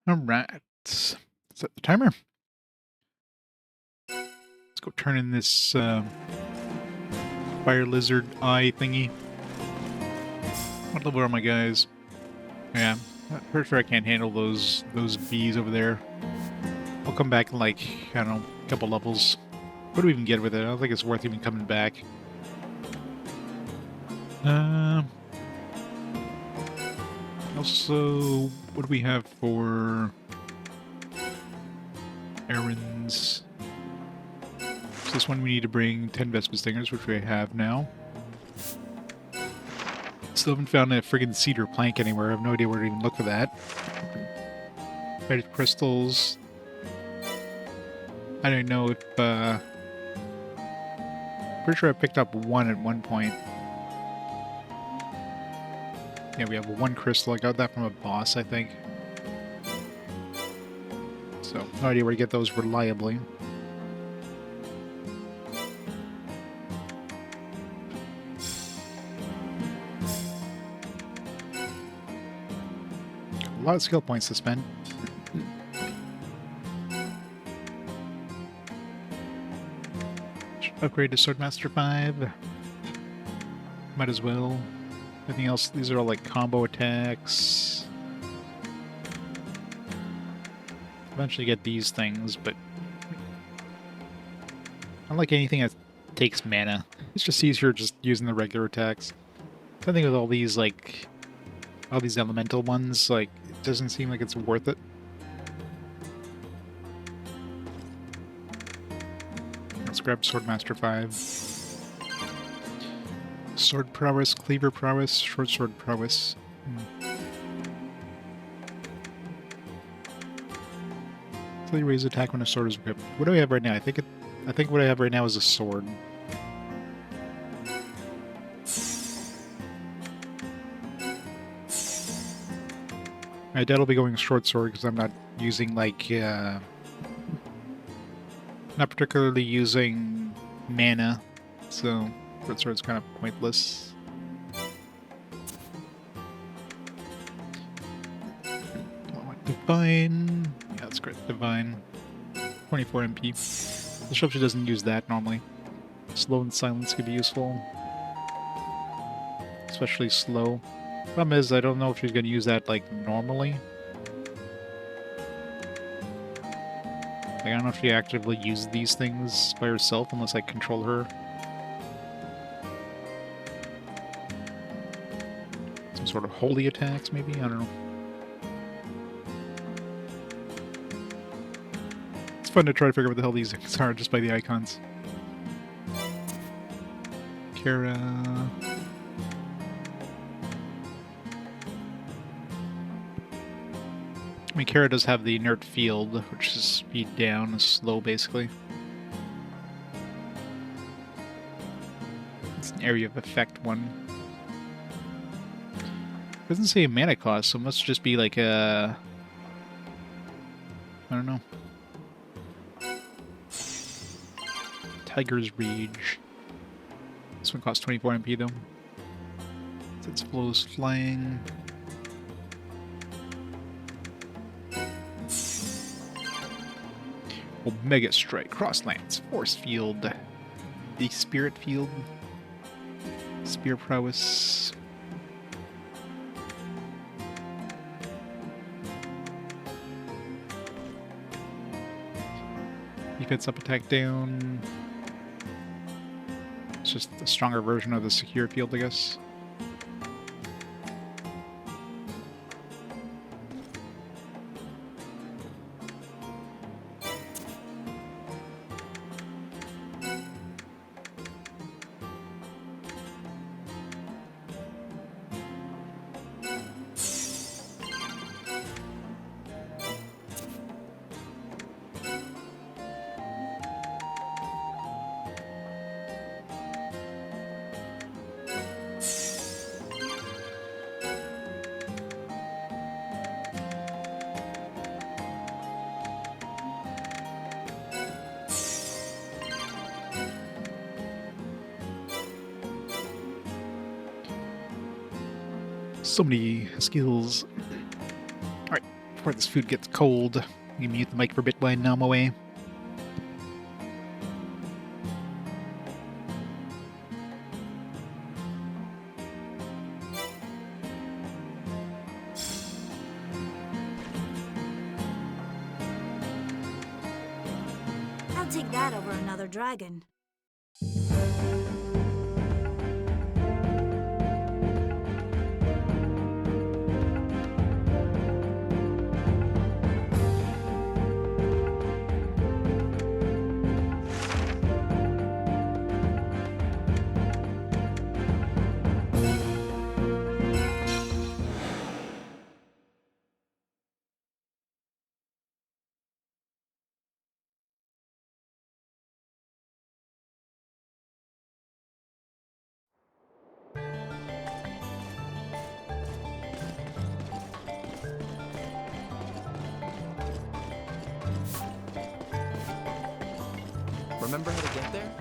Alright. Set the timer. Let's go turn in this fire lizard eye thingy. What level are my guys? Yeah, I'm pretty sure I can't handle those bees over there. I'll come back in like, I don't know, a couple levels. What do we even get with it? I don't think it's worth even coming back. Also, what do we have for errands? So this one we need to bring 10 Vespa Stingers, which we have now. Still haven't found a friggin' cedar plank anywhere. I have no idea where to even look for that. Faded crystals. I don't know if, pretty sure I picked up one at one point. Yeah, we have one crystal. I got that from a boss, I think. So, no idea where to get those reliably. A lot of skill points to spend. Should upgrade to Swordmaster 5. Might as well. Anything else? These are all like combo attacks. Eventually get these things, but I don't like anything that takes mana. It's just easier just using the regular attacks. I think with all these, like, all these elemental ones, like, it doesn't seem like it's worth it. Let's grab Swordmaster 5. Sword prowess, cleaver prowess, short sword prowess. Slightly raise attack when a sword is equipped. What do we have right now? I think what I have right now is a sword. My dad will be going short sword because I'm not using, like, not particularly using mana, so short sword's kind of pointless. Divine. Yeah, that's great. Divine. 24 MP. Let's hope she doesn't use that normally. Slow and silence could be useful. Especially slow. Problem is, I don't know if she's going to use that, like, normally. Like, I don't know if she actively uses these things by herself unless I control her. Some sort of holy attacks, maybe? I don't know. It's fun to try to figure out what the hell these things are just by the icons. Kara... I mean, Kara does have the inert field, which is speed down, slow, basically. It's an area of effect one. It doesn't say mana cost, so it must just be like a... I don't know. Tiger's Rage. This one costs 24 MP, though. It flows flying. Omega Strike, Crosslands, Force Field, the Spirit Field, Spear Prowess. Defense up, attack down. It's just a stronger version of the Secure Field, I guess. So many skills. Alright, before this food gets cold. You mute the mic for a bit while I'm away. I'll take that over another dragon. Remember how to get there?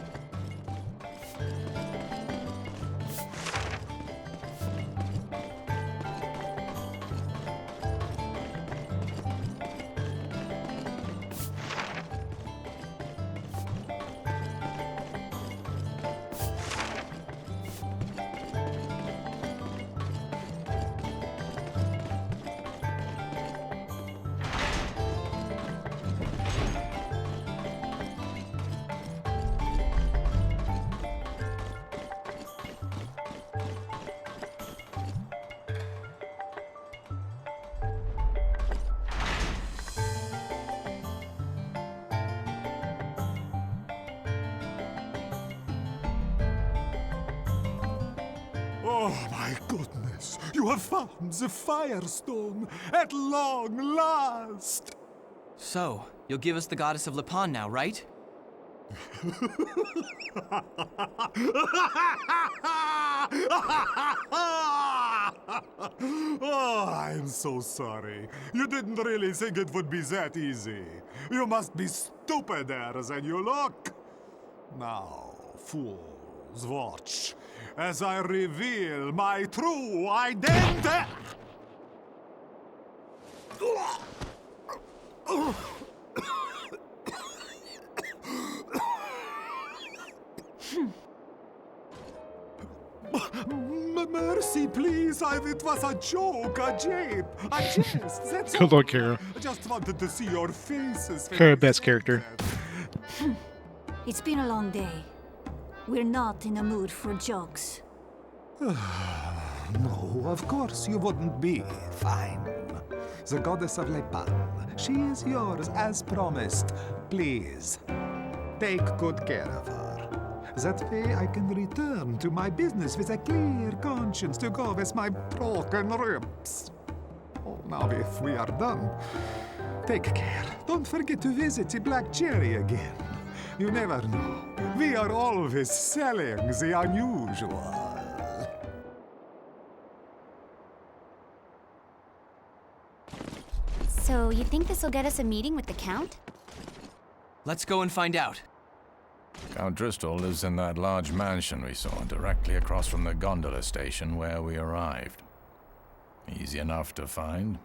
Oh my goodness! You have found the Firestone at long last! So, you'll give us the goddess of Lipan now, right? Oh, I'm so sorry. You didn't really think it would be that easy. You must be stupider than you look. Now, fools, watch as I reveal my true identity. Mercy, please. It was a joke, a jape, a jest. That's Good luck, Kara. I just wanted to see your faces. Kara, best character. It's been a long day. We're not in a mood for jokes. No, of course you wouldn't be. Fine. The goddess of Lipan. She is yours as promised. Please, take good care of her. That way I can return to my business with a clear conscience to go with my broken ribs. Oh, now if we are done, take care. Don't forget to visit the Black Cherry again. You never know. We are always selling the unusual. So, you think this'll get us a meeting with the Count? Let's go and find out. Count Driscoll lives in that large mansion we saw directly across from the gondola station where we arrived. Easy enough to find.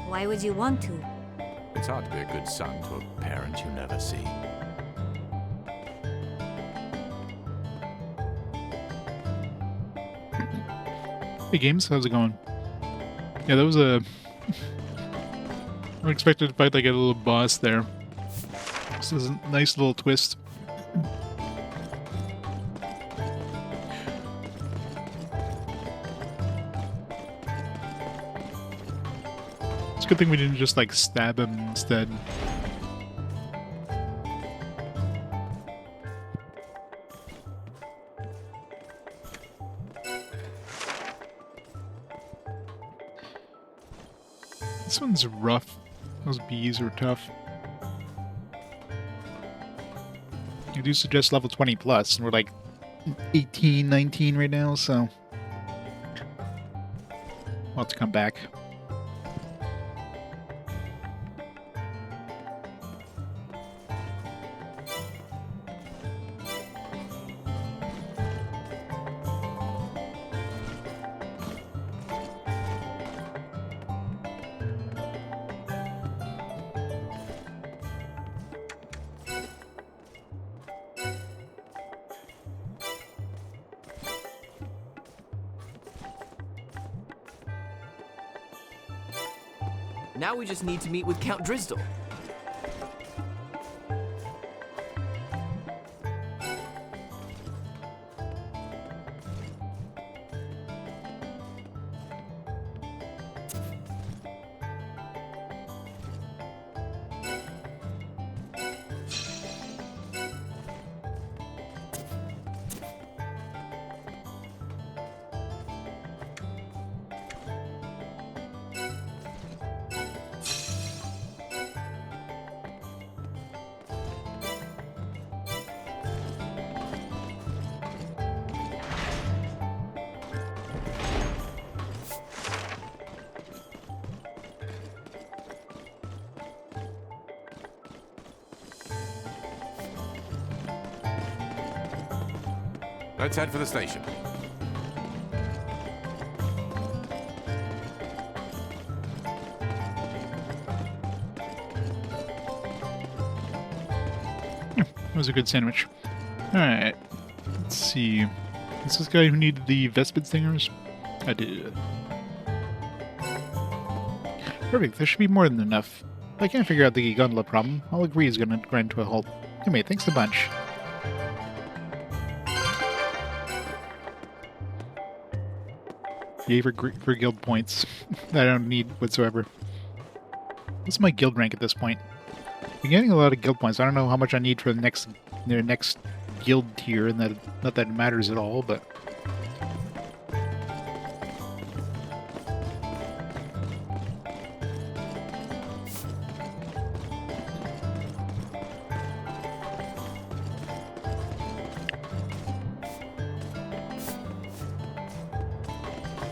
Why would you want to? It's hard to be a good son to a parent you never see. Hey games, how's it going? Yeah, that was a... I expected to fight like a little boss there. This is a nice little twist. It's a good thing we didn't just like stab him instead. This one's rough. Those bees are tough. You do suggest level 20 plus, and we're like 18, 19 right now, so we'll have to come back. Now we just need to meet with Count Drisdall. Let's head for the station. That was a good sandwich. Alright. Let's see. Is this guy who needed the Vespid Stingers? I did. Perfect. There should be more than enough. If I can't figure out the gondola problem, I'll agree he's gonna grind to a halt. Anyway, thanks a bunch. Yay for guild points. that I don't need whatsoever. What's my guild rank at this point? I'm getting a lot of guild points. I don't know how much I need for the next guild tier, and that not that it matters at all, but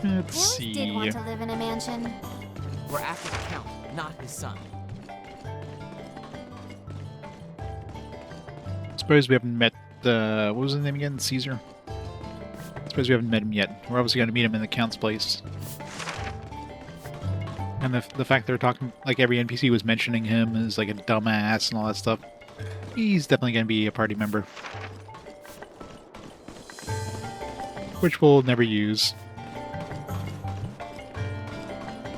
let's Yulie did see. want to live in a mansion. We're after the Count, not his son. Suppose we haven't met what was his name again? Caesar? Suppose we haven't met him yet. We're obviously going to meet him in the Count's place. And the fact they're talking, like every NPC was mentioning him as like a dumbass and all that stuff, he's definitely going to be a party member. Which we'll never use.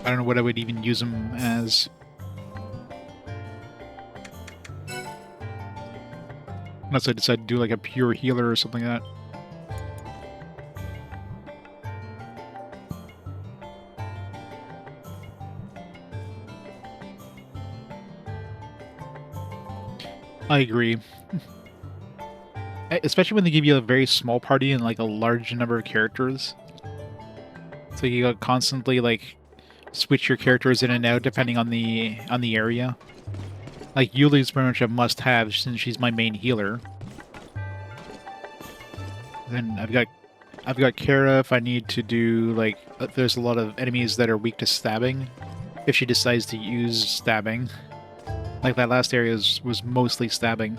I don't know what I would even use him as. Unless I decide to do like a pure healer or something like that. I agree. Especially when they give you a very small party and like a large number of characters. So you gotta constantly like switch your characters in and out depending on the area. Like Yulie's pretty much a must-have since she's my main healer. Then I've got Kara if I need to do like there's a lot of enemies that are weak to stabbing. If she decides to use stabbing. Like that last area was mostly stabbing.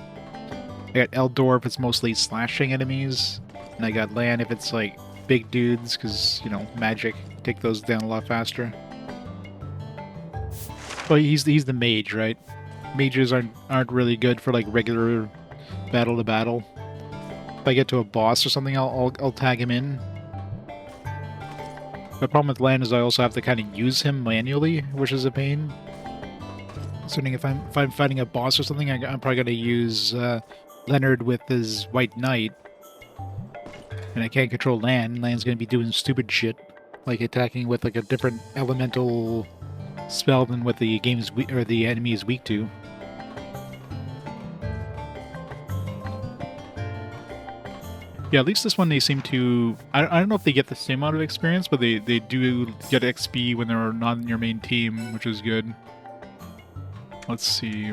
I got Eldor if it's mostly slashing enemies. And I got Lan if it's like big dudes, because, you know, magic. Take those down a lot faster. Well, he's the mage, right? Mages aren't really good for like regular battle to battle. If I get to a boss or something, I'll tag him in. The problem with Lan is I also have to kind of use him manually, which is a pain. Considering if I'm fighting a boss or something, I'm probably gonna use Leonard with his White Knight, and I can't control Lan. Lan's gonna be doing stupid shit, like attacking with like a different elemental spell than what the the enemy is weak to. Yeah, at least this one they seem to... I don't know if they get the same amount of experience, but they do get XP when they're not in your main team, which is good. Let's see.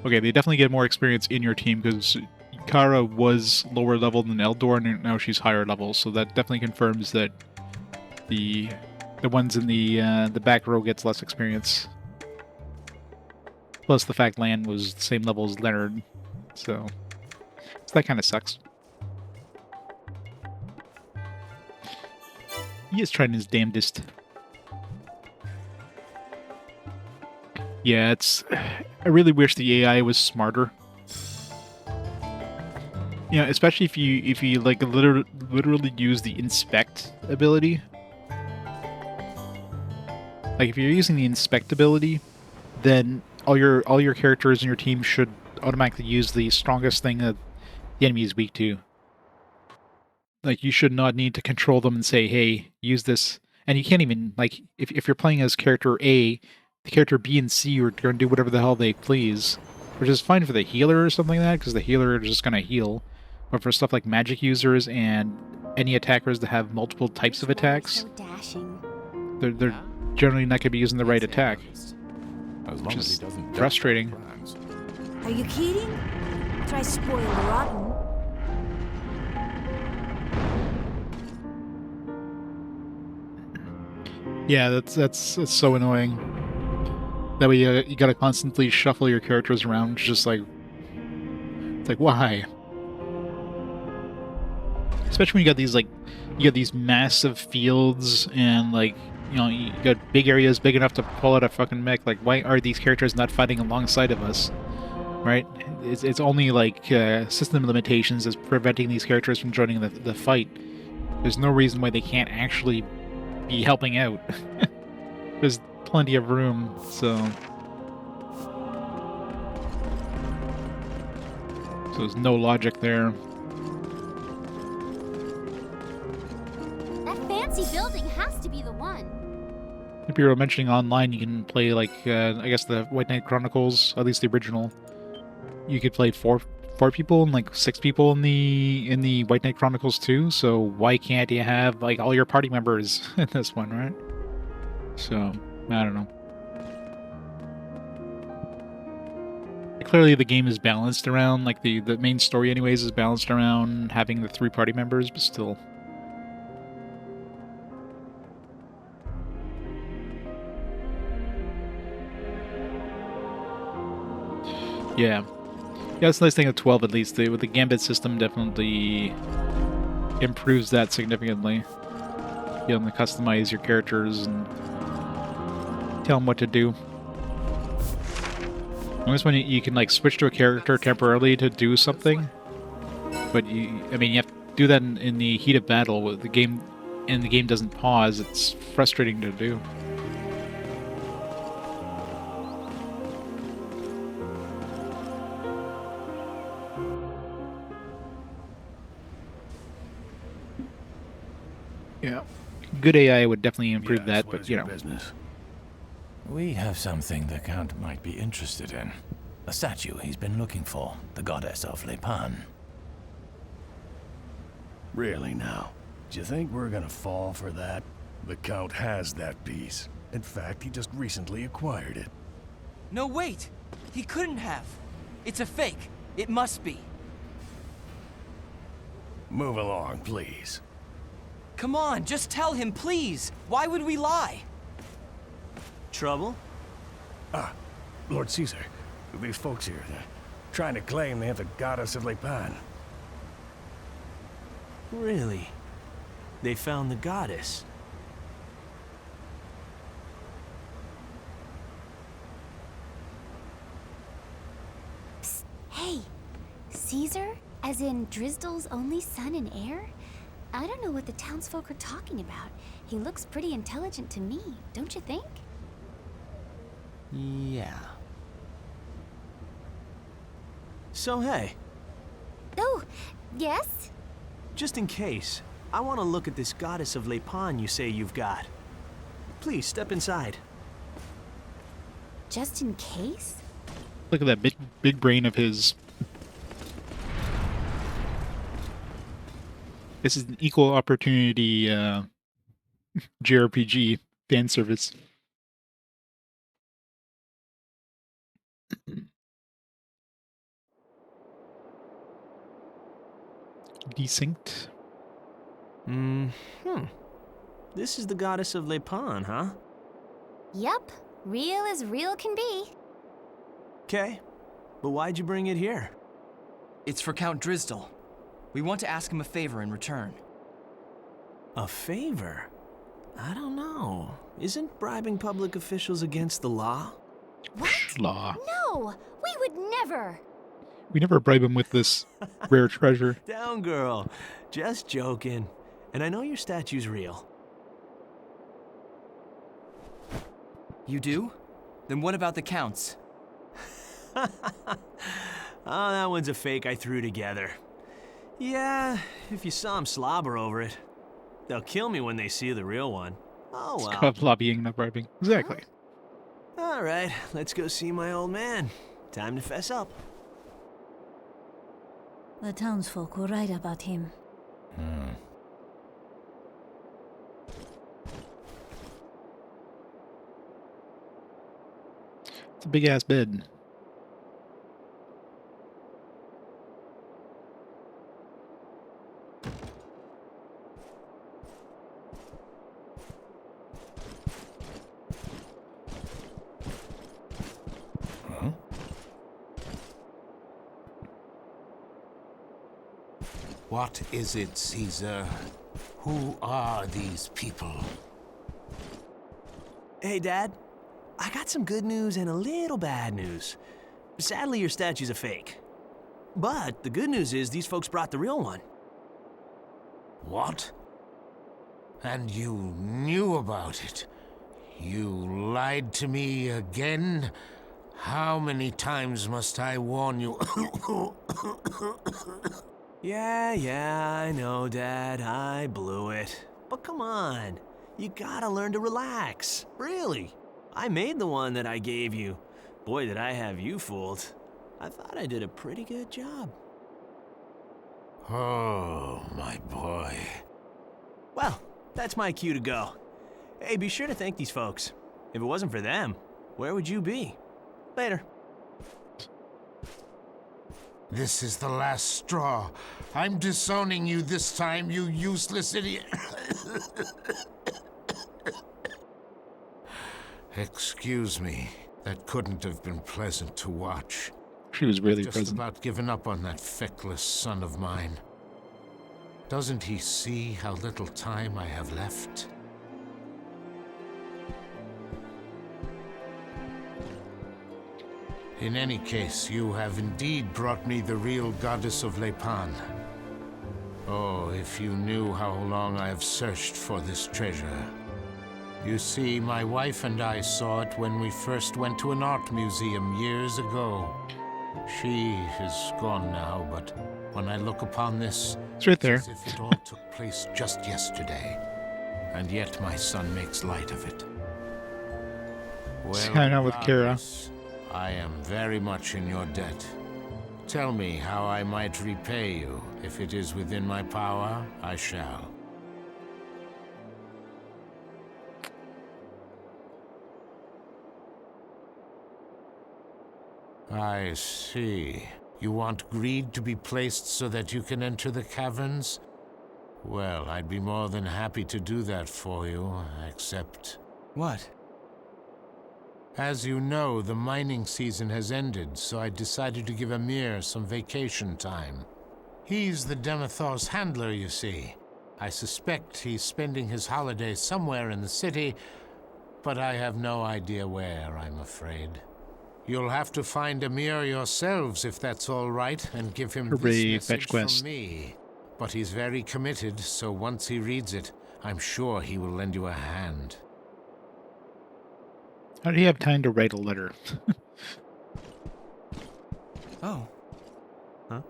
Okay, they definitely get more experience in your team, because Kara was lower level than Eldor, and now she's higher level, so that definitely confirms that the ones in the back row gets less experience. Plus the fact Lan was the same level as Leonard, so that kind of sucks. He is trying his damnedest. Yeah, I really wish the AI was smarter. You know, especially if you like literally use the inspect ability. Like if you're using the inspect ability, then all your characters in your team should automatically use the strongest thing that the enemy is weak to. Like you should not need to control them and say, "Hey, use this." And you can't even like if you're playing as character A, the character B and C are going to do whatever the hell they please, which is fine for the healer or something like that because the healer is just going to heal. But for stuff like magic users and any attackers that have multiple types of attacks, So dashing. they're generally not going to be using the right attack. As Which long as is he doesn't frustrating. plans. Are you kidding? Try spoil the rotten. Yeah, that's so annoying. That way you gotta constantly shuffle your characters around, which is just like, it's like why? Especially when you got these massive fields and like you got big areas big enough to pull out a fucking mech. Like why are these characters not fighting alongside of us? Right? It's only like system limitations that's preventing these characters from joining the fight. There's no reason why they can't actually be helping out. There's plenty of room, so there's no logic there. That fancy building has to be the one. If you were mentioning online, you can play like I guess the White Knight Chronicles, at least the original. You could play four people and like 6 people in the White Knight Chronicles 2. So why can't you have like all your party members in this one, right? So I don't know. Clearly, the game is balanced around like the main story, anyways, is balanced around having the 3 party members, but still. Yeah. Yeah, that's the nice thing of 12, at least. With the Gambit system, definitely improves that significantly. You're able to customize your characters and tell them what to do. Almost when you can like switch to a character temporarily to do something, but you have to do that in the heat of battle with the game, and the game doesn't pause. It's frustrating to do. Yeah, good AI would definitely improve Yes, that, what but is you your know. business? We have something the Count might be interested in. A statue he's been looking for, the goddess of Lepan. Really now? Do you think we're gonna fall for that? The Count has that piece. In fact, he just recently acquired it. No, wait! He couldn't have. It's a fake. It must be. Move along, please. Come on, just tell him, please! Why would we lie? Trouble? Lord Caesar, these folks here, they're trying to claim they have the goddess of Lepan. Really? They found the goddess. Hey, Caesar? As in Drisdol's only son and heir? I don't know what the townsfolk are talking about. He looks pretty intelligent to me, don't you think? Yeah. So hey, Oh, yes? just in case, I want to look at this goddess of Lepan you say you've got. Please step inside. Just in case? Look at that big brain of his. This is an equal opportunity JRPG fan service. Desynced. This is the goddess of Lepan, huh? Yup, real as real can be. Okay, but why'd you bring it here? It's for Count Drisdol. We want to ask him a favor in return. A favor? I don't know. Isn't bribing public officials against the law? What? Law. No, we would never. We never bribe him with this rare treasure. Down, girl. Just joking. And I know your statue's real. You do? Then what about the Counts? Oh, that one's a fake I threw together. Yeah, if you saw him slobber over it. They'll kill me when they see the real one. Oh It's well. called lobbying, not bribing. Exactly. All right, let's go see my old man. Time to fess up. The townsfolk were right about him. It's a big ass bed. What is it, Caesar? Who are these people? Hey, Dad. I got some good news and a little bad news. Sadly, your statue's a fake. But the good news is these folks brought the real one. What? And you knew about it? You lied to me again? How many times must I warn you? Yeah, I know, Dad. I blew it. But come on. You gotta learn to relax. Really. I made the one that I gave you. Boy, did I have you fooled. I thought I did a pretty good job. Oh, my boy. Well, that's my cue to go. Hey, be sure to thank these folks. If it wasn't for them, where would you be? Later. This is the last straw. I'm disowning you this time, you useless idiot. Excuse me. That couldn't have been pleasant to watch. She was really Just present. about given up on that feckless son of mine. Doesn't he see how little time I have left? In any case, you have indeed brought me the real goddess of Lepan. Oh, if you knew how long I have searched for this treasure. You see, my wife and I saw it when we first went to an art museum years ago. She is gone now, but when I look upon this, It's right there. it's as if it all took place just yesterday. And yet my son makes light of it. Well, I know with Kira. regardless, I am very much in your debt. Tell me how I might repay you. If it is within my power, I shall. I see. You want greed to be placed so that you can enter the caverns? Well, I'd be more than happy to do that for you, except... What? As you know, the mining season has ended, so I decided to give Amir some vacation time. He's the Demethor's handler, you see. I suspect he's spending his holiday somewhere in the city, but I have no idea where, I'm afraid. You'll have to find Amir yourselves, if that's all right, and give him Hooray, this fetch message quest. from me. But he's very committed, so once he reads it, I'm sure he will lend you a hand. How do you have time to write a letter? Oh. Huh?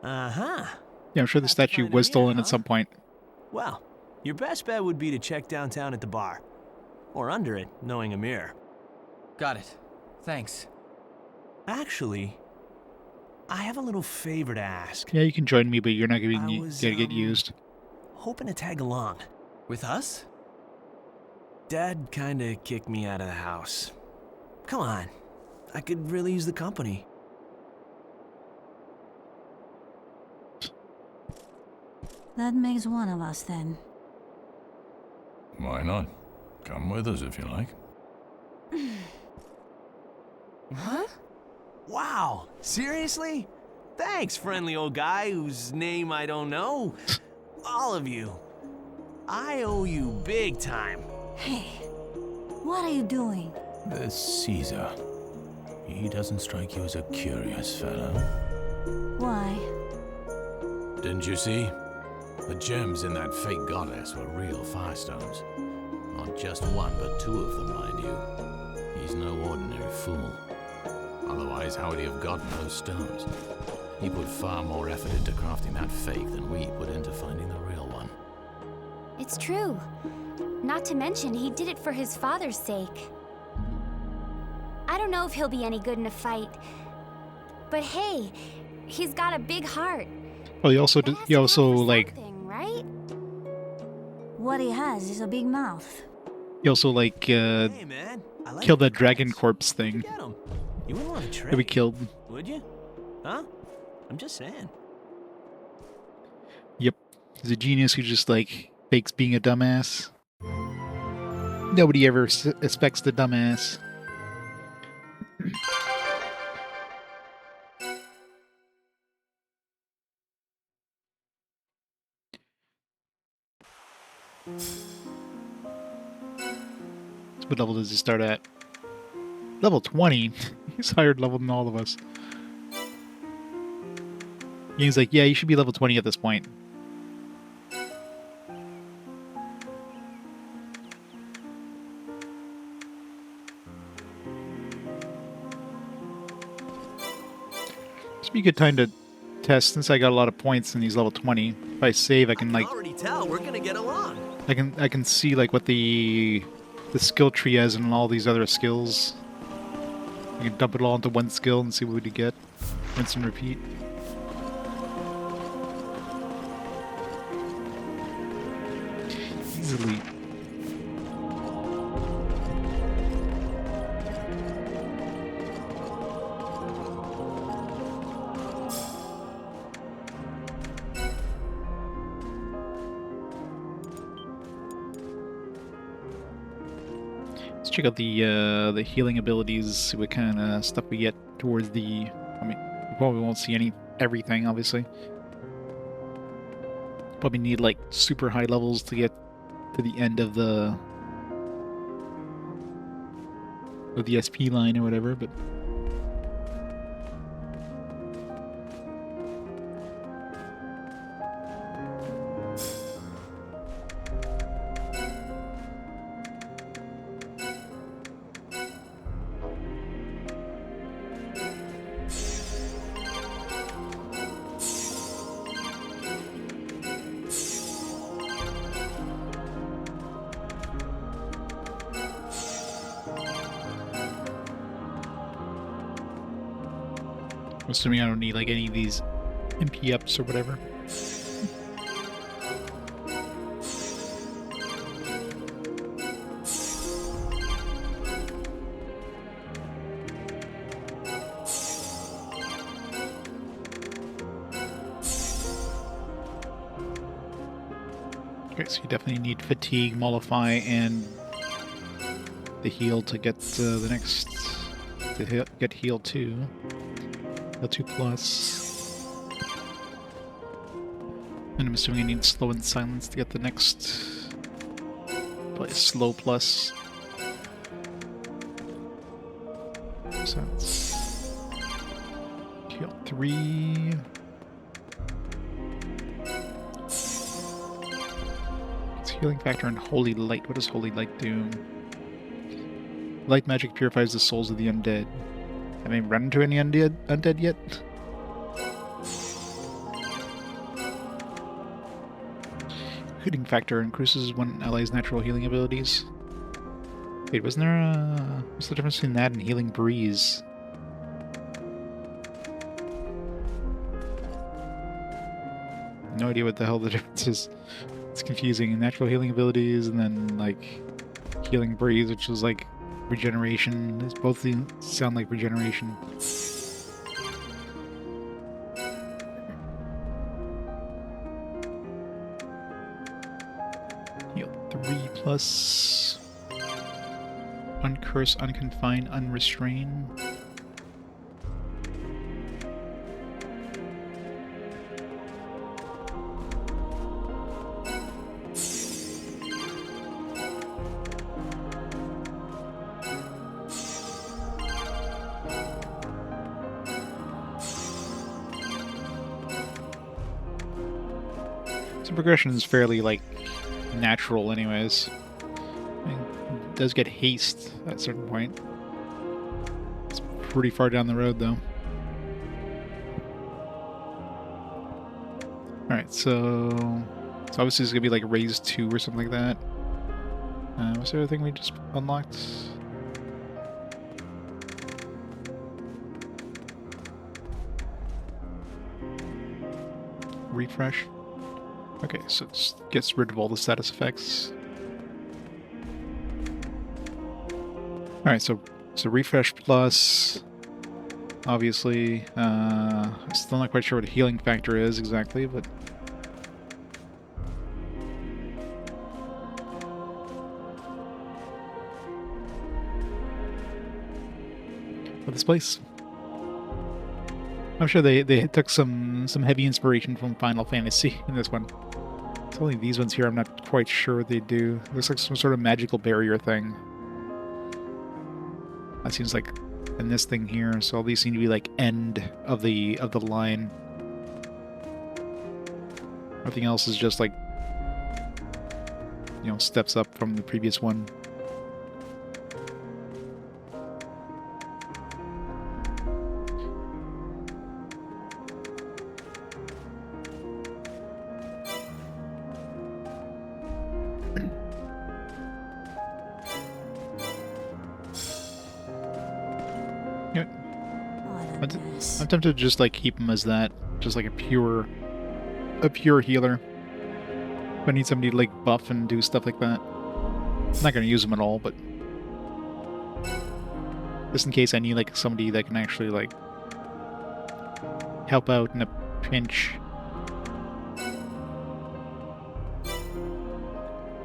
Uh-huh. Yeah, I'm sure the Have to statue find was Amir, stolen huh? at some point. Well, your best bet would be to check downtown at the bar. Or under it, knowing Amir. Got it. Thanks. Actually, I have a little favor to ask. Yeah, you can join me, but you're not I gonna was, get used. Hoping to tag along. With us? Dad kinda kicked me out of the house. Come on. I could really use the company. That makes one of us then. Why not? Come with us if you like. Huh? Wow, seriously? Thanks, friendly old guy whose name I don't know. All of you. I owe you big time. Hey, what are you doing? This Caesar. He doesn't strike you as a curious fellow. Why? Didn't you see? The gems in that fake goddess were real firestones. Not just one, but two of them, mind you. He's no ordinary fool. Otherwise, how would he have gotten those stones? He put far more effort into crafting that fake than we put into finding the real one. It's true. Not to mention, he did it for his father's sake. I don't know if he'll be any good in a fight. But hey, he's got a big heart. Well, he also That has to count for like something, right? What he has is a big mouth. he also like Hey, man. I like killed your that dragon cracks. corpse thing Get 'em. You wouldn't want to trade. that we killed. Would you? Huh? I'm just saying. Yep, he's a genius who just like fakes being a dumbass. Nobody ever expects the dumbass. What level does he start at? Level 20? He's higher level than all of us. He's like, yeah, you should be level 20 at this point. This would be a good time to test since I got a lot of points and he's level 20. If I save, I can like already tell we're gonna get along. I can see like what the skill tree has and all these other skills. I can dump it all into one skill and see what we get. Rinse and repeat. Easily. Let's check out the healing abilities, see what kind of stuff we get towards the... I mean, we probably won't see everything, obviously. Probably need, like, super high levels to get to the end of the SP line or whatever, but... Assuming I don't need like any of these MP ups or whatever. Okay, so you definitely need fatigue, mollify, and the heal to get the next get heal 2. Heal 2 plus. And I'm assuming I need slow and silence to get the next slow plus. So that's heal 3. It's healing factor and holy light. What does holy light do? Light magic purifies the souls of the undead. Have I run into any undead yet? Healing factor increases one ally's natural healing abilities. Wait, wasn't there a... What's the difference between that and healing breeze? No idea what the hell the difference is. It's confusing. Natural healing abilities and then like healing breeze, which is like regeneration. Both sound like regeneration. Heal 3 plus. Uncurse, unconfined, unrestrained. progression is fairly, like, natural anyways. I mean, it does get haste at a certain point. It's pretty far down the road, though. Alright, so obviously it's gonna be like raise 2 or something like that. What's the other thing we just unlocked? Refresh. Okay, so it gets rid of all the status effects. Alright, so refresh plus, obviously, I'm still not quite sure what a healing factor is exactly, but for this place. I'm sure they took some heavy inspiration from Final Fantasy in this one. It's only these ones here I'm not quite sure what they do. Looks like some sort of magical barrier thing. That seems like in this thing here, so all these seem to be like end of the line. Everything else is just like, you know, steps up from the previous one. I'm tempted to just like keep him as that, just like a pure healer. If I need somebody to like buff and do stuff like that. I'm not gonna use him at all, but just in case I need like somebody that can actually like help out in a pinch.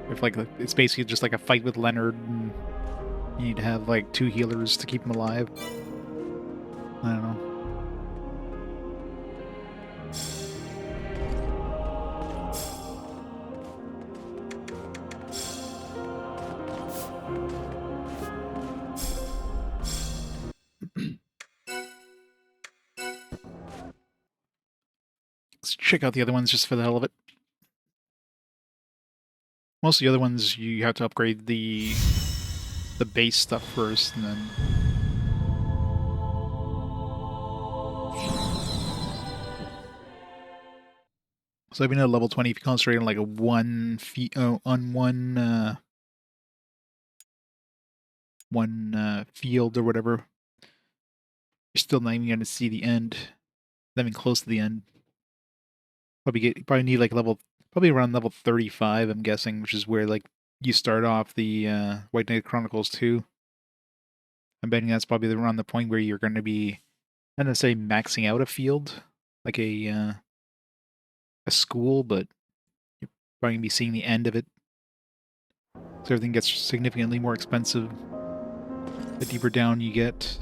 If like it's basically just like a fight with Leonard and you need to have like 2 healers to keep him alive. I don't know. Let's check out the other ones just for the hell of it. Most of the other ones you have to upgrade the base stuff first, and then so even at level 20, if you concentrate on like a one field or whatever, you're still not even going to see the end. Not even close to the end. Probably need like probably around level 35, I'm guessing, which is where like you start off the White Knight Chronicles II. I'm betting that's probably around the point where you're going to be, I'm going to say maxing out a field, like a school, but you're probably going to be seeing the end of it. So everything gets significantly more expensive the deeper down you get.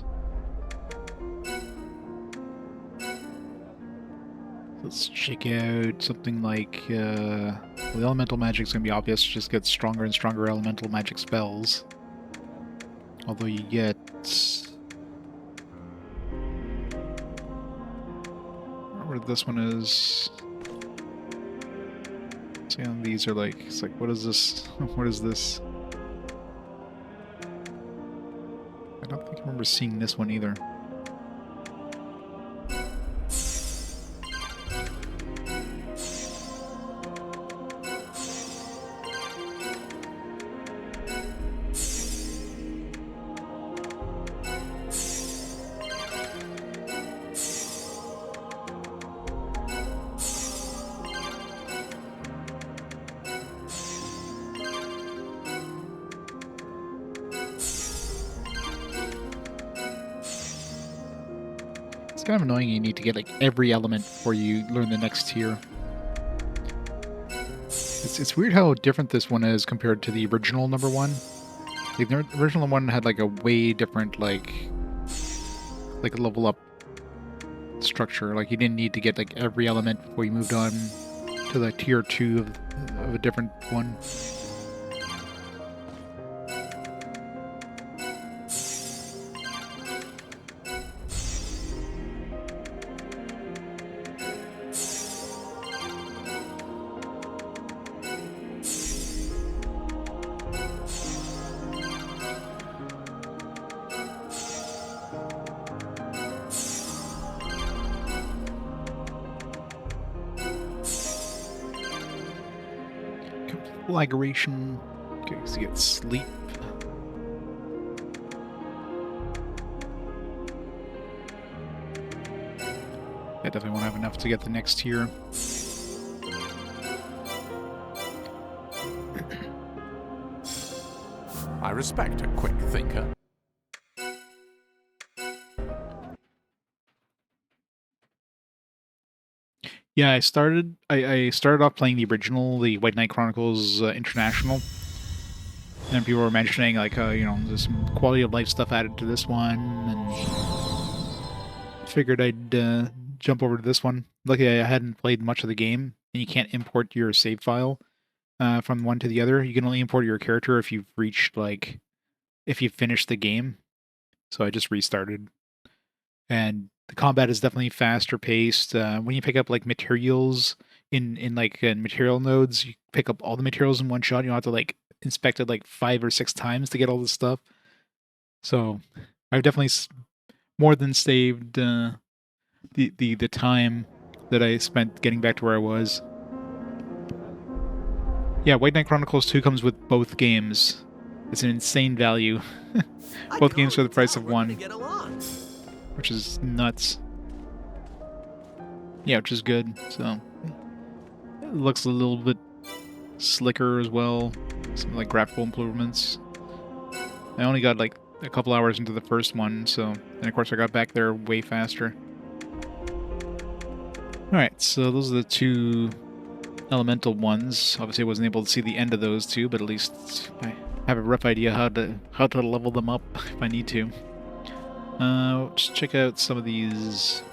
Let's check out something like, the elemental magic's going to be obvious, just get stronger and stronger elemental magic spells. Although you get... I don't know where this one is. See, these are like, it's like, what is this? What is this? I don't think I remember seeing this one either. It's kind of annoying you need to get like every element before you learn the next tier. It's weird how different this one is compared to the original number 1. The original one had like a way different like level up structure. Like you didn't need to get like every element before you moved on to the tier 2 of a different one. Flagration. Okay, so you get sleep. I definitely won't have enough to get the next tier. I respect a quick thinker. Yeah, I started off playing the original, the White Knight Chronicles International. And people were mentioning, like, you know, there's some quality of life stuff added to this one, and figured I'd jump over to this one. Luckily, I hadn't played much of the game, and you can't import your save file from one to the other. You can only import your character if you've reached, like, if you've finished the game. So I just restarted. And the combat is definitely faster paced. When you pick up, like, materials in material nodes, you pick up all the materials in one shot. You don't have to, like, inspect it like 5 or 6 times to get all this stuff. So I've definitely more than saved the time that I spent getting back to where I was. Yeah, White Knight Chronicles 2 comes with both games. It's an insane value. Both games for the price of one, which is nuts. Yeah, which is good. So it looks a little bit slicker as well. Some like graphical improvements. I only got like a couple hours into the first one, so and of course I got back there way faster. Alright, so those are the two elemental ones. Obviously I wasn't able to see the end of those two, but at least I have a rough idea how to level them up if I need to. Just check out some of these.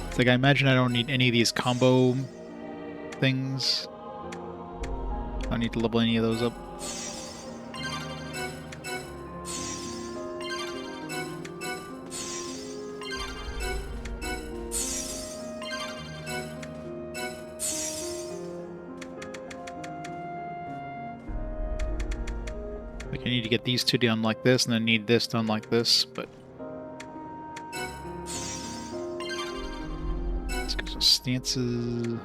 It's like I imagine I don't need any of these combo things. I don't need to level any of those up. Like I need to get these two done like this, and then need this done like this, but let's get some stances.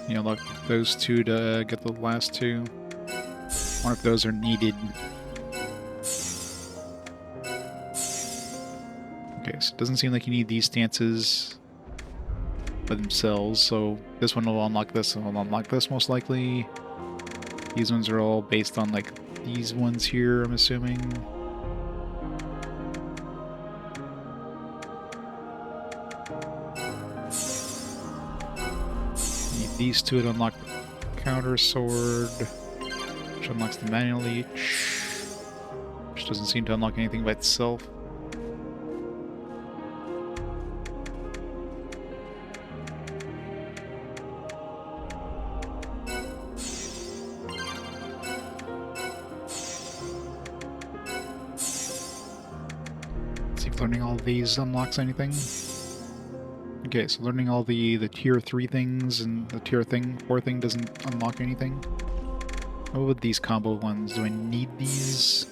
You know, like those two to get the last two. I wonder if those are needed. Okay, so it doesn't seem like you need these stances by themselves, so this one will unlock this, and will unlock this most likely. These ones are all based on, like, these ones here, I'm assuming. Need these two to unlock the counter sword, which unlocks the manual leech, which doesn't seem to unlock anything by itself. Learning all of these unlocks anything. Okay, so learning all the tier 3 things and the tier 4 thing doesn't unlock anything. What about these combo ones? Do I need these?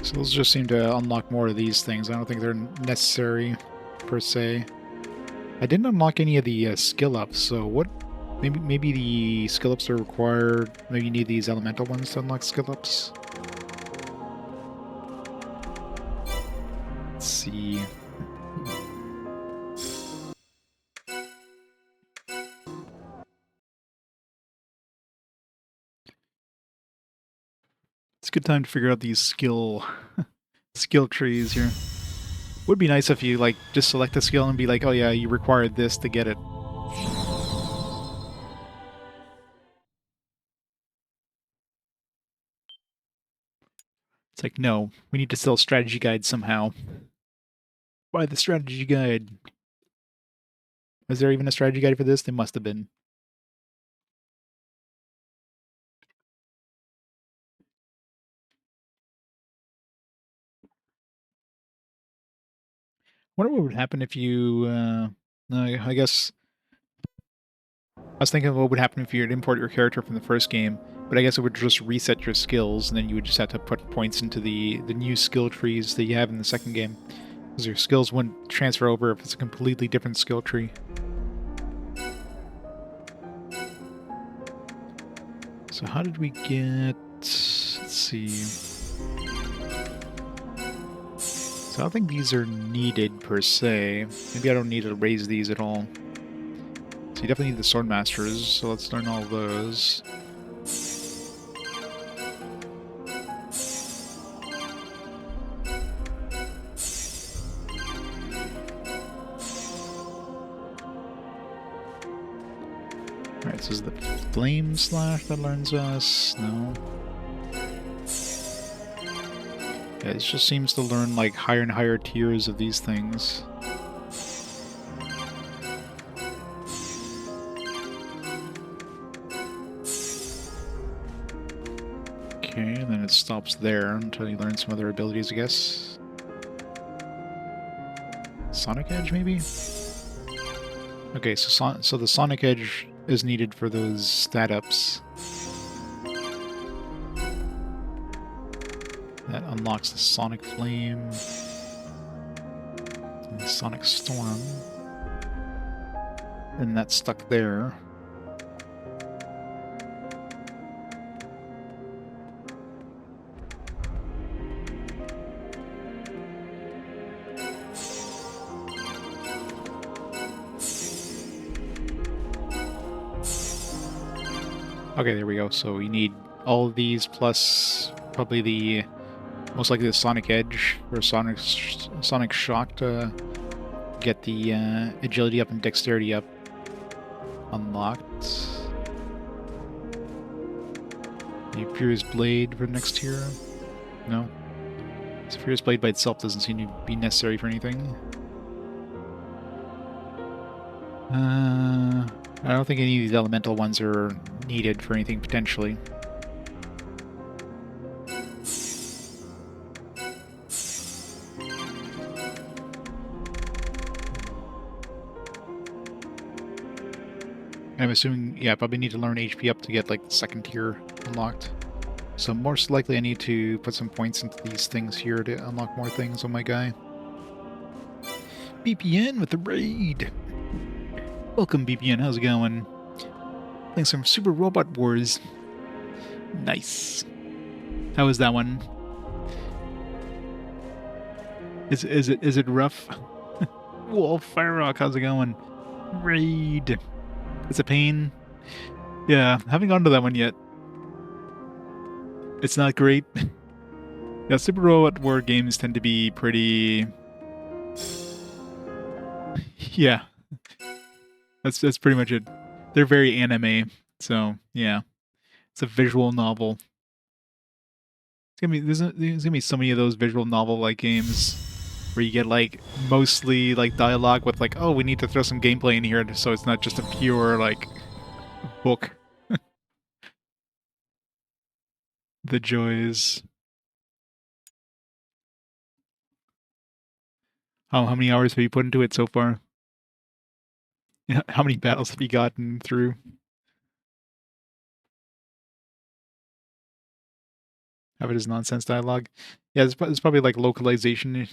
So those just seem to unlock more of these things. I don't think they're necessary per se. I didn't unlock any of the skill ups, so what? Maybe the skill ups are required. Maybe you need these elemental ones to unlock skill ups. Let's see. It's a good time to figure out these skill trees here. Would be nice if you, like, just select a skill and be like, oh yeah, you required this to get it. It's like, no, we need to sell strategy guide somehow. Buy the strategy guide. Was there even a strategy guide for this? There must have been. Wonder what would happen if you, I guess I was thinking what would happen if you would import your character from the first game, but I guess it would just reset your skills, and then you would just have to put points into the new skill trees that you have in the second game. Because your skills wouldn't transfer over if it's a completely different skill tree. So how did we get... Let's see... So I don't think these are needed per se. Maybe I don't need to raise these at all. So you definitely need the Sword Masters, so let's learn all those. Alright, so is the Flame Slash that learns us? No. Yeah, it just seems to learn like higher and higher tiers of these things. Okay, and then it stops there until you learn some other abilities, I guess. Sonic Edge, maybe? Okay, so the Sonic Edge is needed for those stat ups. That unlocks the Sonic Flame and the Sonic Storm. And that's stuck there. Okay, there we go. So we need all of these plus probably the most likely the Sonic Edge or Sonic Shock to get the agility up and dexterity up unlocked. The Furious Blade for next tier? No. So Furious Blade by itself doesn't seem to be necessary for anything. I don't think any of these elemental ones are needed for anything potentially. I'm assuming, yeah, I probably need to learn HP up to get like the second tier unlocked. So most likely I need to put some points into these things here to unlock more things on my guy. BPN with the raid! Welcome, BPN. How's it going? Playing some Super Robot Wars. Nice. How is that one? Is it rough? Wolf Fire Rock, how's it going? Raid. It's a pain. Yeah, haven't gone to that one yet. It's not great. Yeah, Super Robot War games tend to be pretty... Yeah. That's pretty much it. They're very anime, so yeah. It's a visual novel. There's gonna be so many of those visual novel-like games where you get like mostly like dialogue with like, oh, we need to throw some gameplay in here, so it's not just a pure like book. The joys. How many hours have you put into it so far? How many battles have you gotten through? Have it as nonsense dialogue. Yeah, there's probably like localization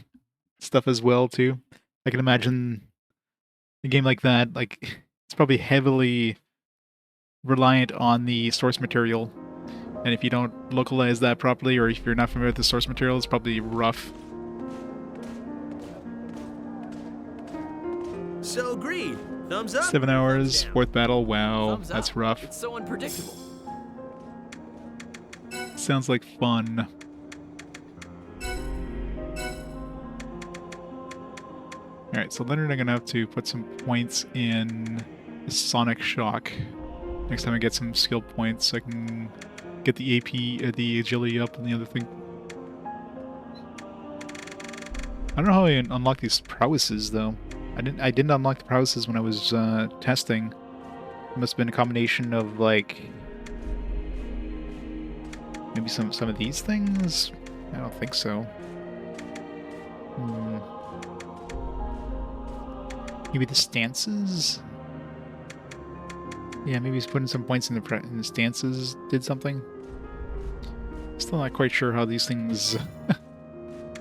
stuff as well too. I can imagine a game like that, like it's probably heavily reliant on the source material. And if you don't localize that properly, or if you're not familiar with the source material, it's probably rough. So agreed. Thumbs up. 7 hours, fourth battle. Wow, Thumbs up. that's rough. It's so unpredictable. Sounds like fun. Alright, so Leonard, I'm gonna have to put some points in Sonic Shock. Next time I get some skill points, so I can get the AP, the agility up and the other thing. I don't know how I unlock these prowesses though. I didn't unlock the prowesses when I was testing. It must have been a combination of like maybe some of these things? I don't think so. Maybe the stances? Yeah, maybe he's putting some points in the stances did something. Still not quite sure how these things,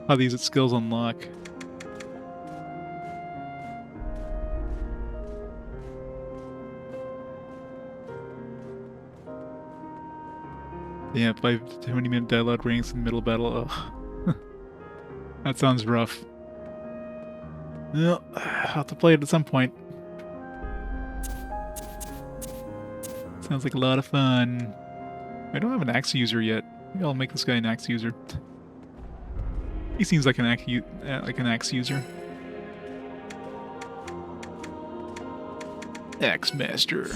how these skills unlock. Yeah, 20-minute dialogue ranks in the middle battle. Ugh. That sounds rough. Well, I'll have to play it at some point. Sounds like a lot of fun. I don't have an axe user yet. Maybe I'll make this guy an axe user. He seems like an axe user. Axe master.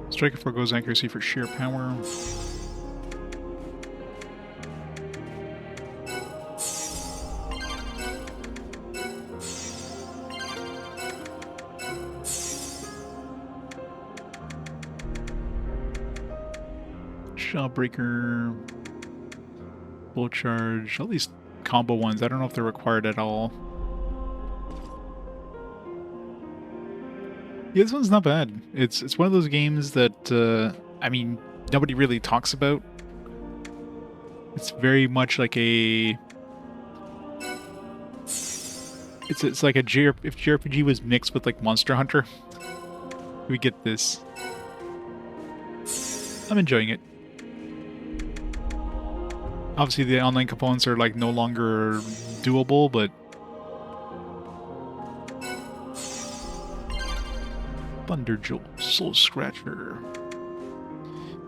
Striker forgoes accuracy for sheer power. Shawbreaker. Bull charge. All these combo ones, I don't know if they're required at all. Yeah, this one's not bad. It's one of those games that I mean, nobody really talks about. It's very much like a it's like a if JRPG was mixed with like Monster Hunter. We get this. I'm enjoying it. Obviously the online components are like no longer doable, but Thunder Jolt, Soul Scratcher.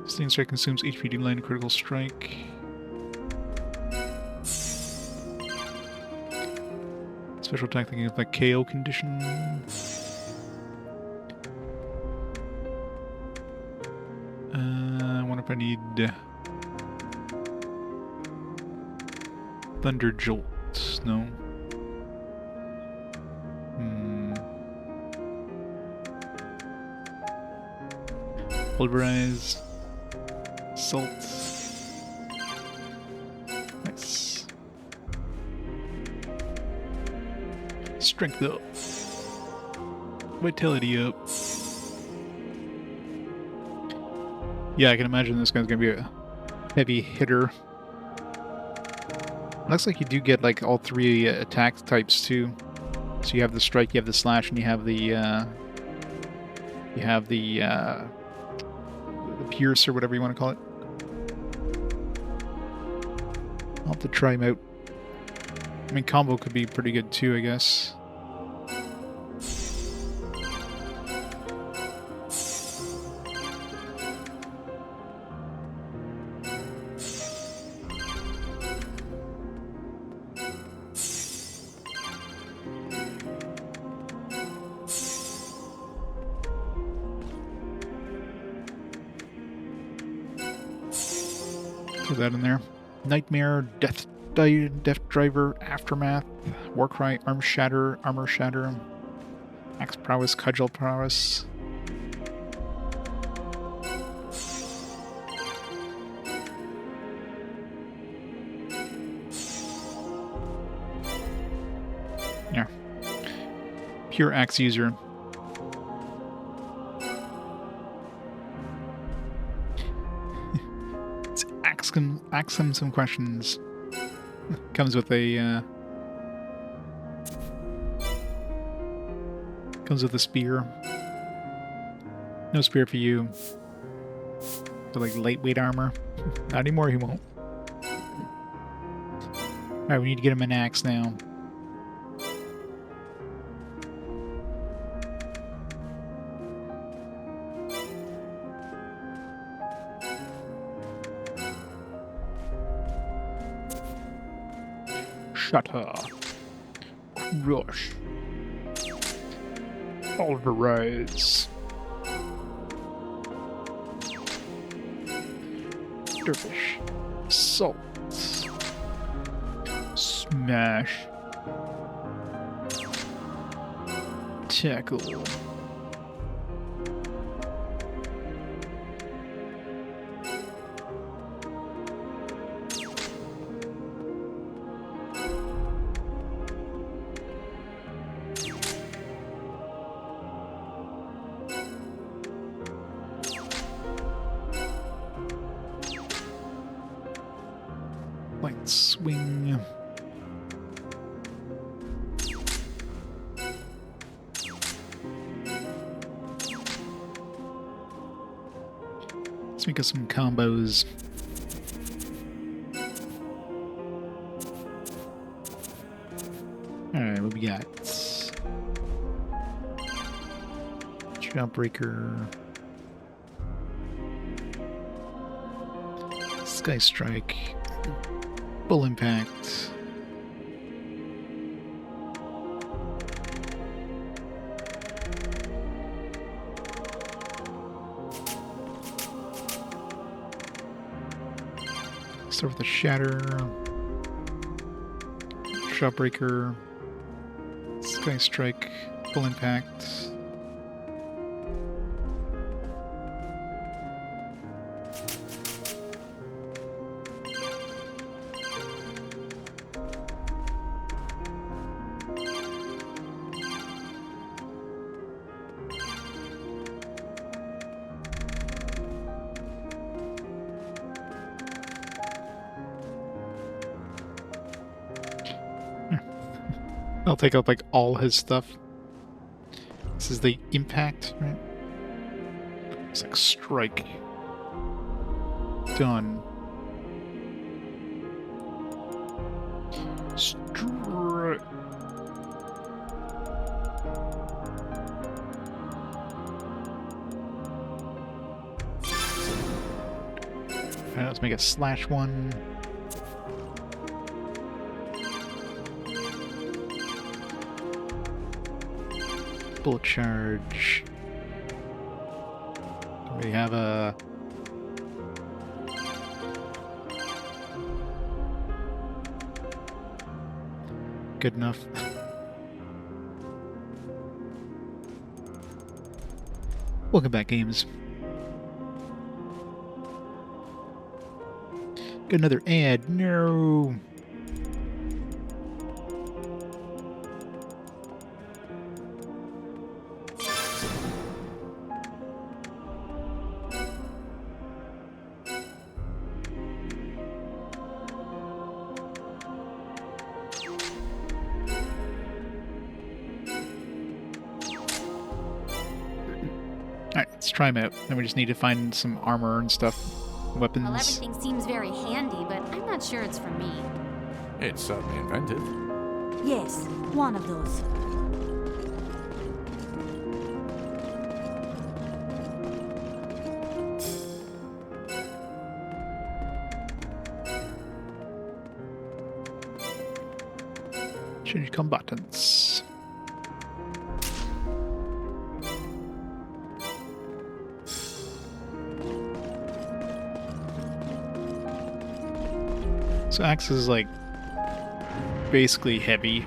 Sting Strike consumes HP to land critical strike. Special attack that gives like KO condition. I wonder if I need Thunder Jolt. No. Pulverize. Salt. Nice. Strength up. Vitality up. Yeah, I can imagine this guy's gonna be a heavy hitter. Looks like you do get like all three attack types too. So you have the strike, you have the slash, and you have the pierce or whatever you want to call it. I'll have to try him out. I mean, combo could be pretty good too, I guess. Throw that in there. Nightmare, Death Driver, Aftermath, Warcry, Armor Shatter, Axe Prowess, Cudgel Prowess. Yeah. Pure Axe User. Ask him some questions. Comes with a spear. No spear for you. For like lightweight armor. Not anymore, he won't. Alright, we need to get him an axe now. Shatter. Crush. Pulverize. Dervish. Salt. Smash. Tackle. swing. Let's make us some combos. Alright, what we got? Jawbreaker. Sky Strike. Full Impact. Start with the Shatter. Jawbreaker. Sky Strike. Full Impact. I'll take out like all his stuff. This is the impact, right? It's like strike. Done. Strike. Alright, let's make a slash one. Bullet charge. We have a good enough. Welcome back, games. Got another ad. No. Alright, let's try him out. Then we just need to find some armor and stuff. Weapons. Well, everything seems very handy, but I'm not sure it's for me. It's certainly inventive. Yes, one of those. Change combatants. So axe is like basically heavy.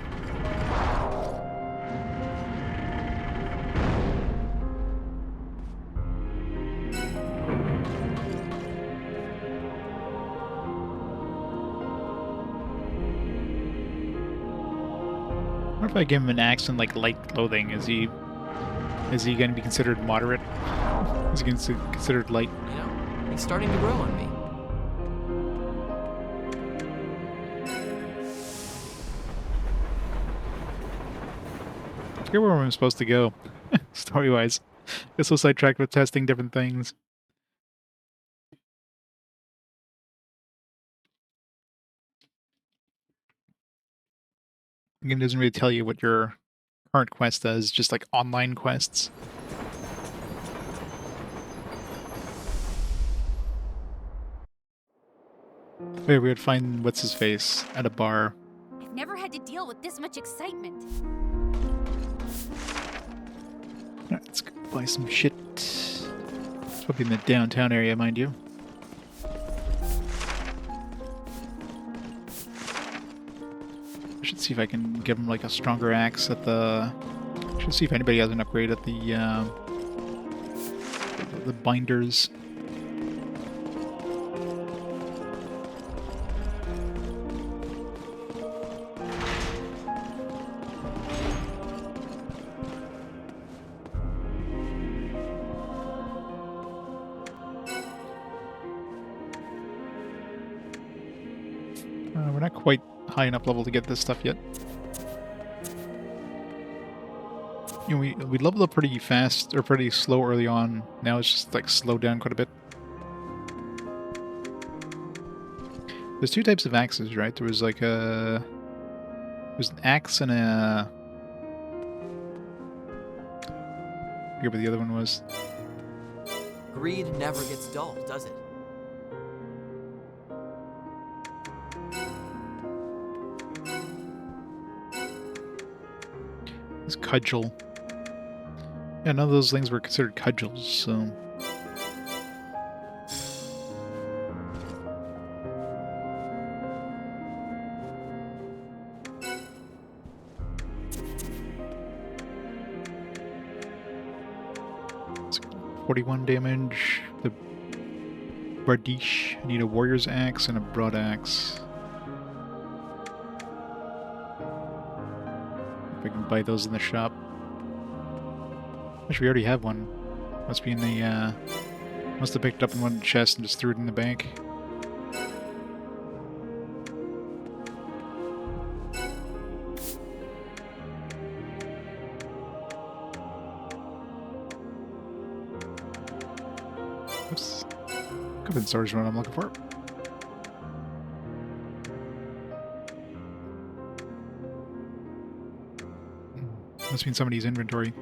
What if I give him an axe and like light clothing? Is he going to be considered moderate? Is he considered light? You know, he's starting to grow on me. I forget where I'm supposed to go, story-wise. Get so sidetracked with testing different things. The game doesn't really tell you what your current quest does, just like online quests. Maybe we would find what's-his-face at a bar. I've never had to deal with this much excitement. Alright, let's go buy some shit. It's probably in the downtown area, mind you. I should see if I can give him like a stronger axe at the... Should see if anybody has an upgrade at the binders. We're not quite high enough level to get this stuff yet. You know, we leveled up pretty fast, or pretty slow early on. Now it's just like slowed down quite a bit. There's two types of axes, right? There was like a... There's an axe and a... I forget what the other one was. Greed never gets dull, does it? It's cudgel. Yeah, none of those things were considered cudgels, so... It's 41 damage. The Bardiche. I need a warrior's axe and a broad axe. If I can buy those in the shop. Actually, we already have one. Must be in the, must have picked up in one chest and just threw it in the bank. Oops. Could have been storage run I'm looking for. Must be in somebody's inventory.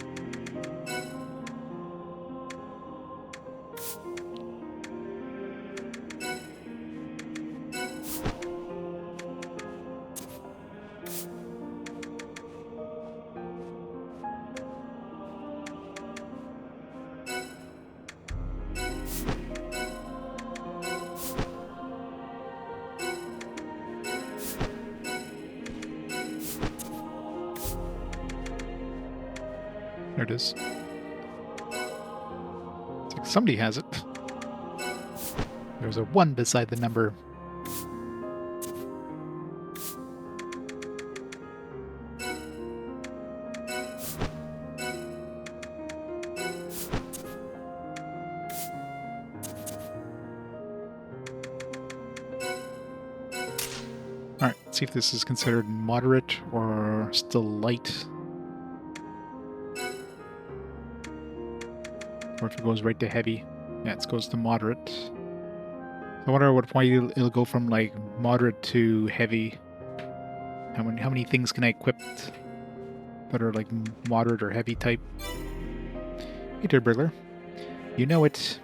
There it is. It's like somebody has it. There's a 1 beside the number. Alright, let's see if this is considered moderate or still light. Or if it goes right to heavy. Yeah, it goes to moderate. I wonder what point it'll go from like moderate to heavy. How many things can I equip that are like moderate or heavy type? Hey there, burglar. You know it.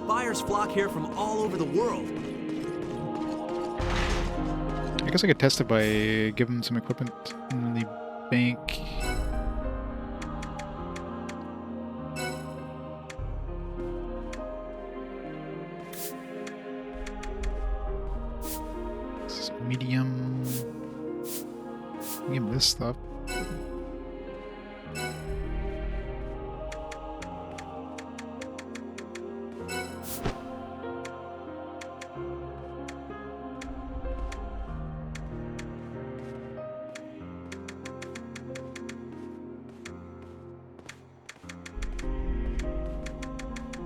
Buyers flock here from all over the world. I guess I could test it by giving some equipment in the bank. Medium. Give him this stuff.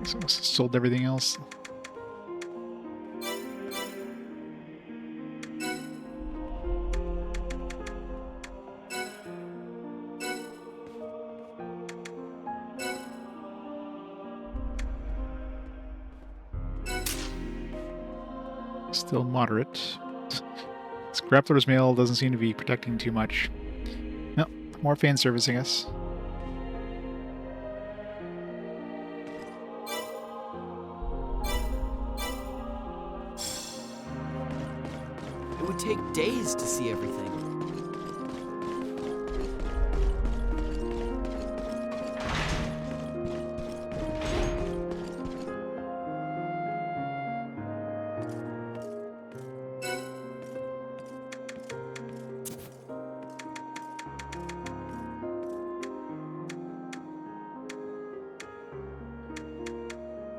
So I sold everything else. Still moderate. Scraploader's mail doesn't seem to be protecting too much. No, more fan service, I guess. It would take days to see everything.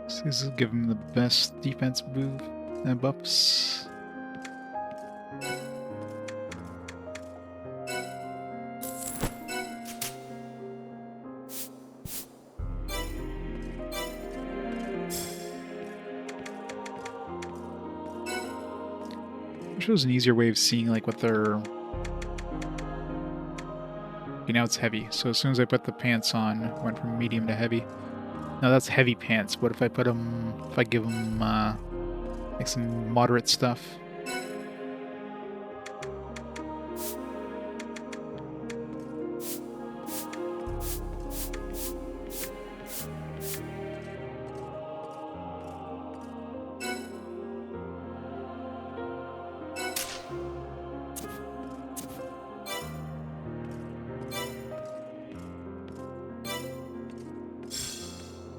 So this will give him the best defense move and buffs. wish there was an easier way of seeing like what they're... Okay, now it's heavy. So as soon as I put the pants on, it went from medium to heavy. Now that's heavy pants. What if I put them... If I give them like some moderate stuff?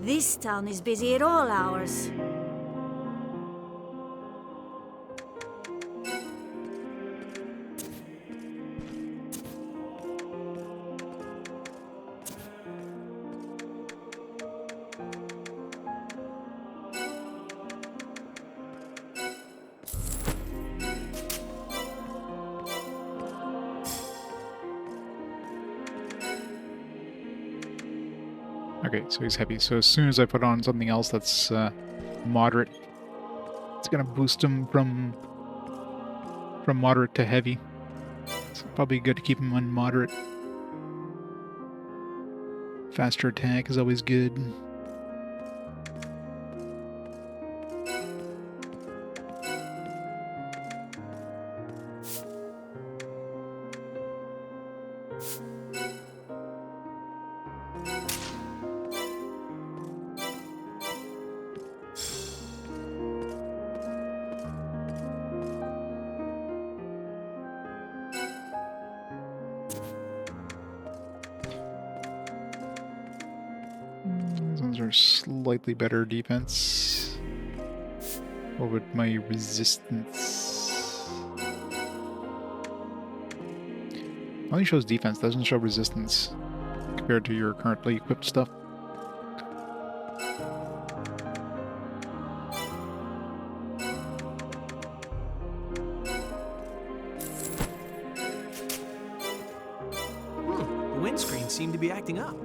This town is busy at all hours. Okay, so he's heavy. So as soon as I put on something else that's moderate, it's gonna boost him from moderate to heavy. It's probably good to keep him on moderate. Faster attack is always good. Slightly better defense. What would my resistance? Only shows defense, doesn't show resistance compared to your currently equipped stuff. The windscreen seemed to be acting up.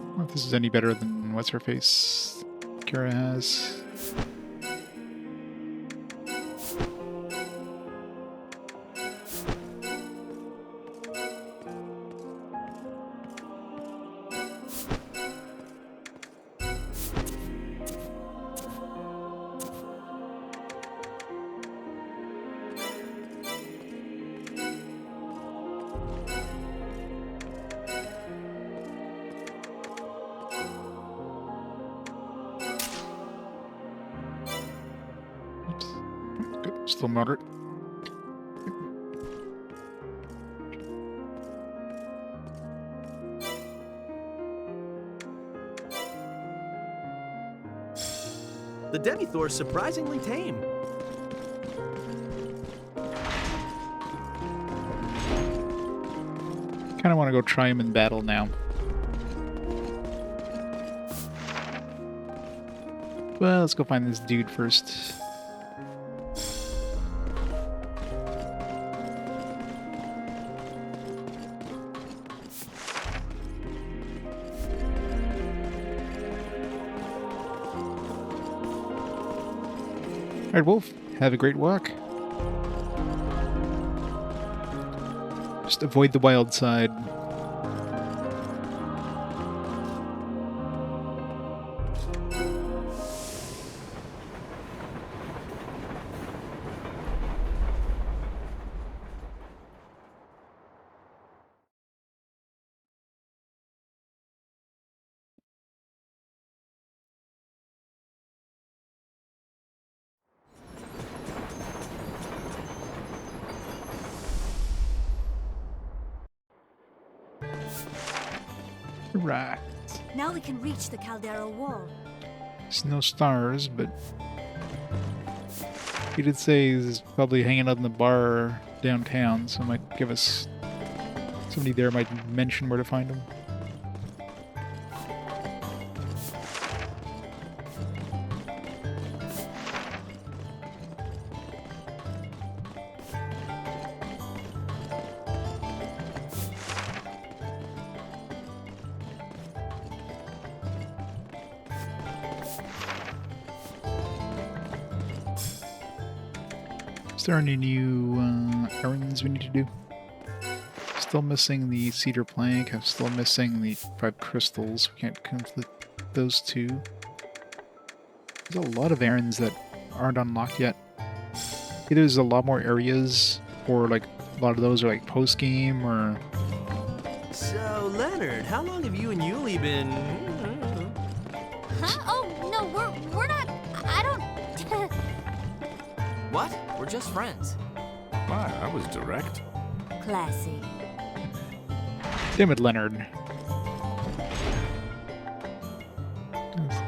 I don't know if this is any better than what's her face Kara has. Still moderate. The Demi-Thor's surprisingly tame. Kinda wanna go try him in battle now. Well, let's go find this dude first. Alright, Wolf, have a great walk. Just avoid the wild side. Right. Now we can reach the Caldera wall. There's no stars, but he did say he's probably hanging out in the bar downtown, so it might give us... Somebody there might mention where to find him. Is there any new errands we need to do? Still missing the cedar plank. I'm still missing the 5 crystals. We can't complete those 2. There's a lot of errands that aren't unlocked yet. Either there's a lot more areas, or like a lot of those are like post game, or. So, Leonard, how long have you and Yulie been? Huh? Oh, no, we're not. I don't. What? We're just friends. My, that was direct. Classy. Damn it, Leonard.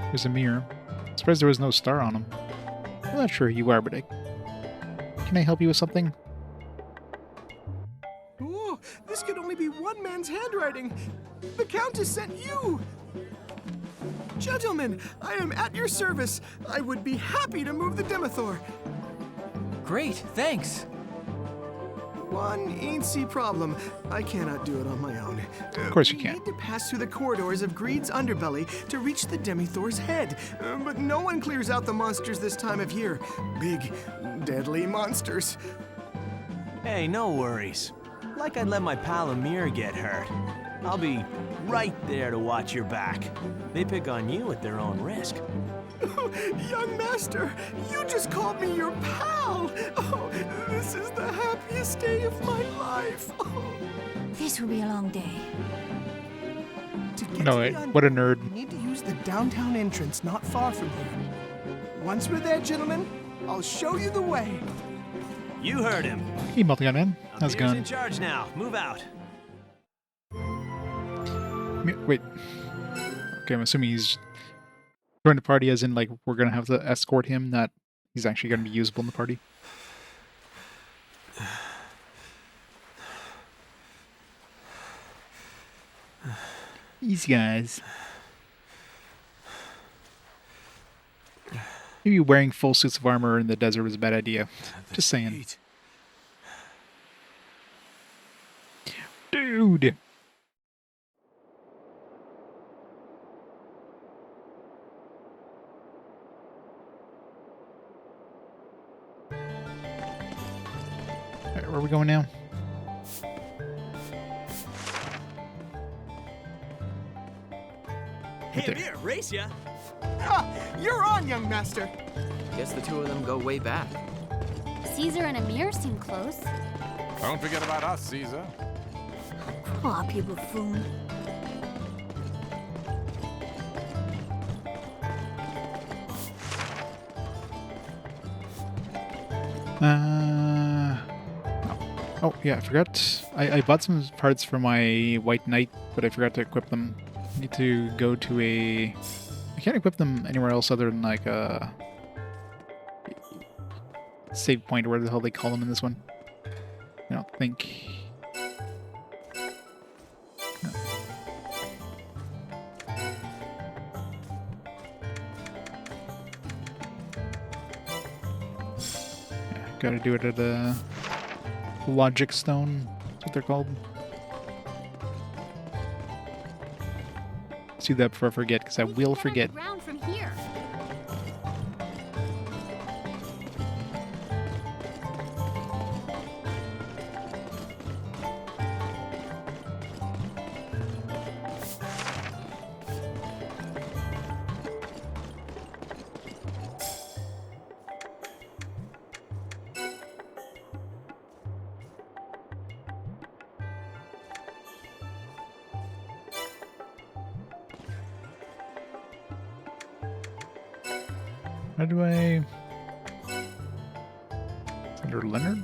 There's a mirror. Surprised there was no star on him. I'm not sure who you are, but can I help you with something? Oh, this could only be one man's handwriting. The Countess sent you. Gentlemen, I am at your service. I would be happy to move the Demethor. Great, thanks. One eensy problem. I cannot do it on my own. Of course you We can. need to pass through the corridors of Greed's underbelly to reach the Demethor's head. But no one clears out the monsters this time of year. Big, deadly monsters. Hey, no worries. Like I'd let my pal Amir get hurt. I'll be right there to watch your back. They pick on you at their own risk. Young master, you just called me your pal. Oh, this is the happiest day of my life. Oh. This will be a long day. To get No, to wait, the what a underbelly, nerd. We need to use the downtown entrance not far from here. Once we're there, gentlemen, I'll show you the way. You heard him. Hey, Multigun Man. How's it Amir's going? in charge now. Move out. Wait. Okay, I'm assuming he's joined the party as in, like, we're gonna have to escort him, not he's actually gonna be usable in the party. Easy, guys. Maybe wearing full suits of armor in the desert was a bad idea. Just saying. Dude! Alright, where are we going now? Hey, there. Amir, race ya. Ha! You're on, young master. Guess the 2 of them go way back. Caesar and Amir seem close. Don't forget about us, Caesar. Pop, you buffoon. Oh, yeah, I forgot. I bought some parts for my White Knight, but I forgot to equip them. I need to go to a... I can't equip them anywhere else other than, like, a... save point, or whatever the hell they call them in this one. I don't think... No. Yeah, gotta do it at a... Logic Stone, that's what they're called. Let's do that before I forget, because I will forget. Ground from here. How do I... Is it under Leonard?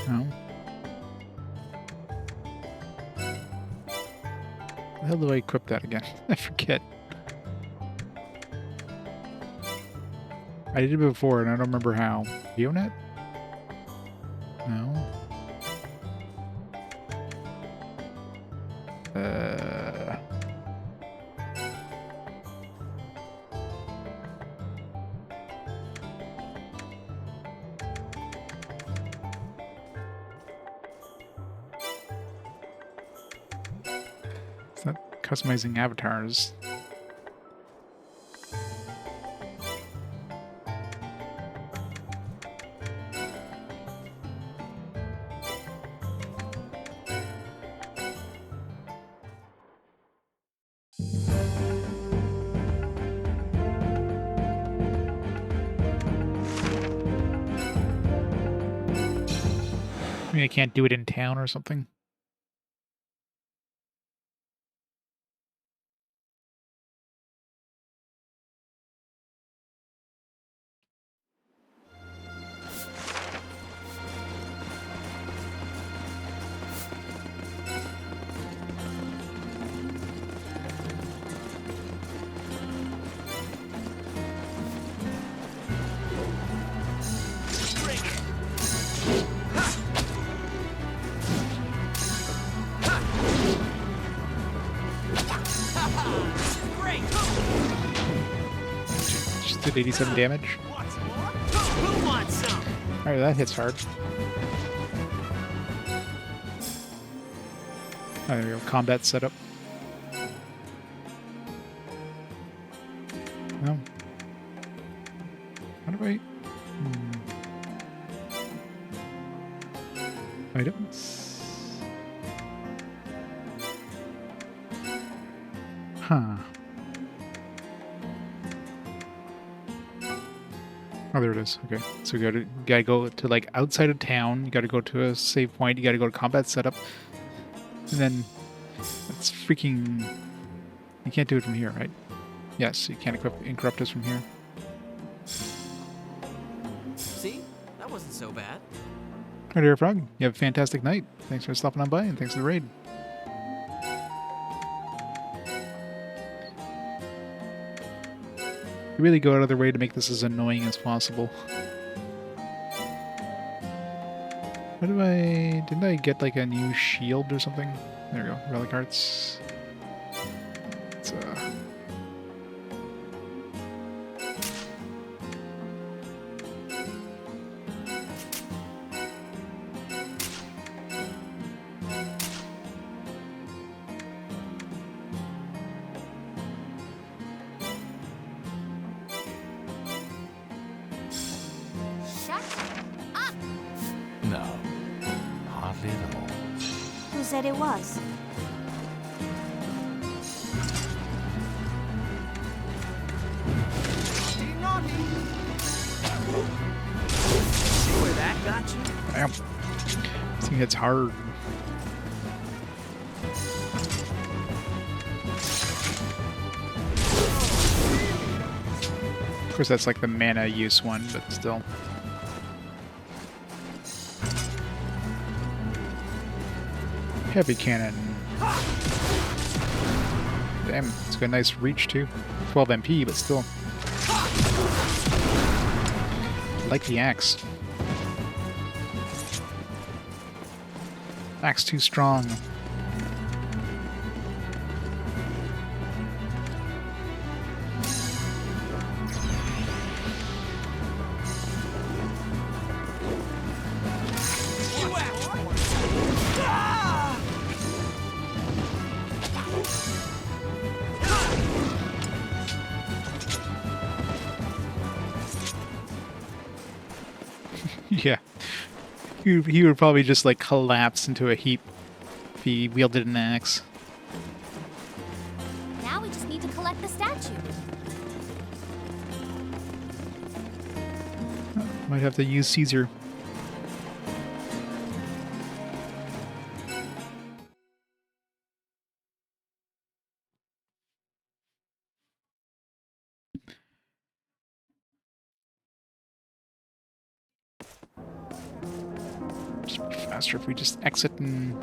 No. How the hell do I equip that again? I forget. I did it before and I don't remember how. Vionet? No. It's not customizing avatars. Maybe I can't do it in town or something. Just did 87 damage. Who wants some? Alright, that hits hard. Oh, there we go. Combat setup. No. How do I... Items? Huh. Oh, there it is. Okay. So you gotta go to, like, outside of town. You gotta go to a save point. You gotta go to combat setup. And then... That's freaking... You can't do it from here, right? Yes, you can't encrypt us from here. See? That wasn't so bad. Hi there, Frog. You have a fantastic night. Thanks for stopping on by, and thanks for the raid. You really go out of their way to make this as annoying as possible. What do I... Didn't I get, like, a new shield or something? There we go. Relic Hearts. It's, No, hardly at all. Who said it was? See where that got you? Damn. This thing hits hard. Of course, that's like the mana use one, but still. Heavy cannon. Damn, it's got a nice reach too. 12 MP, but still. I like the axe. Axe too strong. Yeah. He would probably just like collapse into a heap if he wielded an axe. Now we just need to collect the statue. Might have to use Caesar. Just be faster if we just exit and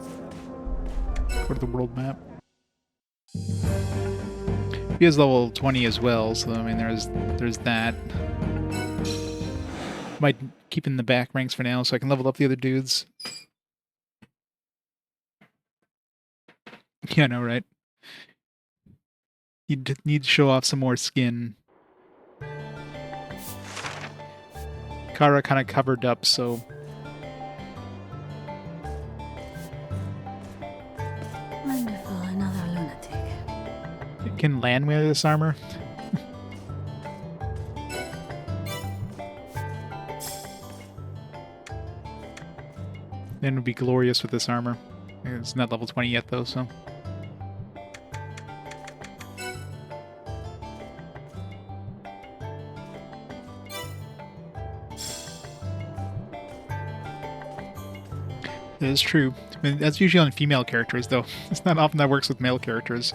go to the world map. He is level 20 as well, so I mean there's that. Might keep in the back ranks for now so I can level up the other dudes. Yeah, I know, right? You need to show off some more skin. Kara kind of covered up, so... Wonderful, another lunatic. It can land with this armor. Then it would be glorious with this armor. It's not level 20 yet, though, so... That is true. I mean, that's usually on female characters, though. It's not often that works with male characters.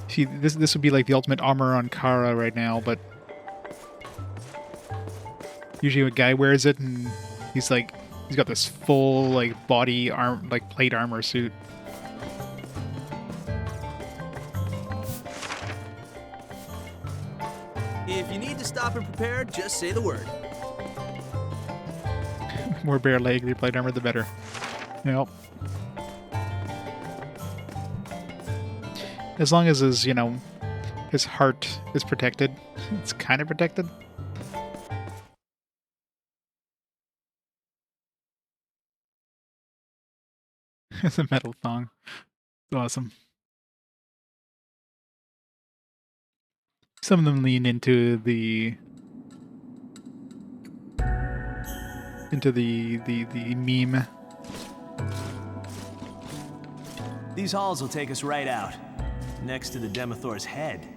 See, this would be like the ultimate armor on Kara right now, but usually a guy wears it and he's got this full like body plate armor suit. If you need to stop and prepare, just say the word. More bare leg plate armor, the better. Yep. As long as his, his heart is protected. It's kind of protected. It's a metal thong. It's awesome. Some of them lean into the meme. These halls will take us right out, next to the Demethor's head.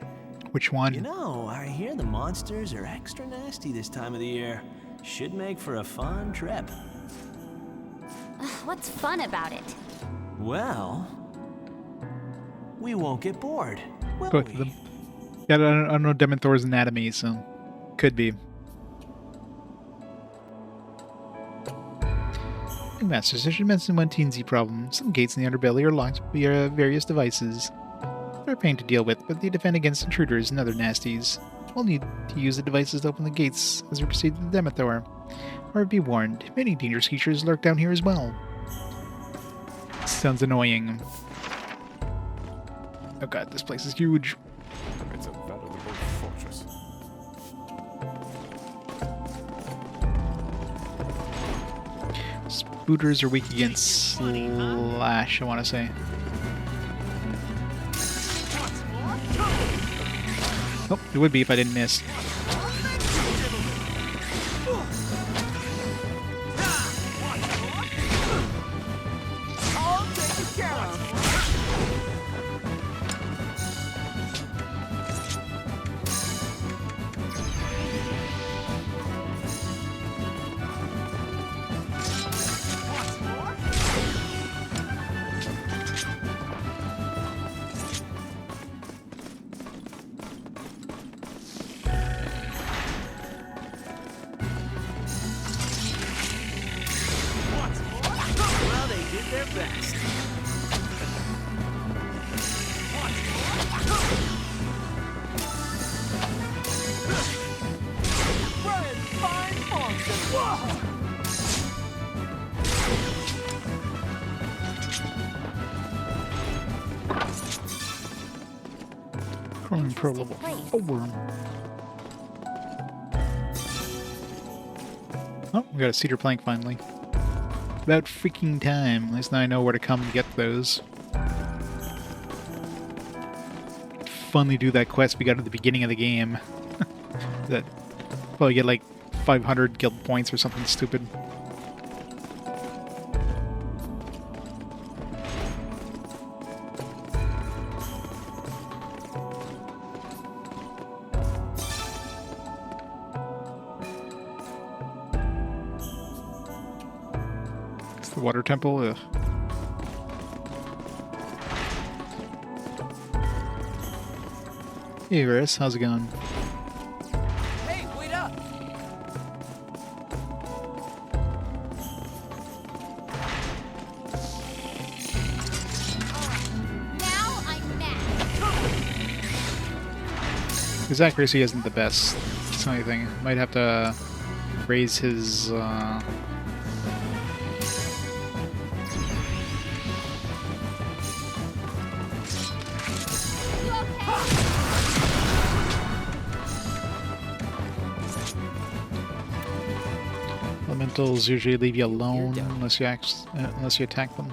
Which one? You know, I hear the monsters are extra nasty this time of the year. Should make for a fun trip. What's fun about it? Well, we won't get bored, will Both we? of them. Yeah, I don't know Demethor's anatomy, so could be. Masters, I should mention one teensy problem. Some gates in the underbelly are locked via various devices. They're a pain to deal with, but they defend against intruders and other nasties. We'll need to use the devices to open the gates as we proceed to the Demethor. Or be warned, many dangerous creatures lurk down here as well. Sounds annoying. Oh god, this place is huge. It's a veritable fortress. Spooters are weak against Slash, I want to say. Oh, it would be if I didn't miss. Well, they did their best. We're in fine form. Crawling Pro level 4. Oh, we got a cedar plank finally. About freaking time. At least now I know where to come and get those. Finally do that quest we got at the beginning of the game. That probably get like 500 guild points or something stupid. The water temple? Ugh. Hey Varys, how's it going? Hey, wait up! Now I'm mad. His accuracy isn't the best. That's the only thing. Might have to raise his elementals usually leave you alone unless you attack them.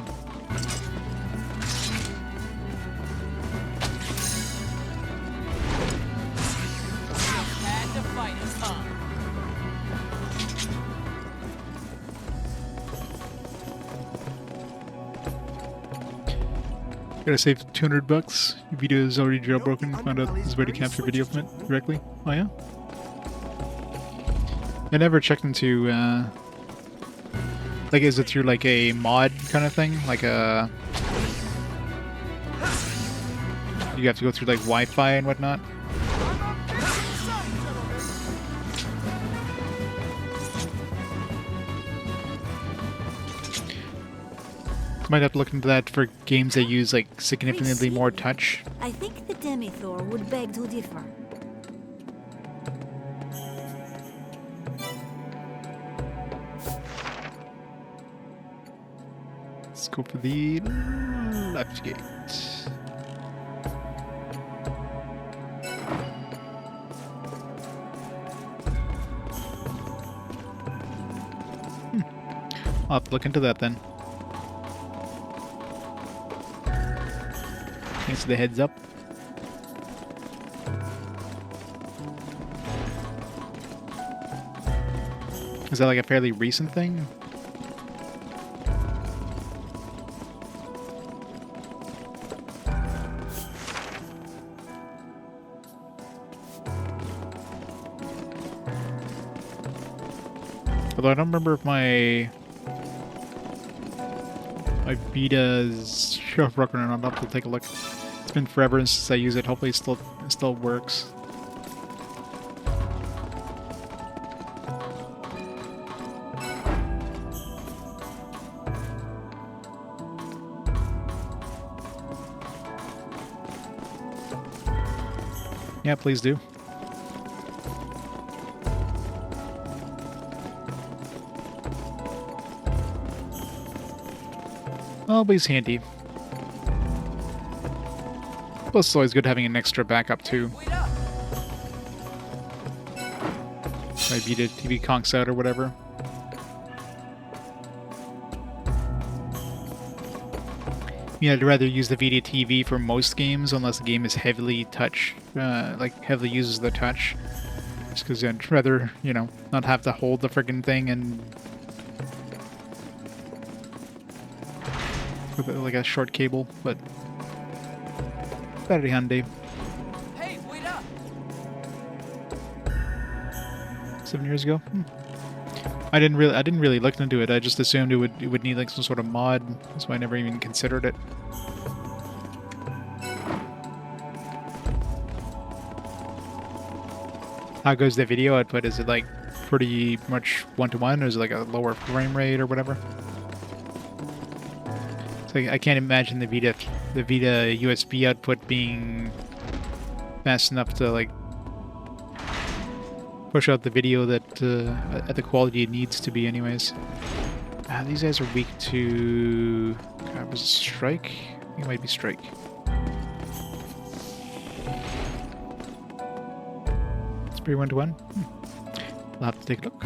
Had to fight us, huh? Gotta save $200. Your video is already jailbroken. Found out this way to capture video from it directly. Oh yeah? I never checked into Like, is it through like a mod kind of thing? Like a... You have to go through like Wi-Fi and whatnot? Might have to look into that for games that use like significantly more touch. I think the Demithor would beg to differ. Let's go for the left gate. I'll have to look into that then. Thanks for the heads up. Is that like a fairly recent thing? Although I don't remember if my Vita's working or not. I'll have to take a look. It's been forever since I use it. Hopefully it still works. Yeah, please do. Always handy. Plus, it's always good having an extra backup too. My Vita TV conks out or whatever. Yeah, I'd rather use the Vita TV for most games, unless the game is heavily touch, like heavily uses the touch. Just because I'd rather, you know, not have to hold the friggin' thing and with like a short cable, but very handy. Hey, wait up! 7 years ago. I didn't really look into it. I just assumed it would need like some sort of mod, so I never even considered it. How goes the video output? Is it like pretty much 1-to-1, or is it like a lower frame rate or whatever? So I can't imagine the Vita USB output being fast enough to like push out the video that at the quality it needs to be anyways. These guys are weak to... God, was it Strike? I think it might be Strike. It's pretty 1-to-1. I'll have to take a look.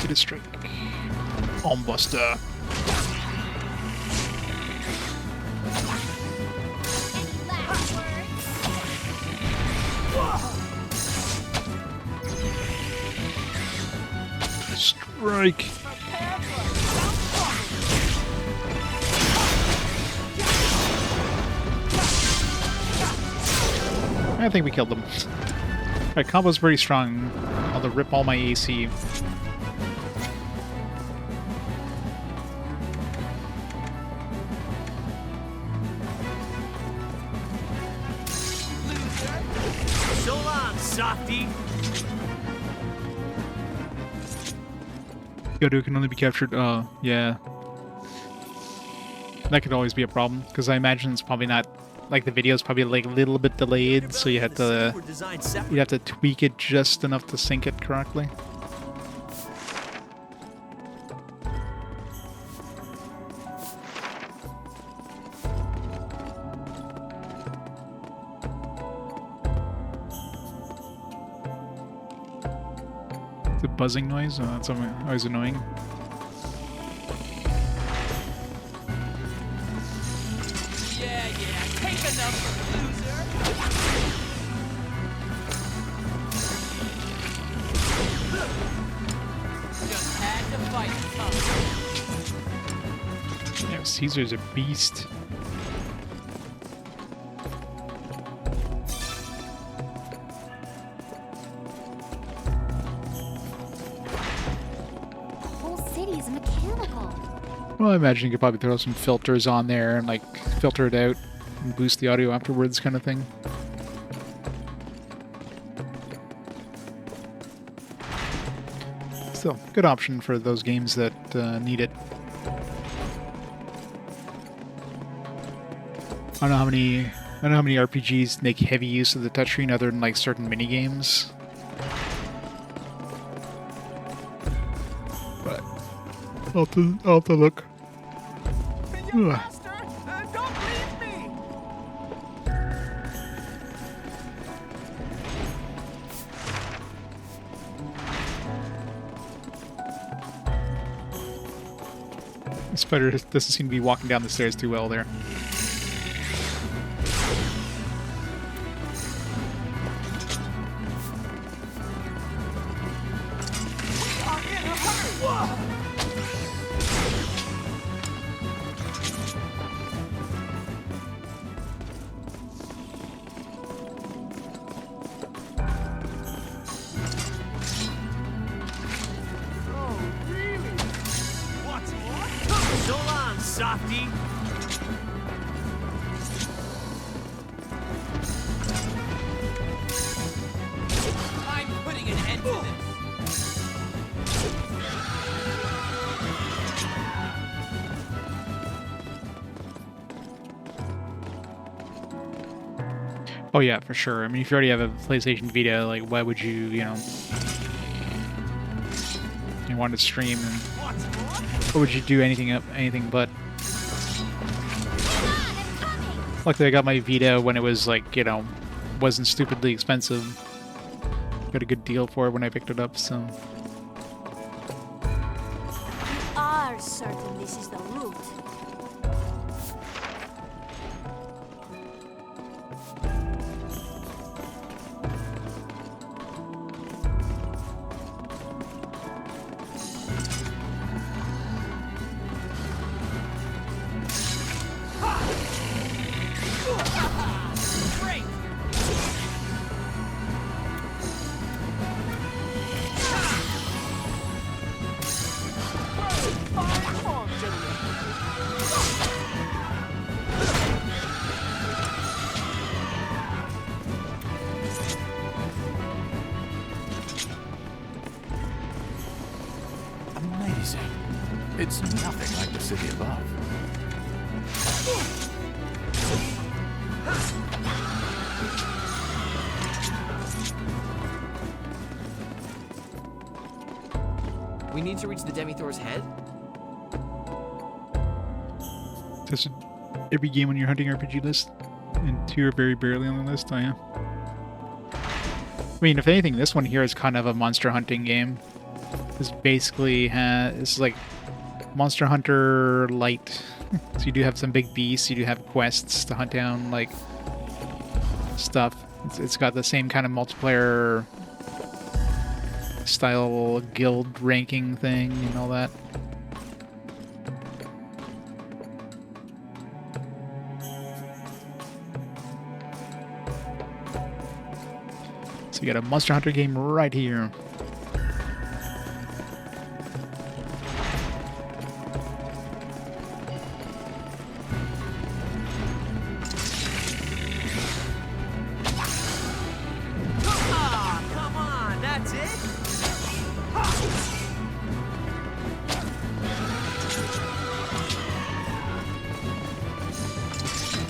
To the Strike. Arm Buster. Strike. I think we killed them. Alright, combo's pretty strong. I'll rip all my AC. So long, softy. Yodo can only be captured. Yeah. That could always be a problem, because I imagine it's probably not, like, the video's probably like a little bit delayed, so you have to tweak it just enough to sync it correctly. The buzzing noise? Oh, that's always annoying. Yeah, take a number, loser. Just had to fight tough. Yeah, Caesar's a beast. pity is mechanical. Well, I imagine you could probably throw some filters on there and like filter it out and boost the audio afterwards, kind of thing. Still, good option for those games that need it. I don't know how many RPGs make heavy use of the touchscreen other than like certain mini games. But I'll have to look. Ugh. Don't leave me! The spider doesn't seem to be walking down the stairs too well there. So long, softy. I'm putting an end to this. Oh yeah, for sure. I mean, if you already have a PlayStation Vita, like, why would you, you want to stream, and what would you do anything but? Luckily, I got my Vita when it was like, wasn't stupidly expensive. Got a good deal for it when I picked it up, so. You are certain this is the route. Great! Amazing. It's nothing like the city above. We need to reach the Demithor's head? Just every game on your hunting RPG list, and 2 are very barely on the list. I mean, if anything, this one here is kind of a monster hunting game. This basically it's like Monster Hunter Light. So you do have some big beasts, you do have quests to hunt down, like, stuff. It's got the same kind of multiplayer style guild ranking thing and all that. So you got a Monster Hunter game right here. Come on, that's it?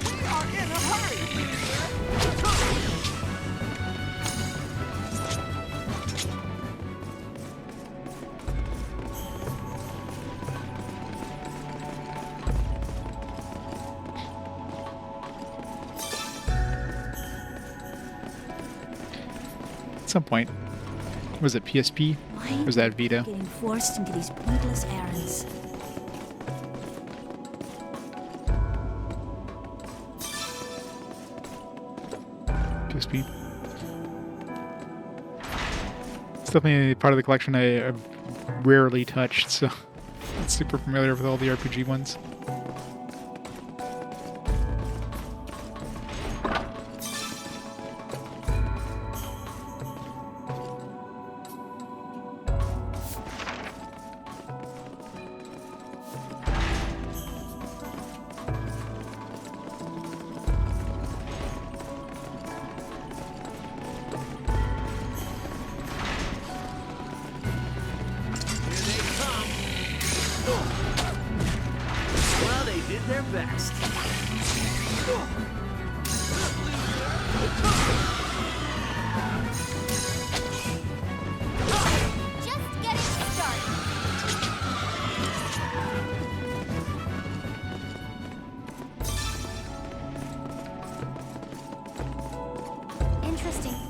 We are in a hurry! At some point. Was it PSP? Why Or was that Vita? getting forced into these pointless errands? PSP. It's definitely part of the collection I've rarely touched, so I'm super familiar with all the RPG ones.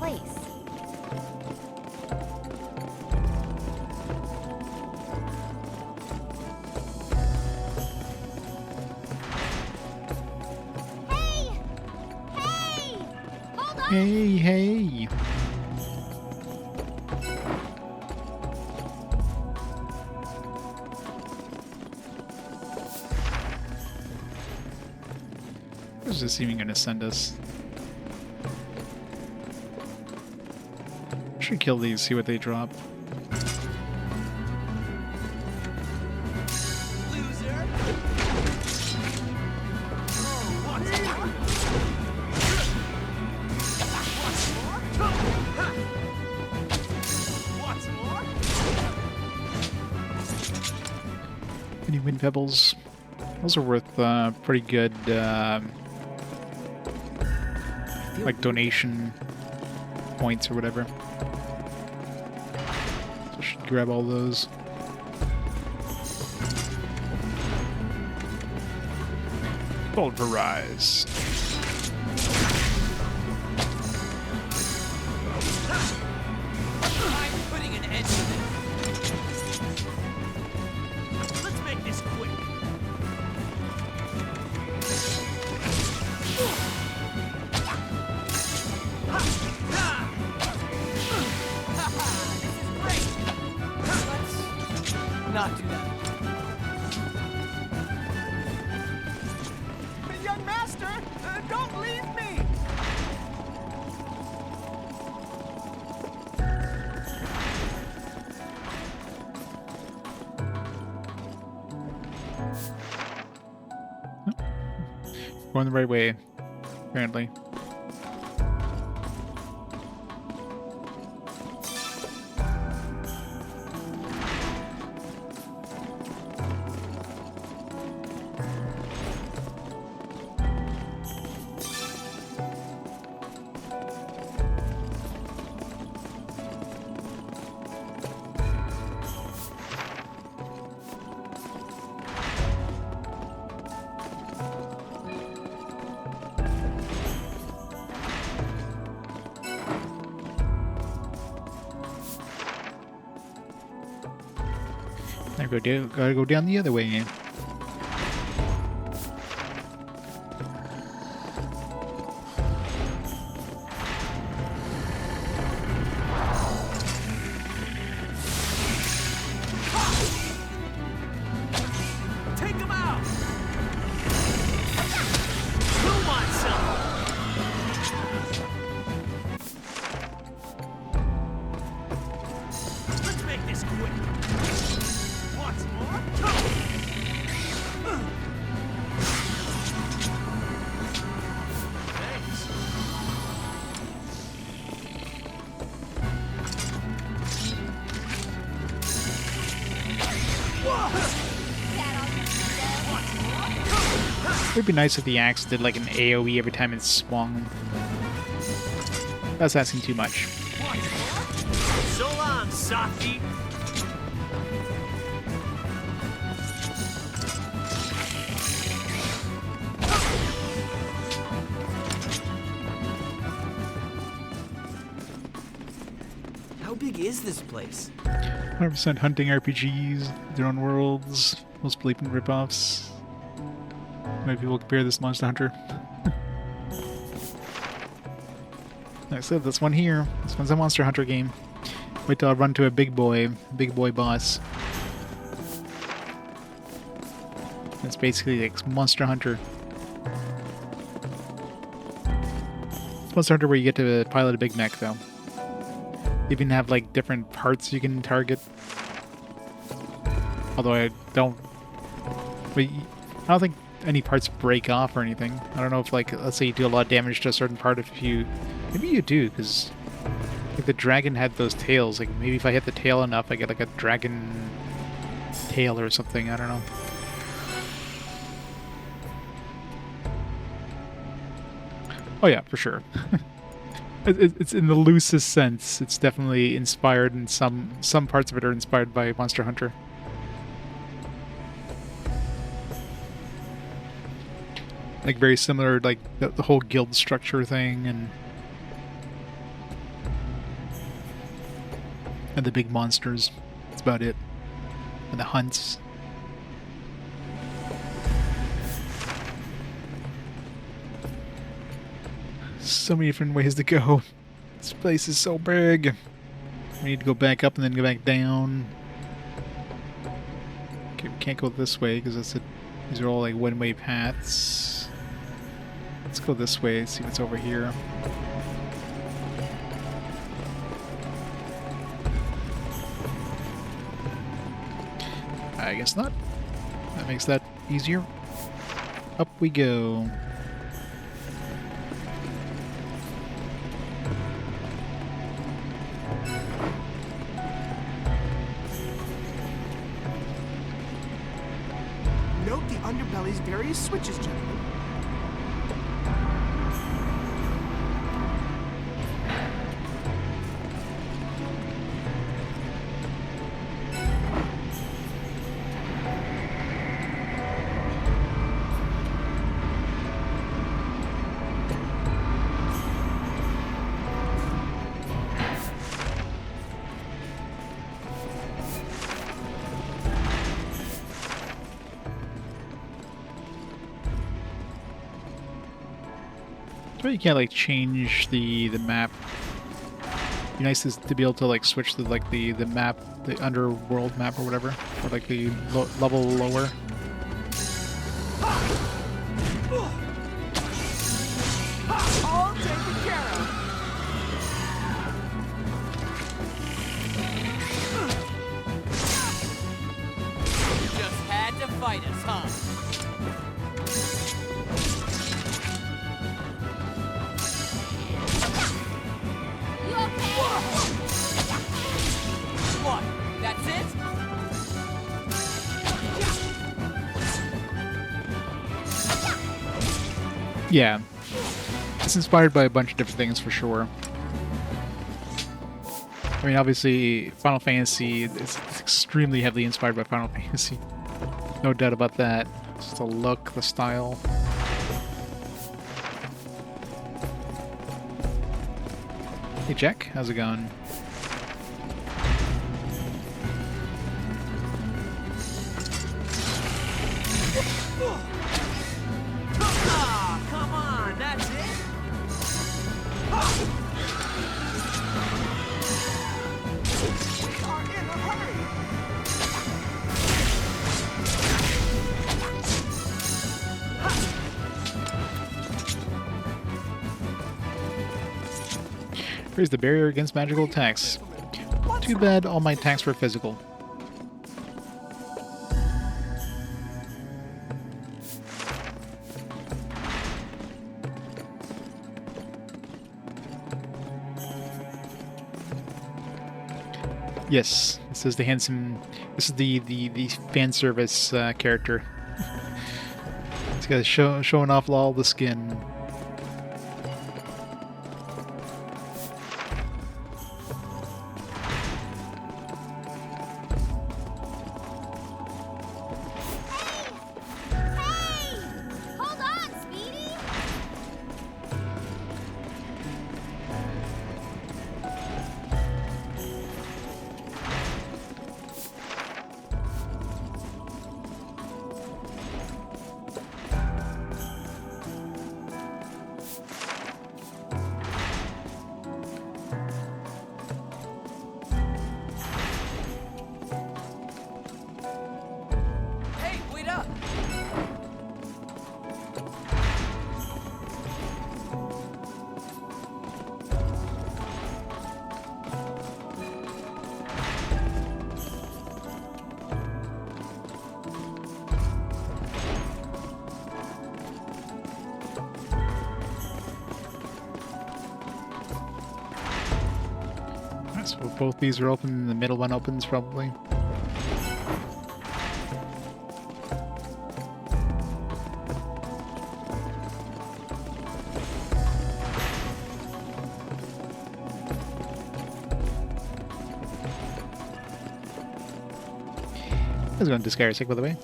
place. Hey! Hey! Hold on! Hey, hey! Where's this even gonna send us? Should kill these, see what they drop. Loser. What's more? Any wind pebbles? Those are worth pretty good, like donation points or whatever. So I should grab all those. Pulverize. I'm putting an edge to this. Let's make this quick. Not do that. Young master, don't leave me! Going the right way, apparently. Gotta go down the other way. Take him out! Who wants some? Let's make this quick. What's more? Thanks. It would be nice if the axe did like an AoE every time it swung. That's asking too much. So long, softy. How big is this place? 100% hunting RPGs, their own worlds, most bleeping ripoffs. Maybe people compare this to Monster Hunter. Like I said, this one here. This one's a Monster Hunter game. Wait till I run to a big boy boss. It's basically like Monster Hunter. It's Monster Hunter where you get to pilot a big mech, though. You even have like different parts you can target. Although I don't think any parts break off or anything. I don't know if, like, let's say you do a lot of damage to a certain part, if you... Maybe you do, because like the dragon had those tails. Like, maybe if I hit the tail enough, I get like a dragon tail or something. I don't know. Oh yeah, for sure. It's in the loosest sense. It's definitely inspired, and some parts of it are inspired by Monster Hunter. Like very similar, like the whole guild structure thing, and And the big monsters. That's about it. And the hunts. So many different ways to go. This place is so big. We need to go back up and then go back down. Okay, we can't go this way because these are all like one-way paths. Let's go this way, see what's over here. I guess not. That makes that easier. Up we go. Note the underbelly's various switches, gentlemen. But you can't like change the map. It'd be nice to be able to like switch the the map, the underworld map or whatever, or like the level lower. All taken care of. You just had to fight us, huh? What? That's it? Yeah. It's inspired by a bunch of different things for sure. I mean, obviously, Final Fantasy is extremely heavily inspired by Final Fantasy. No doubt about that. Just the look, the style. Hey Jack, how's it going? Ah, come on, that's it? We are in a hurry. Here's the barrier against magical attacks. Too bad all my attacks were physical. Yes, this is the handsome. This is the fan service character. This guy's showing off all the skin. Hold on, Speedy! Hey, wait up! Alright, so both these are open, and the middle one opens probably. I was going to discard a sec, by the way.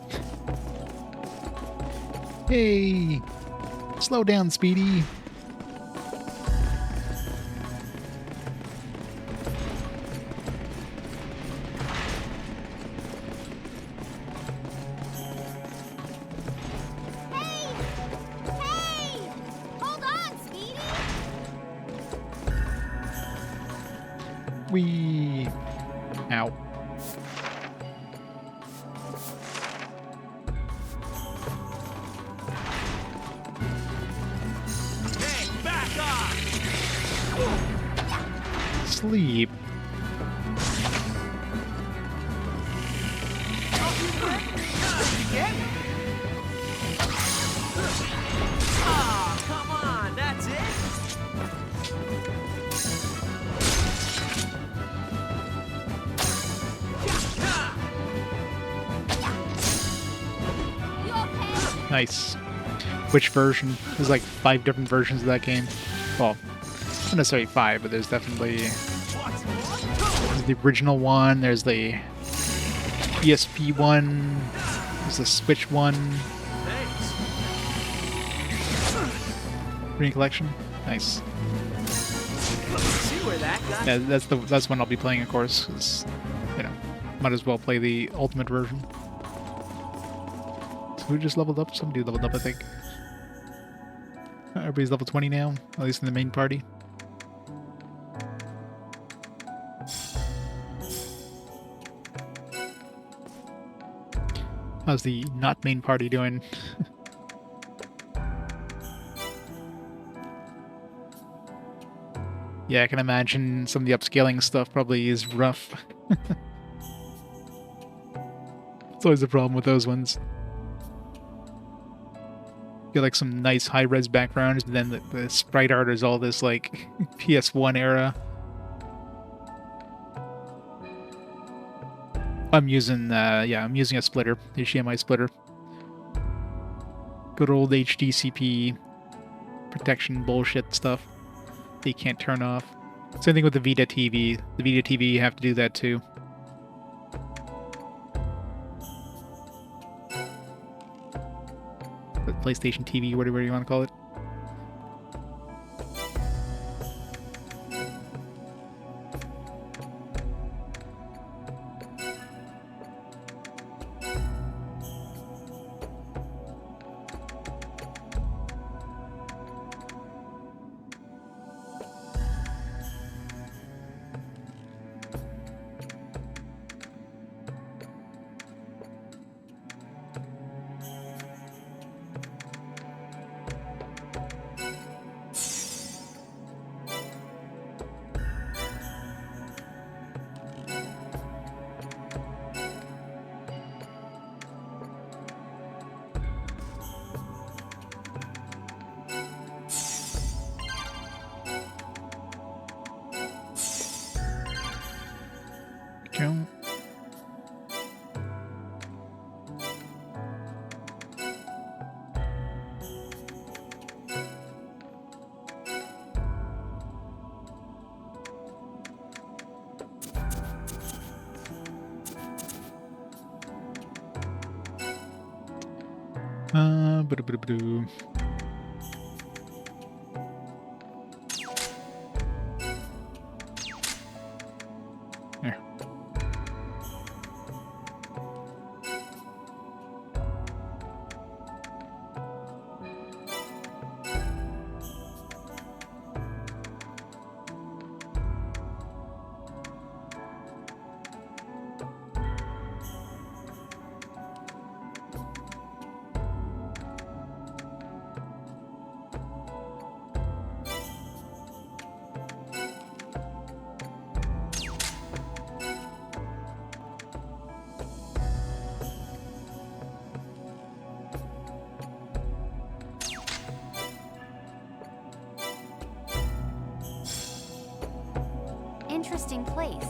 Hey! Slow down, Speedy! Wee. Ow. Hey, back off! Sleep. Oh, come on, that's it? You okay? Nice. Which version? There's like 5 different versions of that game. Well, not necessarily 5, but there's definitely the original one. There's the PSP one. There's the Switch one. Thanks. Green Collection. Nice. See where that got Yeah, that's one I'll be playing, of course. 'Cause, you know, might as well play the ultimate version. So who just leveled up? Somebody leveled up, I think. Everybody's level 20 now, at least in the main party. How's the not main party doing? Yeah, I can imagine some of the upscaling stuff probably is rough. It's always a problem with those ones. Get like some nice high-res backgrounds, but then the sprite art is all this like PS1 era. I'm using I'm using a splitter, HDMI splitter. Good old HDCP protection bullshit stuff that you can't turn off. Same thing with the Vita TV. The Vita TV, you have to do that too. The PlayStation TV, whatever you want to call it. Go. Ba-da-ba-da-ba-doo. There. Interesting place.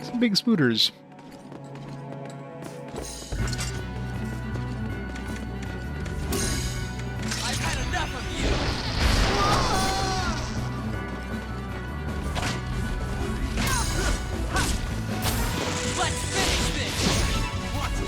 Some big spooters. I've had enough of you! Let's finish this! What's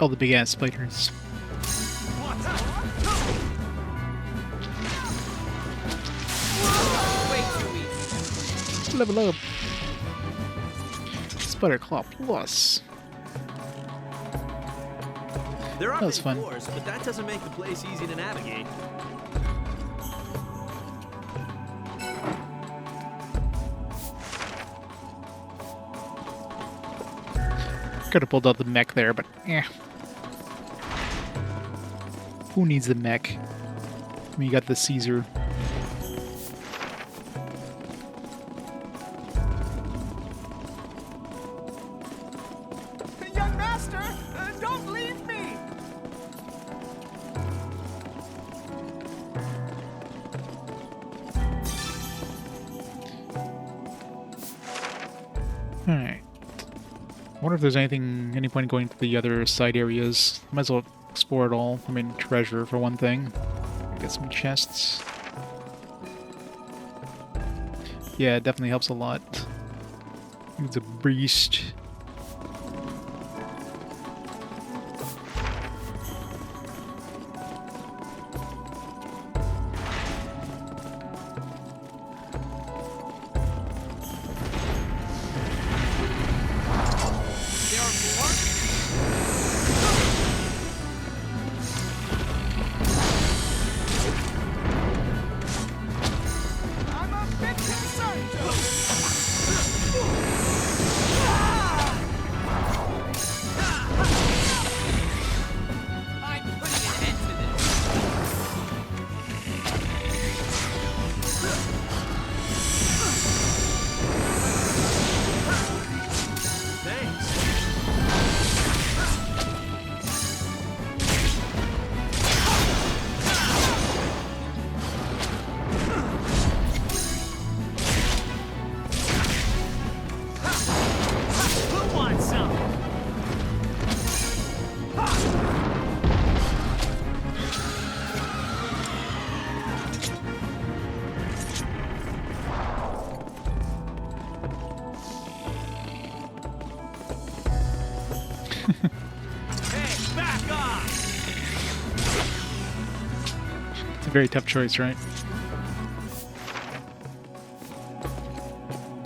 Oh, the big ass spiders. Level up. Spider Claw Plus. There are That was many fun. floors, but that doesn't make the place easy to navigate. Could have pulled out the mech there, but eh. Who needs the mech? When you got the Caesar. Young master, don't leave me! Alright. Wonder if there's any point in going to the other side areas. Might as well explore it all. I mean, treasure for one thing. Get some chests. Yeah, it definitely helps a lot. It's a beast. I'm a bit concerned. I'm putting an end to this. Thanks. Who wants some? Hey, back off! It's a very tough choice, right?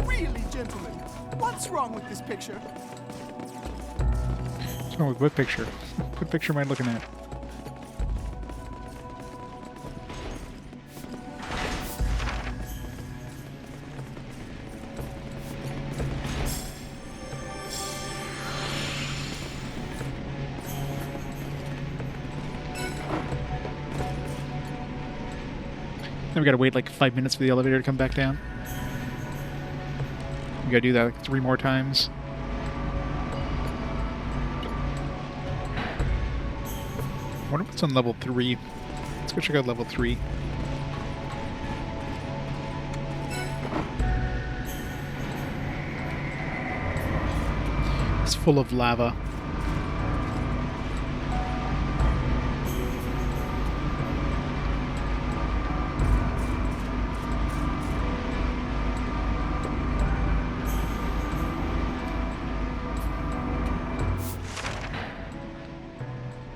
Really, gentlemen, what's wrong with this picture? What's wrong with what picture? What picture am I looking at? Then we gotta wait like 5 minutes for the elevator to come back down. We gotta do that like 3 more times. I wonder what's on level 3. Let's go check out level 3. It's full of lava.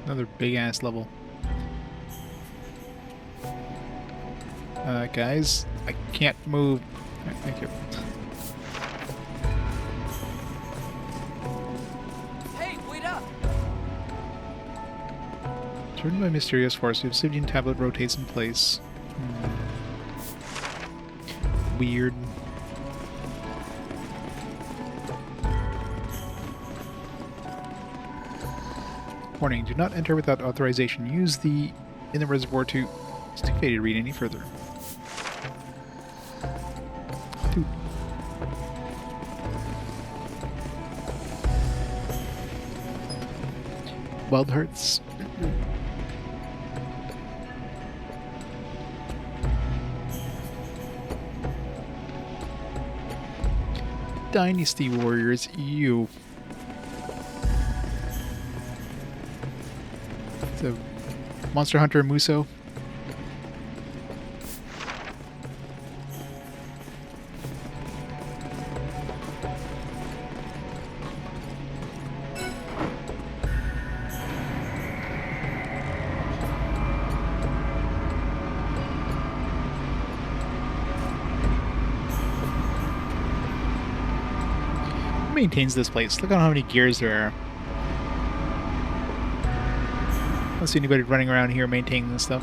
Another big ass level. Guys, I can't move. Alright, thank you. Hey, wait up! Driven by mysterious force, the obsidian tablet rotates in place. Weird. Warning, do not enter without authorization. Use the in the reservoir to... It's too faded to read any further. Dude. Wild Hearts. Dynasty Warriors, you. So, Monster Hunter Muso. maintains this place? Look at how many gears there are. I don't see anybody running around here maintaining this stuff.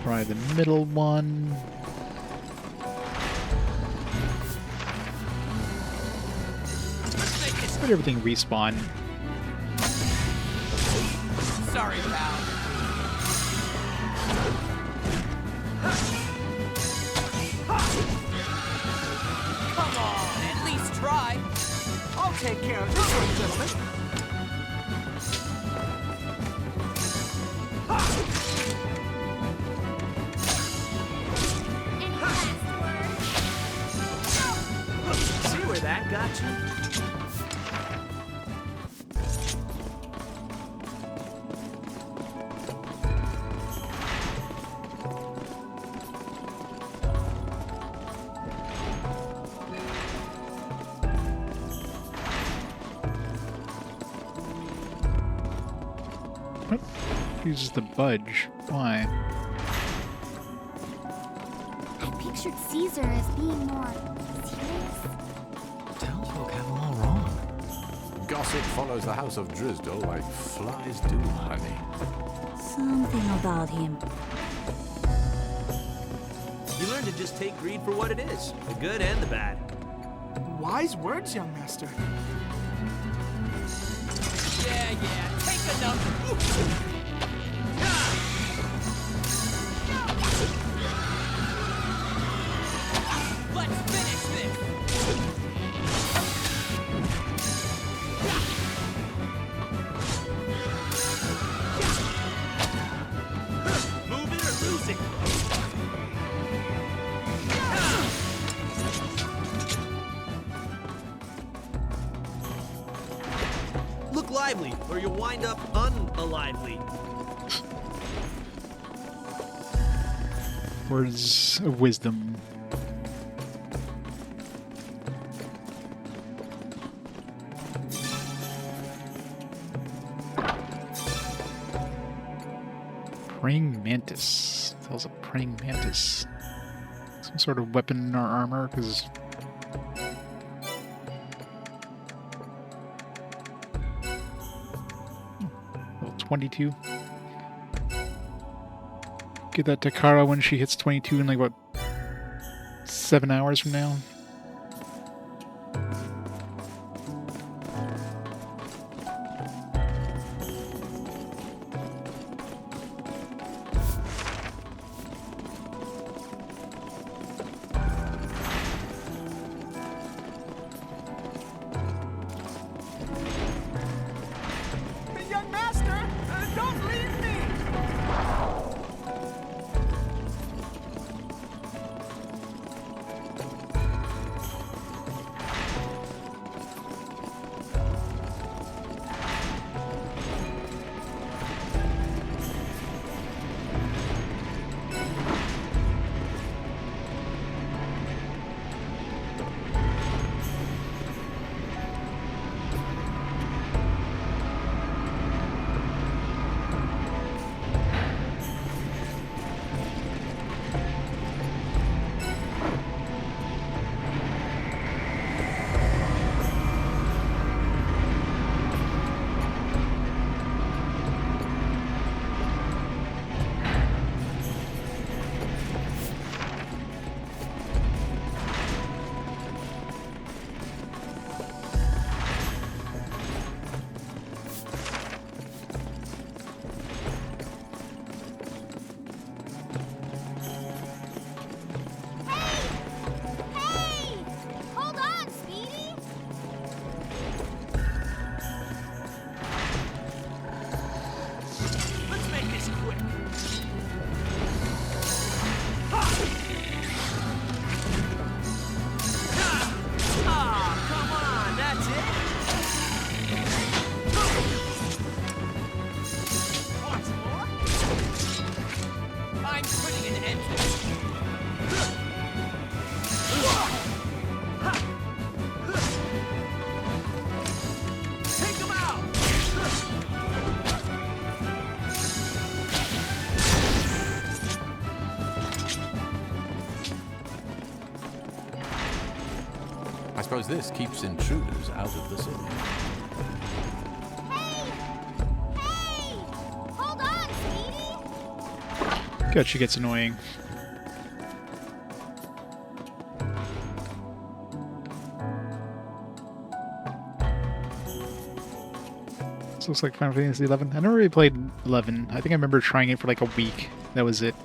Try the middle one. Let everything respawn. Sorry, pal. Come on, at least try. I'll take care of this one, gentlemen. See where that got you? Uses the budge. Why? I pictured Caesar as being more serious. Townsfolk have them all wrong. Gossip follows the house of Drisdale like flies do honey. Something about him. You learn to just take greed for what it is, the good and the bad. Wise words, young master. Yeah, take the number. Let's finish this. Move it or lose it. Look lively, or you'll wind up unalively. Words of wisdom. Praying mantis. Tells a praying mantis. Some sort of weapon or armor, because. Level 22. Get that to Kara when she hits 22 in like what, 7 hours from now? Young master, don't leave me! because this keeps intruders out of the city. Hey! Hey! Hold on, sweetie! God, she gets annoying. This looks like Final Fantasy 11. I never really played 11. I think I remember trying it for like a week. That was it.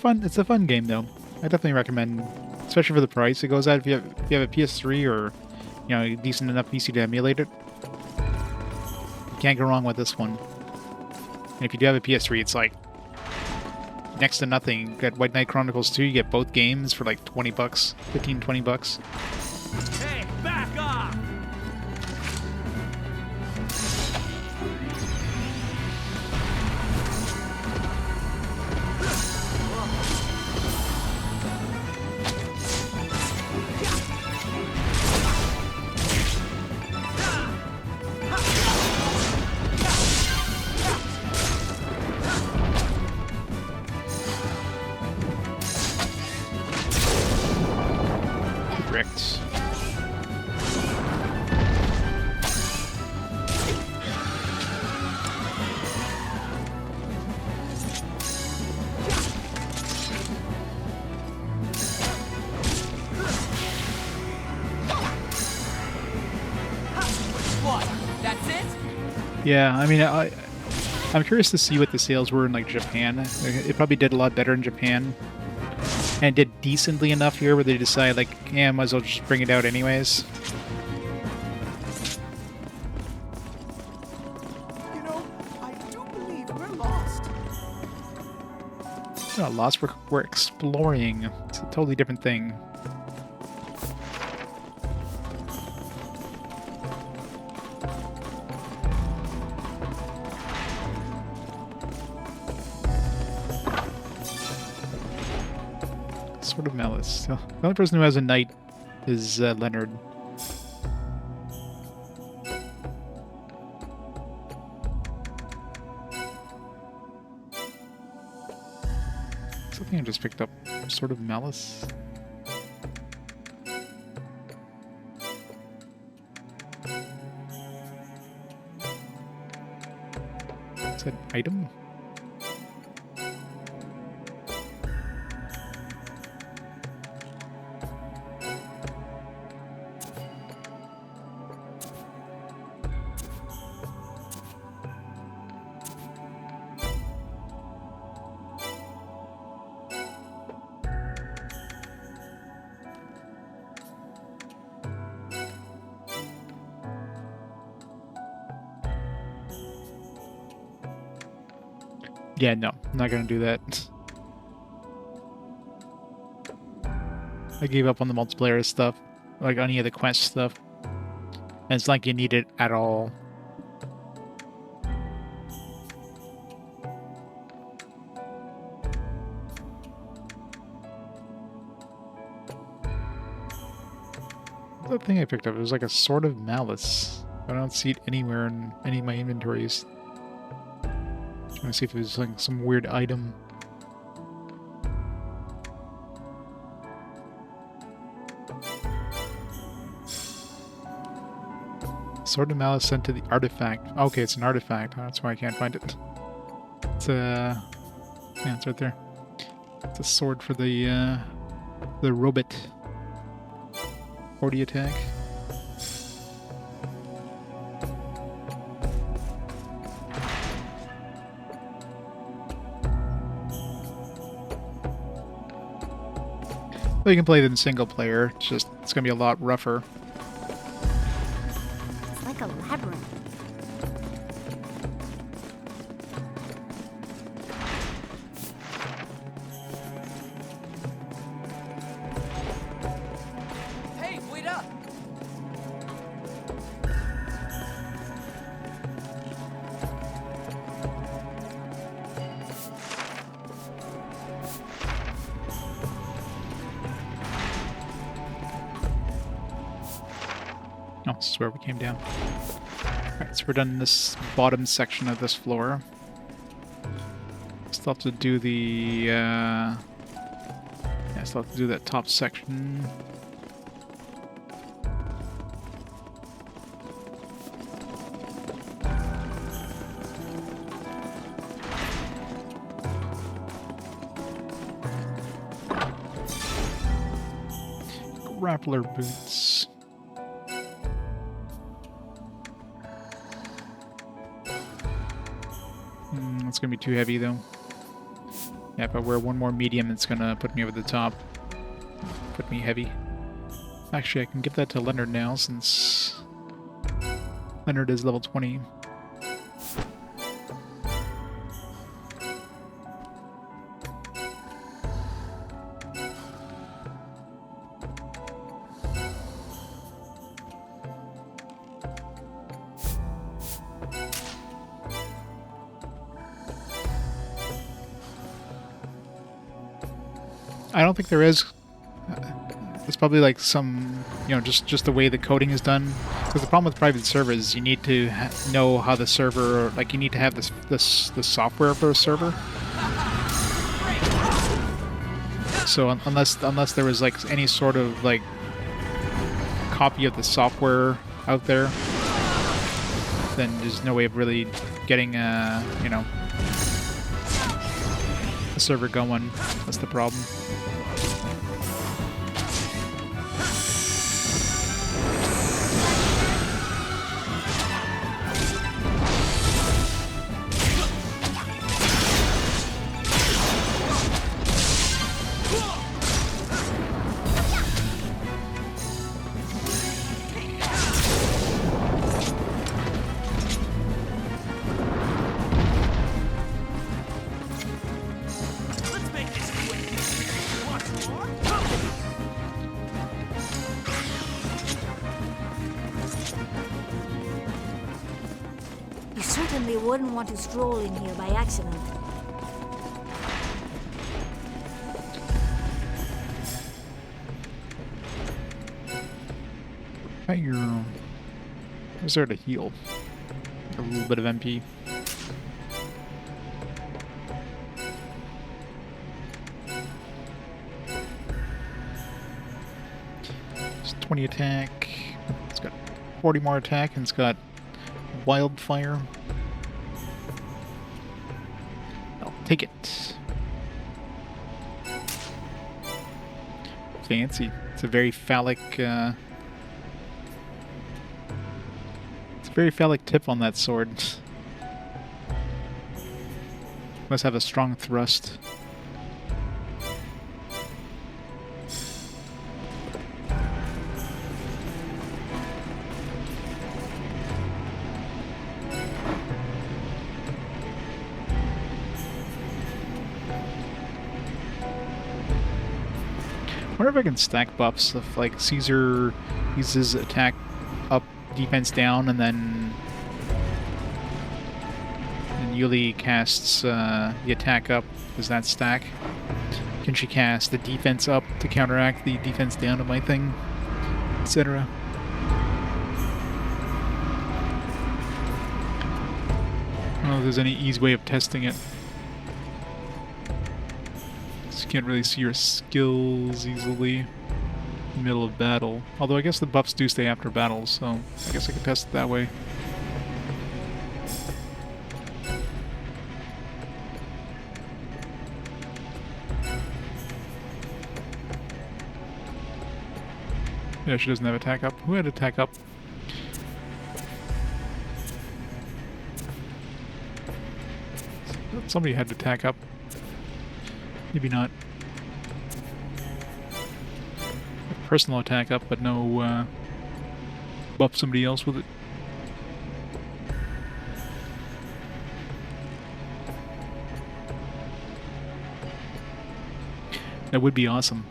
It's a fun game though. I definitely recommend, especially for the price it goes at. If you have a PS3 or a decent enough PC to emulate it, you can't go wrong with this one. And if you do have a PS3, it's like next to nothing. You get White Knight Chronicles 2, you get both games for like 20 bucks, 15, 20 bucks. Hey, back off! Correct. What? That's it? Yeah, I mean, I'm curious to see what the sales were in like Japan. It probably did a lot better in Japan. And did decently enough here where they decide like, yeah, might as well just bring it out anyways. You know, I do believe we're lost. We're not lost, we're exploring. It's a totally different thing. Sort of malice. The only person who has a knight is Leonard. Something I just picked up. Sort of malice. Is that an item? Yeah, no, I'm not gonna do that. I gave up on the multiplayer stuff, like any of the quest stuff. And it's like you need it at all. The thing I picked up, it was like a Sword of Malice. I don't see it anywhere in any of my inventories. Trying to see if there's like some weird item. Sword of Malice sent to the artifact. Okay, it's an artifact. That's why I can't find it. It's yeah, it's right there. It's a sword for the robot. 40 attack. Well, you can play it in single player. It's gonna be a lot rougher. It's like a labyrinth. Hey, wait up! Oh, this is where we came down. Alright, so we're done in this bottom section of this floor. Still have to do the, yeah, still have to do that top section. Grappler boots. It's gonna be too heavy though. Yeah, if I wear one more medium, it's gonna put me over the top. Put me heavy. Actually, I can give that to Leonard now since Leonard is level 20. I don't think there is. It's probably like some, you know, just the way the coding is done. Because the problem with private servers is you need to know how the server, like you need to have the software for a server. So unless there was like any sort of like copy of the software out there, then there's no way of really getting you know, a server going. That's the problem. Wouldn't want to stroll in here by accident. Where's there to heal? A little bit of MP. It's 20 attack. It's got 40 more attack and it's got wildfire. Take it. Fancy. It's a very phallic, it's a very phallic tip on that sword. Must have a strong thrust. I wonder if I can stack buffs if like Caesar uses attack up, defense down, and then Yulie casts the attack up. Does that stack? Can she cast the defense up to counteract the defense down of my thing, etc.? I don't know if there's any easy way of testing it. You can't really see your skills easily in the middle of battle. Although I guess the buffs do stay after battle, so I guess I could test it that way. Yeah, she doesn't have attack up. Who had attack up? Somebody had attack up. Maybe not. Personal attack up, but no buff somebody else with it. That would be awesome.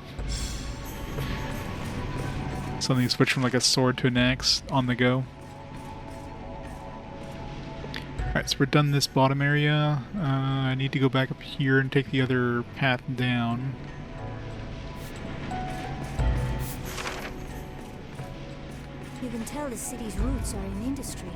Something to switch from like a sword to an axe on the go. Alright, so we're done this bottom area. I need to go back up here and take the other path down. You can tell the city's roots are in industry.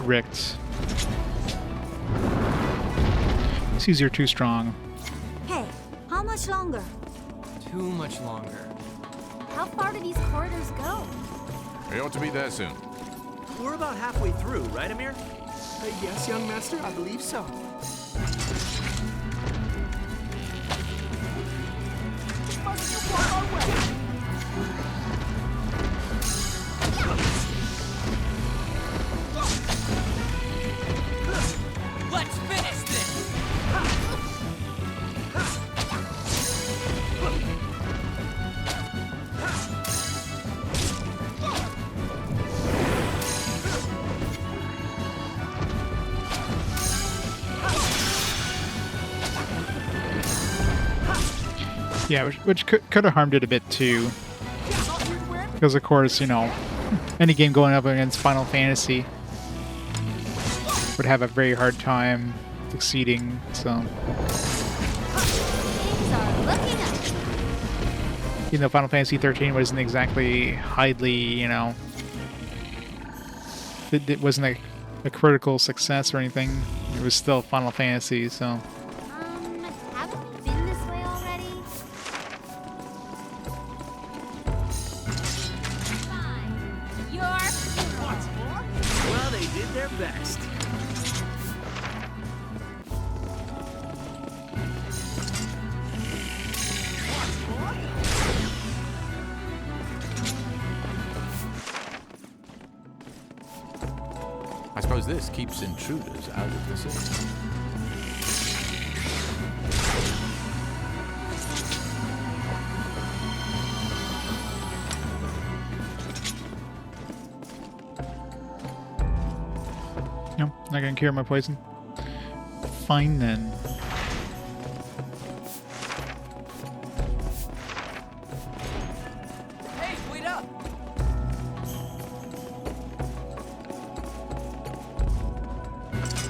strict. These are too strong. Hey, how much longer? Too much longer. How far do these corridors go? We ought to be there soon. We're about halfway through, right, Amir? Yes, young master, I believe so. Must you bar our way? Let's finish this! Yeah, which could have harmed it a bit too. Because of course, you know, any game going up against Final Fantasy would have a very hard time succeeding, so... Things are looking up. Even though Final Fantasy 13 wasn't exactly highly, you know... It wasn't a critical success or anything, it was still Final Fantasy, so... Haven't we been this way already? Fine. You're... What's more? Well, they did their best. I suppose this keeps intruders out of the city. No, not gonna cure my poison. Fine then. Hey, wait up!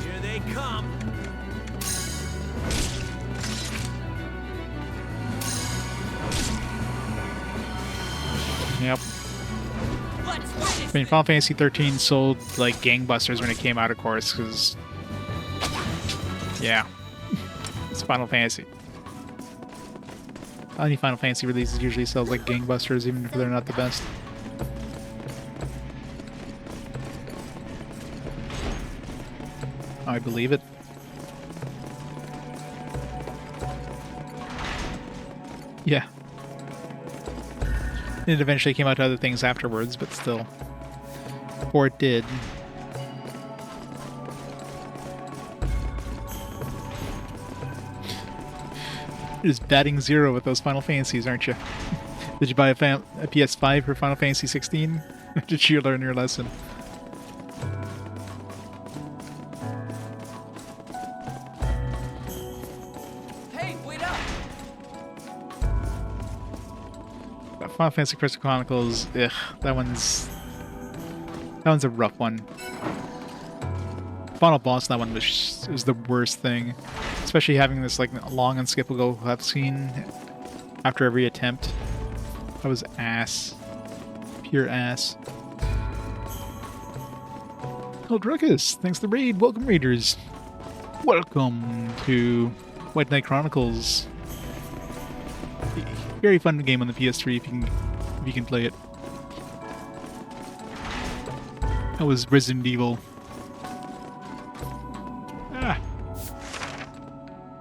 Here they come. Yep. Let's finish I mean, Final Fantasy 13 sold like gangbusters when it came out, of course, because... Yeah. It's Final Fantasy. Any Final Fantasy releases usually sells like gangbusters, even if they're not the best. I believe it. Yeah. It eventually came out to other things afterwards, but still. Or it did. You're just batting zero with those Final Fantasies, aren't you? Did you buy a PS5 for Final Fantasy 16? Or did you learn your lesson? Hey, wait up! Final Fantasy Crystal Chronicles, ugh, that one's a rough one. Final boss on that one was the worst thing, especially having this like long unskippable cutscene after every attempt. That was ass, pure ass. Oh, Druckus, thanks to the raid. Welcome, raiders. Welcome to White Knight Chronicles. Very fun game on the PS3 if you can play it. That was Resident Evil. Ah.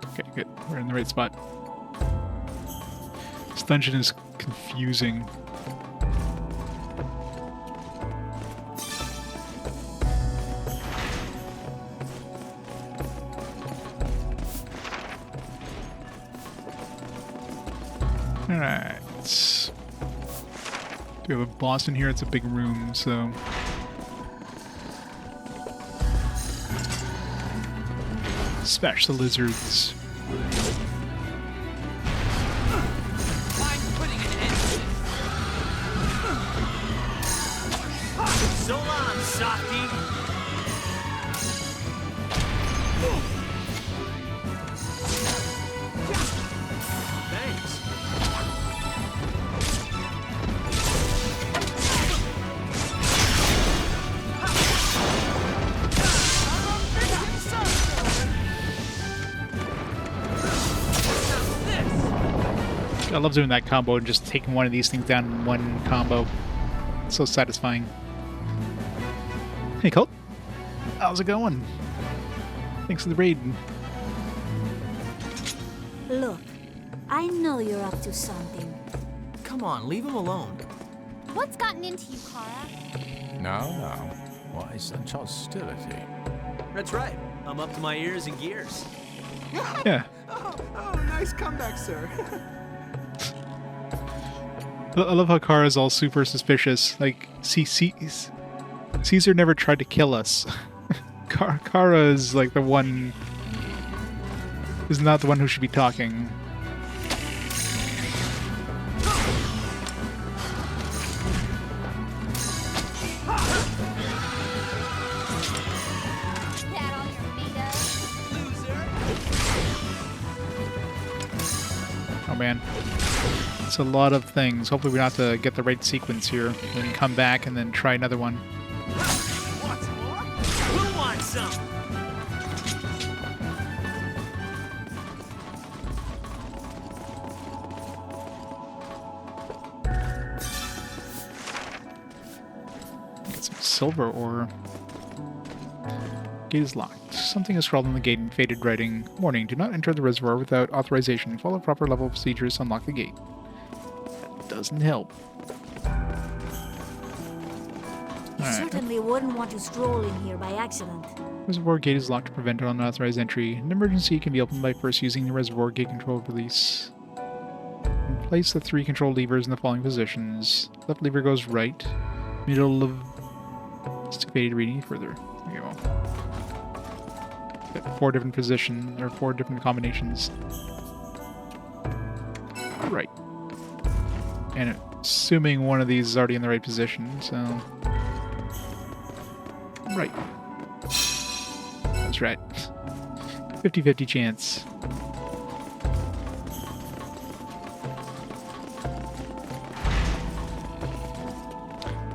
Okay, good. We're in the right spot. This dungeon is confusing. Alright. Do we have a boss in here? It's a big room, so... Smash the lizards. I'm putting an end to this. So long, softy. Thanks. I love doing that combo and just taking one of these things down in one combo. It's so satisfying. Hey, Colt. How's it going? Thanks for the raid. Look, I know you're up to something. Come on, leave him alone. What's gotten into you, Kara? No. Why such hostility? That's right. I'm up to my ears in gears. Yeah. Oh, nice comeback, sir. I love how Kara's all super suspicious. Like, Caesar never tried to kill us. Kara is like the one... is not the one who should be talking. That all you're made of? Loser. Oh man. It's a lot of things. Hopefully we don't have to get the right sequence here. Then come back and then try another one. Want some more? Who wants some? Get some silver ore. Gate is locked. Something is scrawled on the gate in faded writing. Warning, do not enter the reservoir without authorization. Follow proper level procedures to unlock the gate. That doesn't help. You certainly wouldn't want to stroll in here by accident. Reservoir gate is locked to prevent unauthorized entry. An emergency can be opened by first using the reservoir gate control release. And place the 3 control levers in the following positions. Left lever goes right. Middle of... Stick to reading further. There you go. Got 4 different positions, or 4 different combinations. Right. And assuming one of these is already in the right position, so... Right. That's right. 50-50 chance.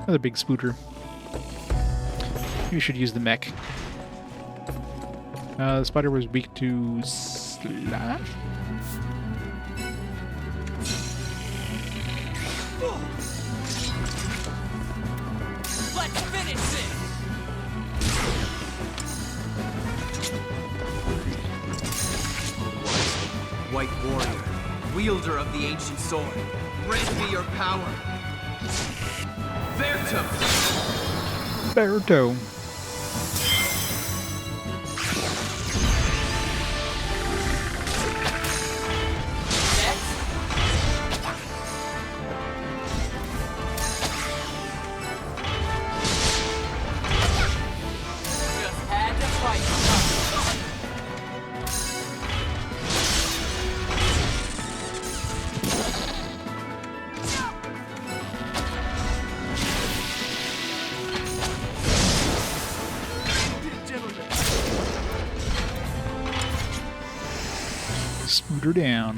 Another big spooter. You should use the mech. The spider was weak to slash. Let's finish this! White warrior, wielder of the ancient sword, grant me your power. Verto! Berto. Just had to fight. Spooter down.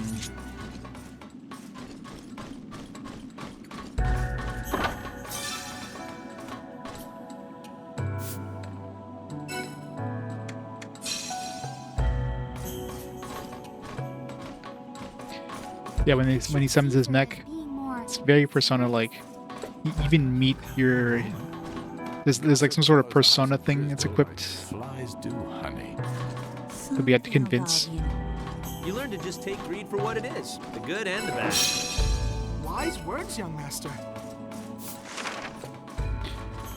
Yeah, when he summons his mech, it's very Persona-like. You even meet your... There's like some sort of Persona thing that's equipped Flies do honey. that we had to convince. You learn to just take greed for what it is, the good and the bad. Wise words, young master.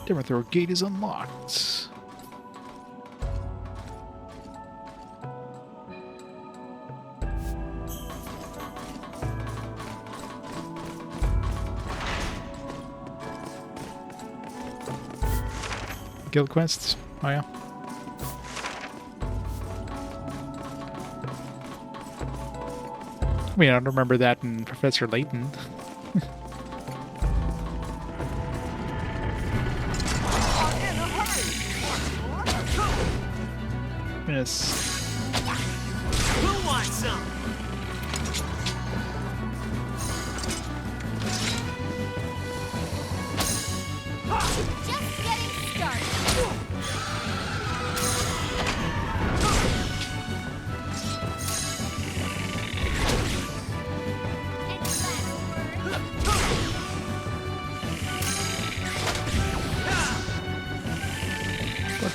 Demethor gate is unlocked. Guild quests? Oh yeah. I mean, I don't remember that in Professor Layton. Yes. Who wants some? Just getting started.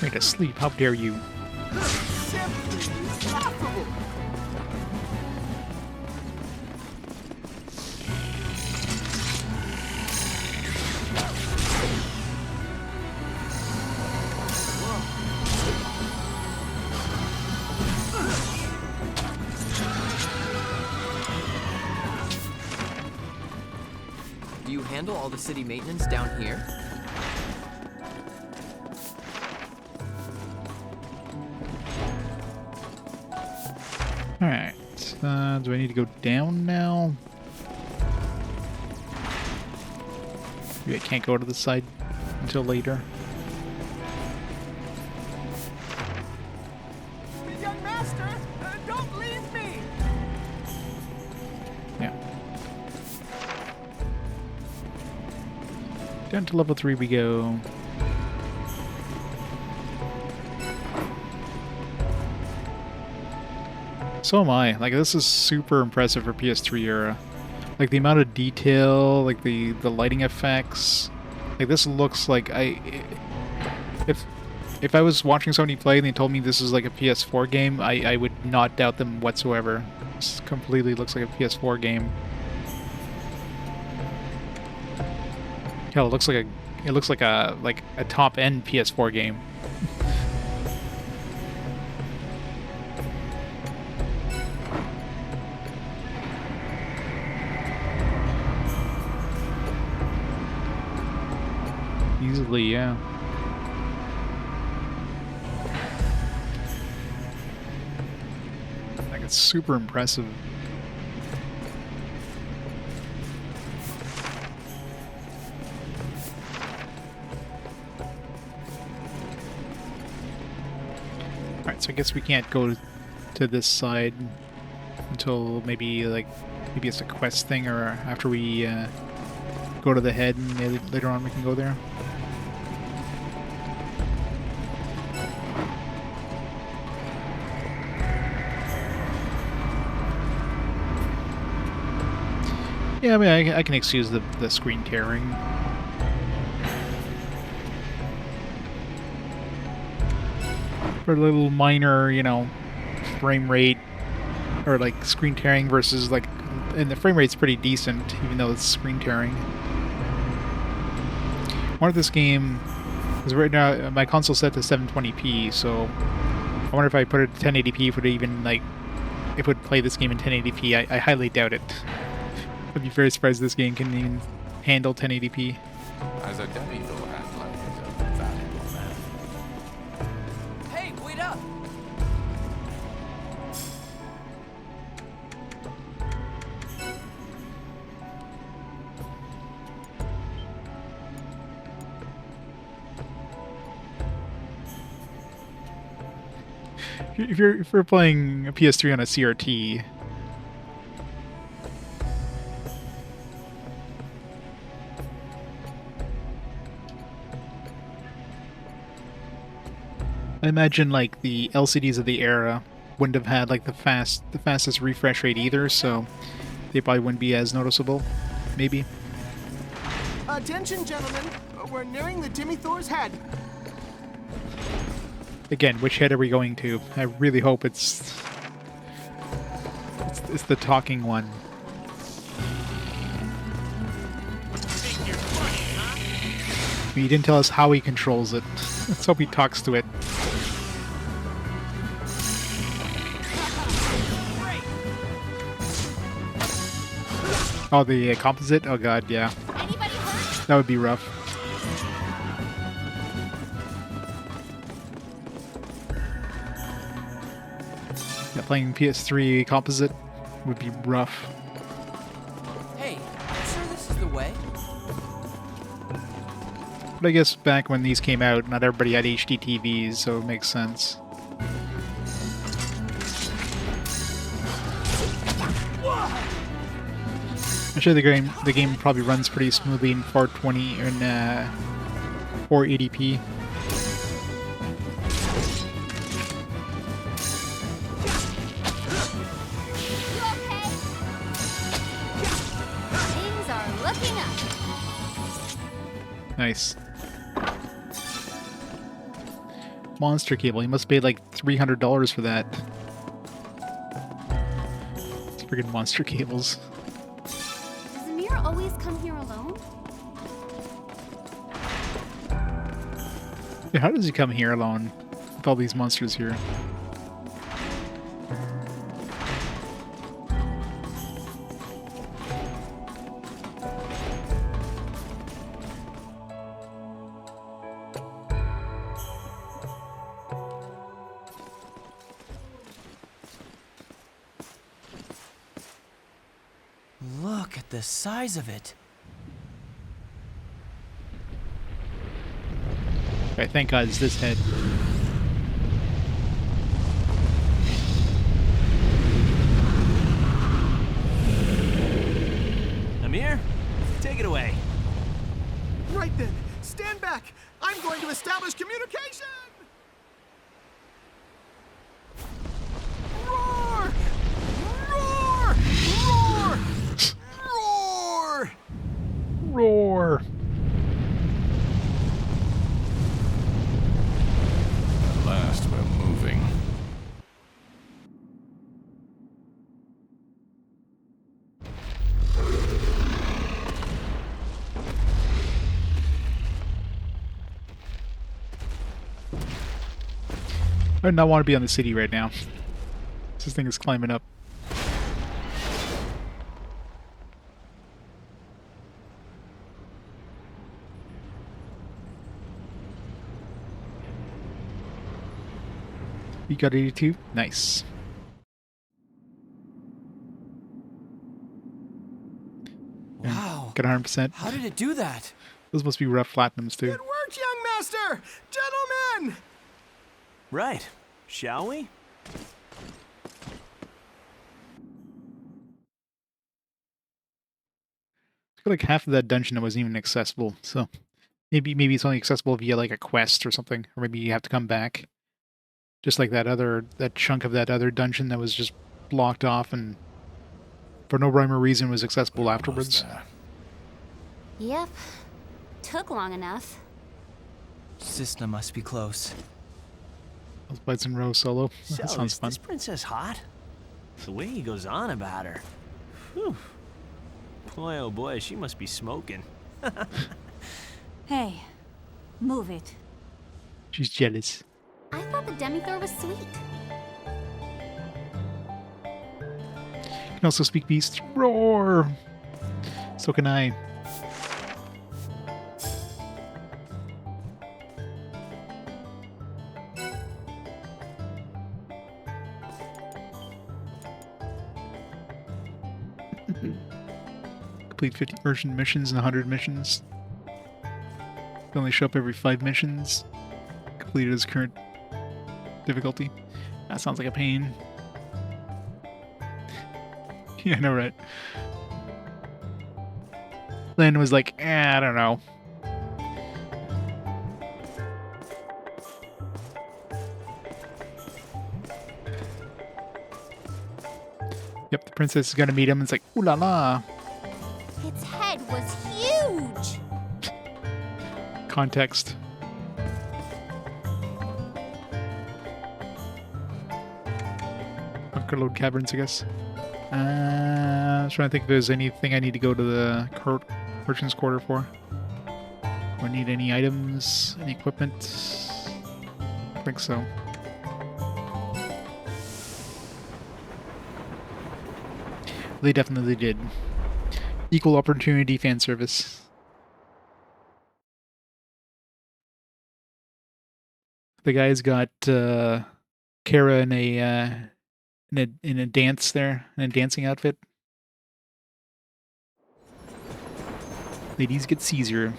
Way to sleep. How dare you? Simply laughable. Do you handle all the city maintenance down here? Alright. Do I need to go down now? Maybe I can't go to the side until later. Young master, don't leave me. Yeah. Down to level 3 we go. So am I. Like, this is super impressive for PS3 era. Like, the amount of detail, like the lighting effects. Like, this looks like if I was watching somebody play and they told me this is like a PS4 game, I would not doubt them whatsoever. This completely looks like a PS4 game. Hell, it looks like a top end PS4 game. Easily, yeah. Like, it's super impressive. Alright, so I guess we can't go to this side until maybe it's a quest thing, or after we go to the head and maybe later on we can go there. Yeah, I mean, I can excuse the screen tearing. For a little minor, you know, frame rate, or like screen tearing versus like, and the frame rate's pretty decent, even though it's screen tearing. I wonder if this game, because right now my console's set to 720p, so I wonder if I put it to 1080p, would it even like, if it would play this game in 1080p. I highly doubt it. I'd be very surprised this game can even handle 1080p. As a demi-Thor handler is a valuable man. Hey, wait up! If you're playing a PS3 on a CRT, I imagine like the LCDs of the era wouldn't have had like the fastest refresh rate either, so they probably wouldn't be as noticeable. Maybe. Attention, gentlemen. We're nearing the Demi-Thor's head. Again, which head are we going to? I really hope it's the talking one. Think you're funny, huh? He didn't tell us how he controls it. Let's hope he talks to it. Oh, the composite? Oh god, yeah. Anybody hurt? That would be rough. Yeah, playing PS3 composite would be rough. Hey, sure this is the way? But I guess back when these came out, not everybody had HD TVs, so it makes sense. I'm sure the game probably runs pretty smoothly in 420 and 480p. You okay? Things are looking up. Nice. Monster cable. He must pay like $300 for that. It's friggin' monster cables. Does Amir always come here alone? Yeah, how does he come here alone with all these monsters here? Look at the size of it. Okay, thank God it's this head. Amir, take it away. Right then, stand back. I'm going to establish communication. Roar! Roar! Roar! Roar! Roar! At last, we're moving. I do not want to be on the city right now. This thing is climbing up. You got 82? Nice. Wow. Got 100%. How did it do that? Those must be rough platinums too. Good work, young master! Gentlemen! Right. Shall we? I feel like half of that dungeon that wasn't even accessible, so maybe it's only accessible via like a quest or something, or maybe you have to come back. Just like that chunk of that other dungeon that was just blocked off and for no rhyme or reason was accessible afterwards. Yep. Took long enough. Cisna must be close. Those bites in row solo. So, That sounds is fun. this princess hot? The way he goes on about her. Whew. Boy, oh boy, she must be smoking. Hey, move it. She's jealous. I thought the Demithor was sweet. Can also speak beast. Roar! So can I. Complete 50 urgent missions and 100 missions. They only show up every 5 missions. Completed as current difficulty. That sounds like a pain. Yeah, I know, right? Lynn was like, I don't know. Yep, the princess is gonna meet him. It's like, ooh la la. Its head was huge. Context. Bunker load caverns, I guess. I was trying to think if there's anything I need to go to the merchant's quarter for. Do I need any items? Any equipment? I think so. They definitely did. Equal opportunity fan service. The guy's got Kara in a dance there, in a dancing outfit. Ladies get Caesar.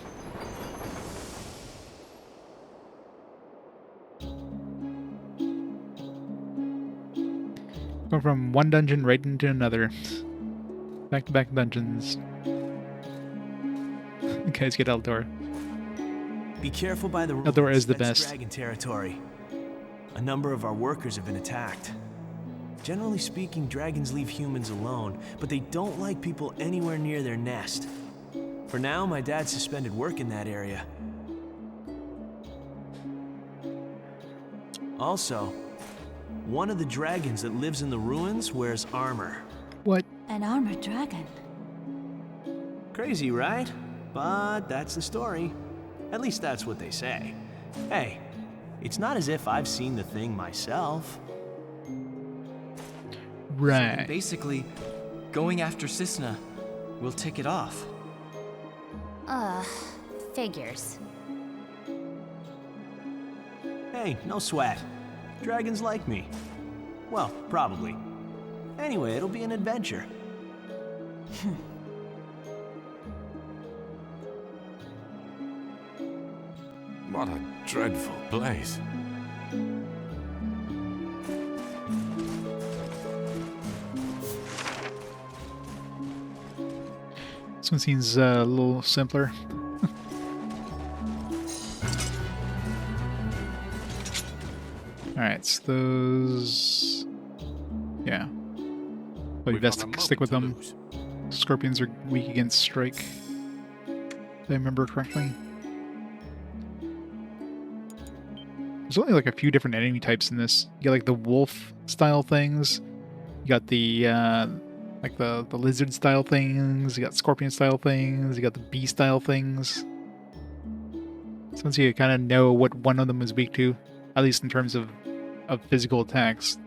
Going from one dungeon right into another. Back-to-back dungeons. You guys get Eldor. Be careful by the Eldor ruins. is the That's best. Dragon territory. A number of our workers have been attacked. Generally speaking, dragons leave humans alone, but they don't like people anywhere near their nest. For now, my dad suspended work in that area. Also, one of the dragons that lives in the ruins wears armor. What? An armored dragon. Crazy, right? But that's the story. At least that's what they say. Hey, it's not as if I've seen the thing myself. Right. Basically, going after Cisna will tick it off. Figures. Hey, no sweat. Dragons like me. Well, probably. Anyway, it'll be an adventure. What a dreadful place. This one seems a little simpler. Alright, so those... Yeah. But We've best got a stick with moment them. to lose. Scorpions are weak against strike. If I remember correctly. There's only like a few different enemy types in this. You got like the wolf style things. You got the like the lizard style things. You got scorpion style things. You got the bee style things. So once you kind of know what one of them is weak to, at least in terms of physical attacks,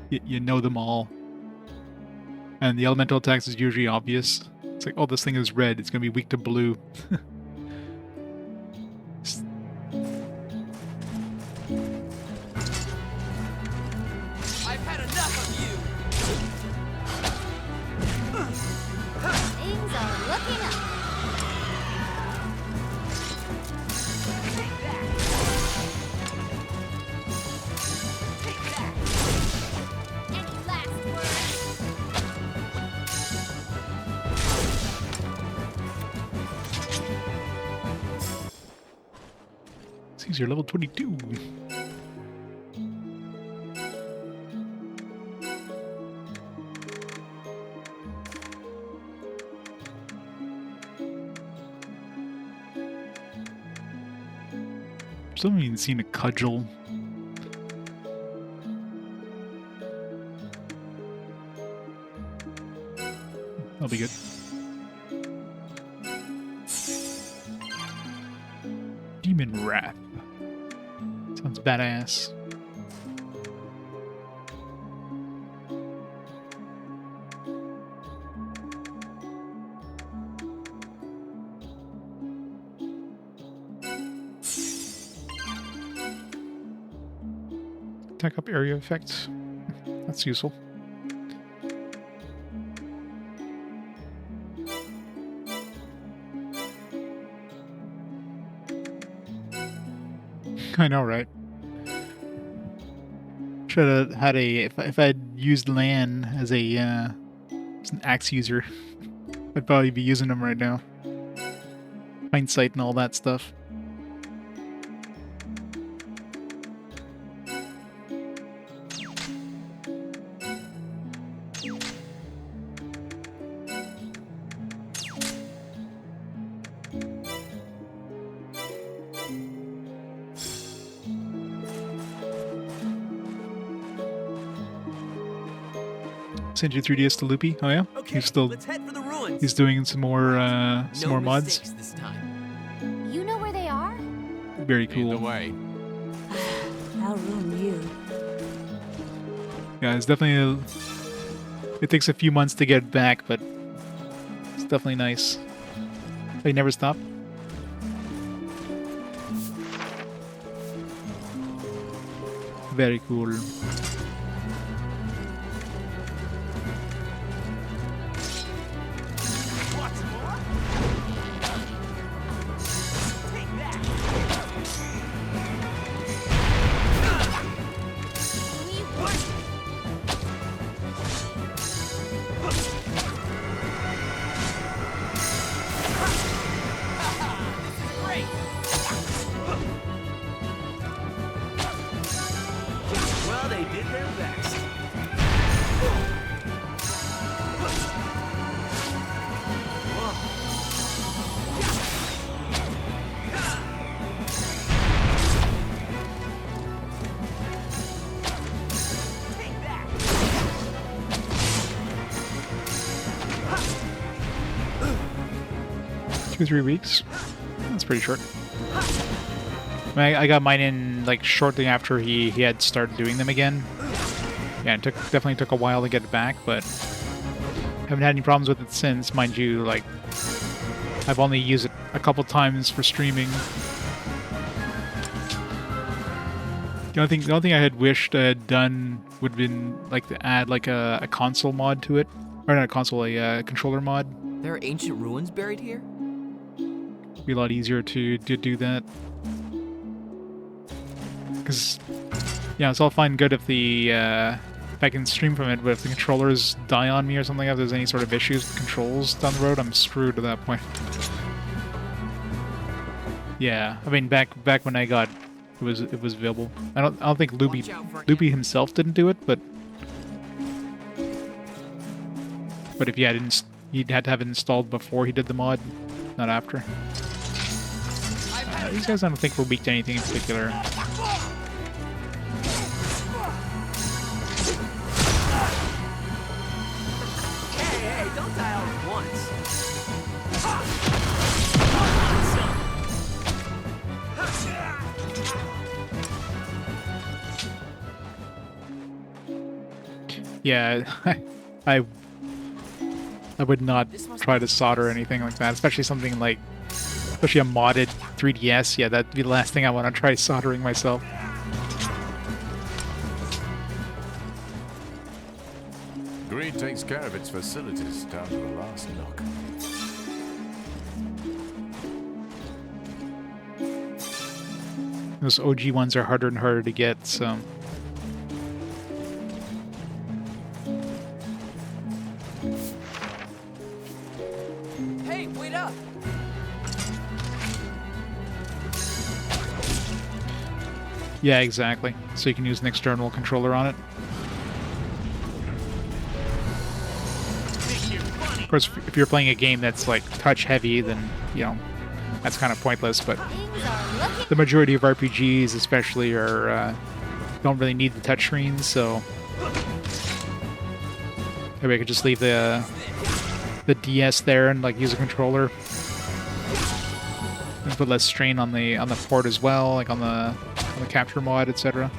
you know them all. And the elemental attacks is usually obvious. It's like, oh, this thing is red. It's going to be weak to blue. I've had enough of you! Things are looking up. Take that! Take that! Any last words? Seems you're level 22. Still haven't even seen a cudgel. That'll be good. Demon Wrath. Sounds badass. Attack up area effect. That's useful. I know, right? Should have had a if I'd used Lan as an axe user, I'd probably be using them right now. Hindsight and all that stuff. Send your 3DS to Loopy. Oh yeah, Okay, he's still let's head for the ruins. he's doing some more No mods. mistakes this time. You know where they are? Very Either cool. way, I'll ruin you. Yeah, it's definitely it takes a few months to get back, but it's definitely nice. They never stop. Very cool. Want some more? Take that! We Great! Well, they did their best. 2-3 weeks. That's pretty short. I mean, I got mine in like shortly after he had started doing them again. Yeah, it definitely took a while to get it back, but haven't had any problems with it since. Mind you, like I've only used it a couple times for streaming. The only thing I had wished I had done would have been like to add like a console mod to it, or not a console, a controller mod. There are ancient ruins buried here? Be a lot easier to do that. Because, yeah, it's all fine and good if if I can stream from it, but if the controllers die on me or something, if there's any sort of issues with controls down the road, I'm screwed at that point. Yeah, I mean back when I got it was available. I don't think Loopy himself didn't do it, but if he he'd had to have it installed before he did the mod, not after. These guys I don't think were weak to anything in particular. Hey, don't die all at once. Yeah, I would not try to solder anything like that, especially something like, especially a modded 3DS. Yeah, that'd be the last thing I want to try soldering myself. Greed takes care of its facilities down to the last nook. Those OG ones are harder and harder to get, so... Hey, wait up! Yeah, exactly. So you can use an external controller on it. Of course, if you're playing a game that's like touch heavy, then, you know, that's kind of pointless, but the majority of RPGs especially are don't really need the touchscreens, so maybe I could just leave the DS there and like use a controller and put less strain on the port as well, like on the capture mod, etc.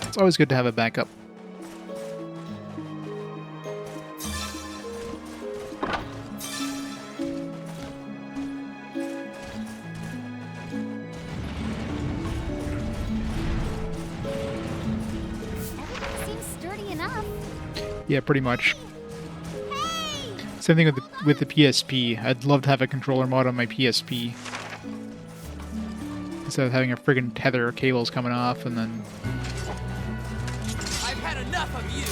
It's always good to have a backup. Yeah, pretty much. Same thing with the PSP. I'd love to have a controller mod on my PSP instead of having a friggin' tether cables coming off and then. I've had enough of you.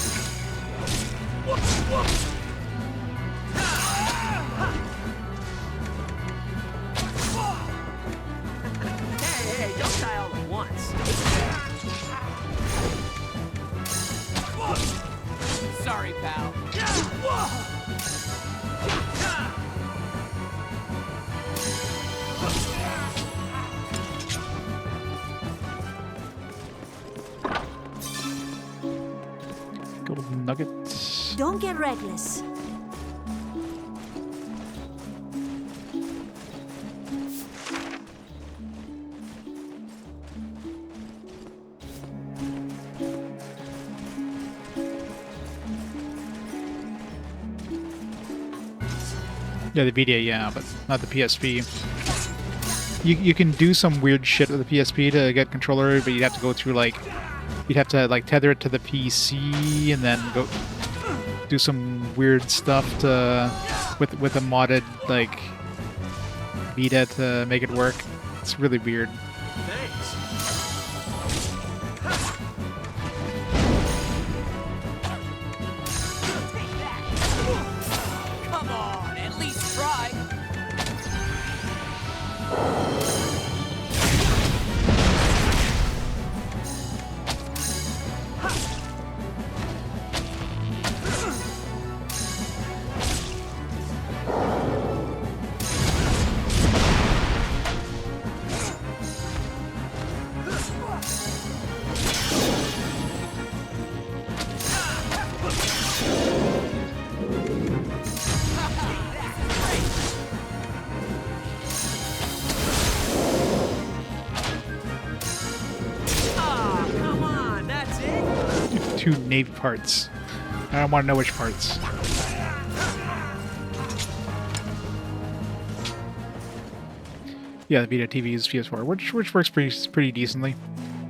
Hey, don't die all at once. Sorry, pal. Golden nuggets. Don't get reckless. Yeah, the Vita, yeah, but not the PSP. You can do some weird shit with the PSP to get controller, but you'd have to go through like, you'd have to like tether it to the PC and then go do some weird stuff to with a modded like Vita to make it work. It's really weird. 2 navy parts. I don't want to know which parts. Yeah, the Vita TV is PS4, which works pretty decently,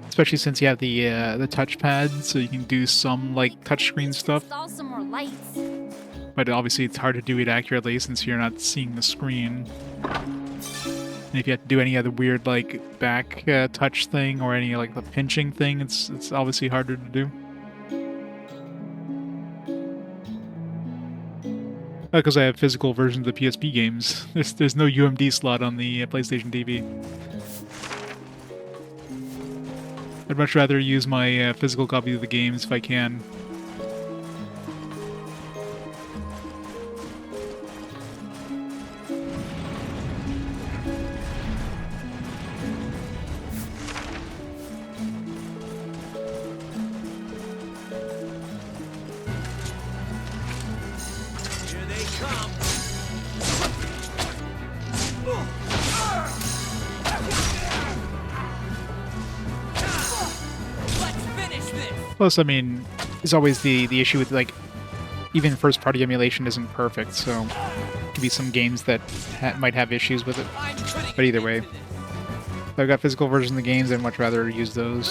especially since you have the touchpad, so you can do some like touchscreen stuff. Install some more lights. But obviously, it's hard to do it accurately since you're not seeing the screen. And if you have to do any other weird like back touch thing or any like the pinching thing, it's obviously harder to do. Because I have physical versions of the PSP games. There's no UMD slot on the PlayStation TV. I'd much rather use my physical copy of the games if I can. Plus, I mean, there's always the issue with, like, even first-party emulation isn't perfect, so there could be some games that might have issues with it. But either way, if I've got physical versions of the games, I'd much rather use those.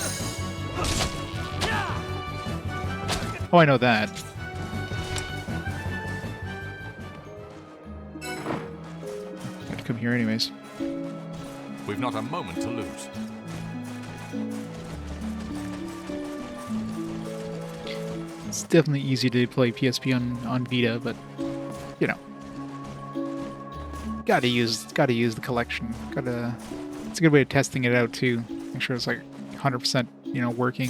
Oh, I know that. I have to come here anyways. We've not a moment to lose. It's definitely easy to play PSP on Vita, but you know, gotta use the collection. It's a good way of testing it out too. Make sure it's like 100%, you know, working.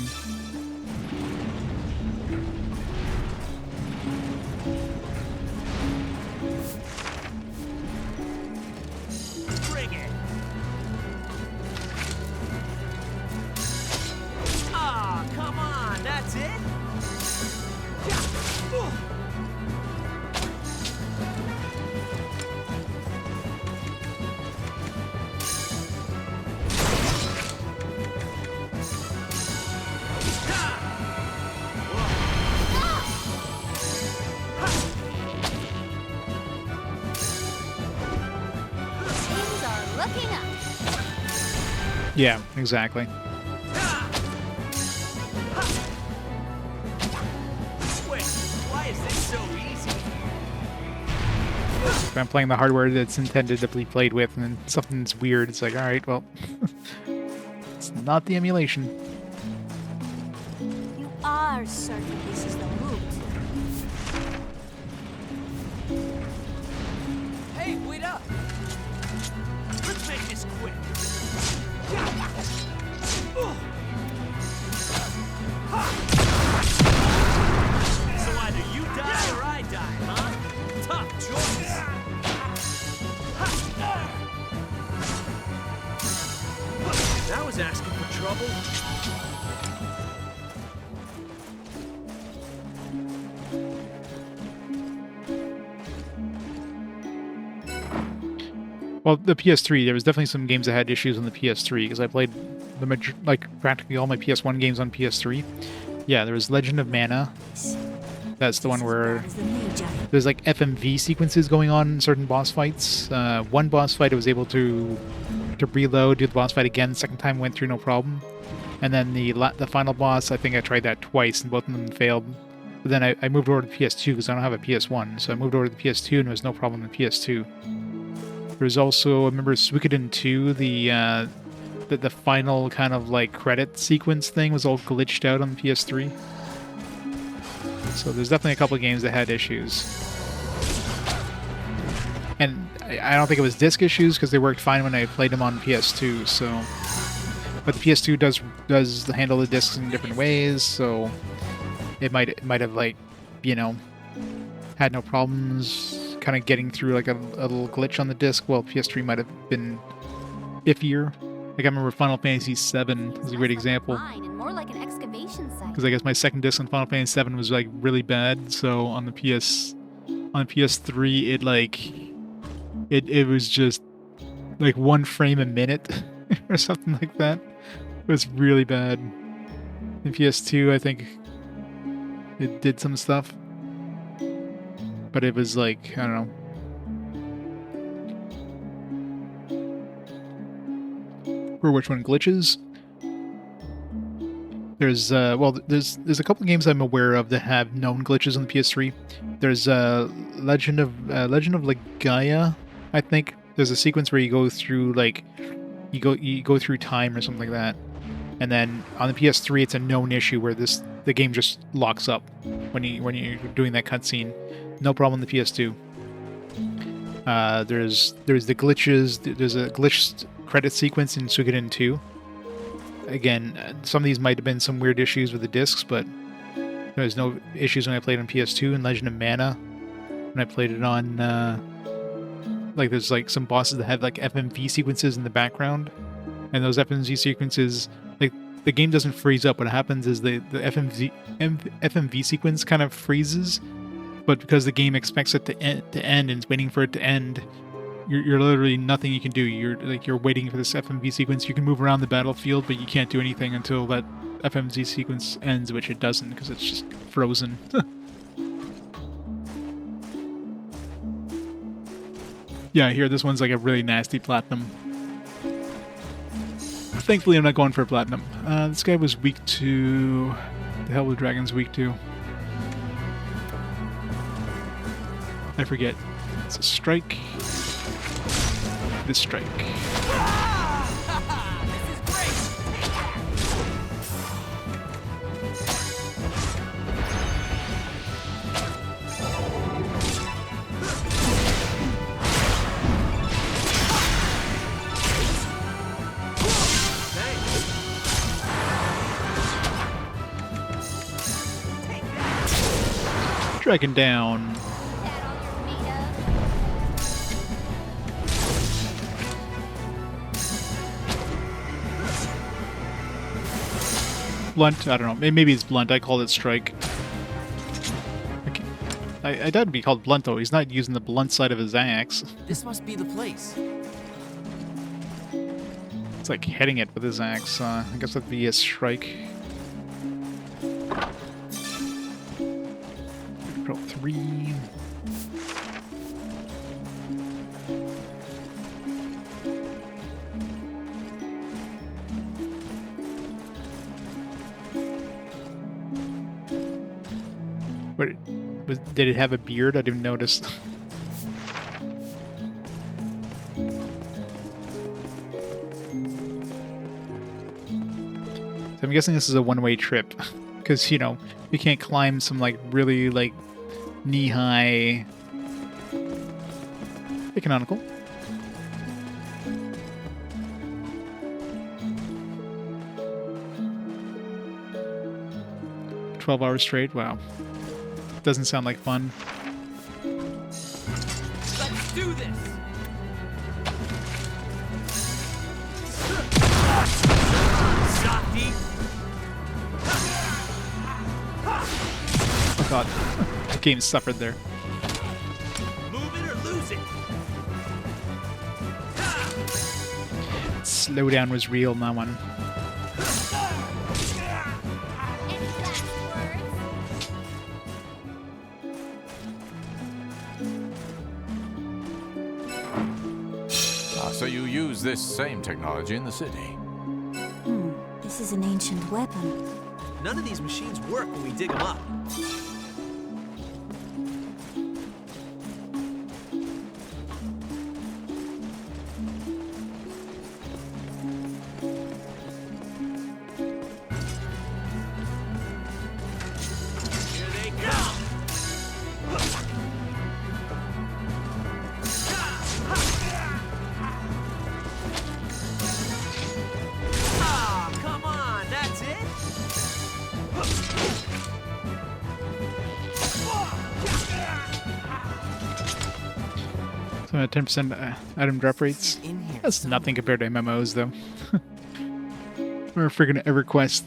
Bring it. Ah, come on, that's it. Yeah, exactly. Wait, why is this so easy? If I'm playing the hardware that's intended to be played with, and then something's weird, it's like, all right, well, it's not the emulation. You are certain this is the route. Hey, wait up! Let's make this quick. So either you die or I die, huh? Tough choice. That was asking for trouble. Well, the PS3, there was definitely some games that had issues on the PS3, because I played practically all my PS1 games on PS3. Yeah, there was Legend of Mana. That's the one where there's like FMV sequences going on in certain boss fights. One boss fight I was able to reload, do the boss fight again. Second time went through no problem. And then the final boss, I think I tried that twice, and both of them failed. But then I moved over to the PS2 because I don't have a PS1, so I moved over to the PS2 and there was no problem with the PS2. There's also, I remember Suikoden 2, the final kind of like credit sequence thing was all glitched out on the PS3. So there's definitely a couple of games that had issues. And I don't think it was disc issues because they worked fine when I played them on PS2, so... But the PS2 does handle the discs in different ways, so it might have, like, you know, had no problems kind of getting through like a little glitch on the disc. Well, PS3 might have been iffier. Like I remember Final Fantasy VII was a great example. Because I guess my second disc on Final Fantasy VII was like really bad. So on the PS3, it was just like 1 frame a minute or something like that. It was really bad. In PS2, I think it did some stuff. But it was like, I don't know. For which one? Glitches? There's well, there's a couple of games I'm aware of that have known glitches on the PS3. There's Legend of Gaia, I think. There's a sequence where you go through like you go through time or something like that. And then on the PS3 it's a known issue where the game just locks up when you're doing that cutscene. No problem on the PS2. There's the glitches. There's a glitched credit sequence in Suikoden 2. Again, some of these might have been some weird issues with the discs, but there was no issues when I played on PS2. And Legend of Mana, when I played it on, like there's like some bosses that have like FMV sequences in the background, and those FMV sequences, like the game doesn't freeze up. What happens is the FMV sequence kind of freezes, but because the game expects it to end and it's waiting for it to end, you're literally nothing you can do. You're waiting for this FMV sequence. You can move around the battlefield, but you can't do anything until that FMV sequence ends, which it doesn't because it's just frozen. Yeah, here this one's like a really nasty platinum. Thankfully, I'm not going for a platinum. This guy was weak to... The hell with Dragon's weak to? I forget. It's a strike. This strike. Dragon down. Blunt? I don't know. Maybe it's blunt. I call it strike. Okay. I doubt it'd be called blunt, though. He's not using the blunt side of his axe. This must be the place. It's like hitting it with his axe. I guess that'd be a strike. Pro 3. Did it have a beard? I didn't notice. So I'm guessing this is a one-way trip. Because, you know, we can't climb some, like, really, like, knee-high... Hey, Canonical. "12 hours straight? Wow. Doesn't sound like fun. Let's do this. Shakti. Oh god. The game suffered there. Move it or lose it. Slowdown was real in that one. So you use this same technology in the city? This is an ancient weapon. None of these machines work when we dig them up. Here they come. Ah, come on, that's it. So 10% item drop rates. That's nothing compared to MMOs, though. Or friggin' EverQuest.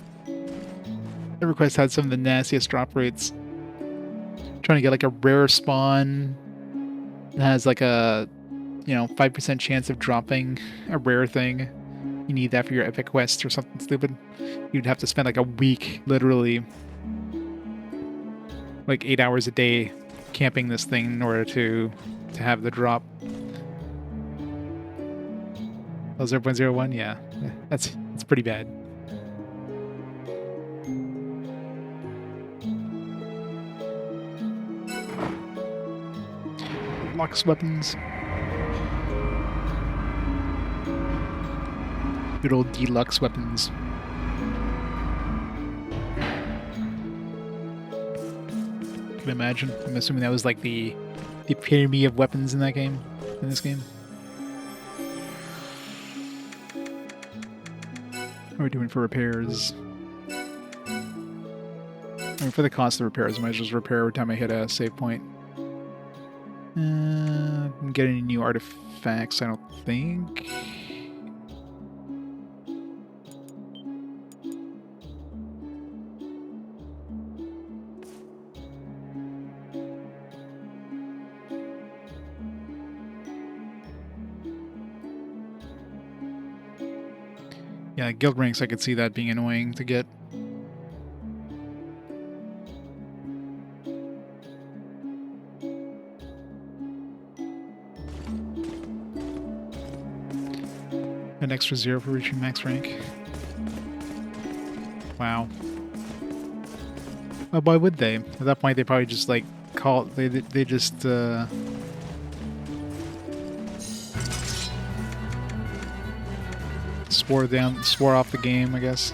EverQuest had some of the nastiest drop rates. Trying to get like a rare spawn that has like a, 5% chance of dropping a rare thing. You need that for your epic quest or something stupid. You'd have to spend like a week, literally, like 8 hours a day camping this thing in order to have the drop. Oh, 0.01? Yeah. That's pretty bad. Lux weapons. Good old deluxe weapons. Can you imagine? I'm assuming that was like the epitome of weapons in that game, in this game. What are we doing for repairs? I mean, for the cost of repairs, I might just repair every time I hit a save point. I'm getting any new artifacts, I don't think. Yeah, guild ranks, I could see that being annoying to get. An extra 0 for reaching max rank. Wow. Oh, why would they? At that point, they probably just like call. They just. Swore off the game, I guess.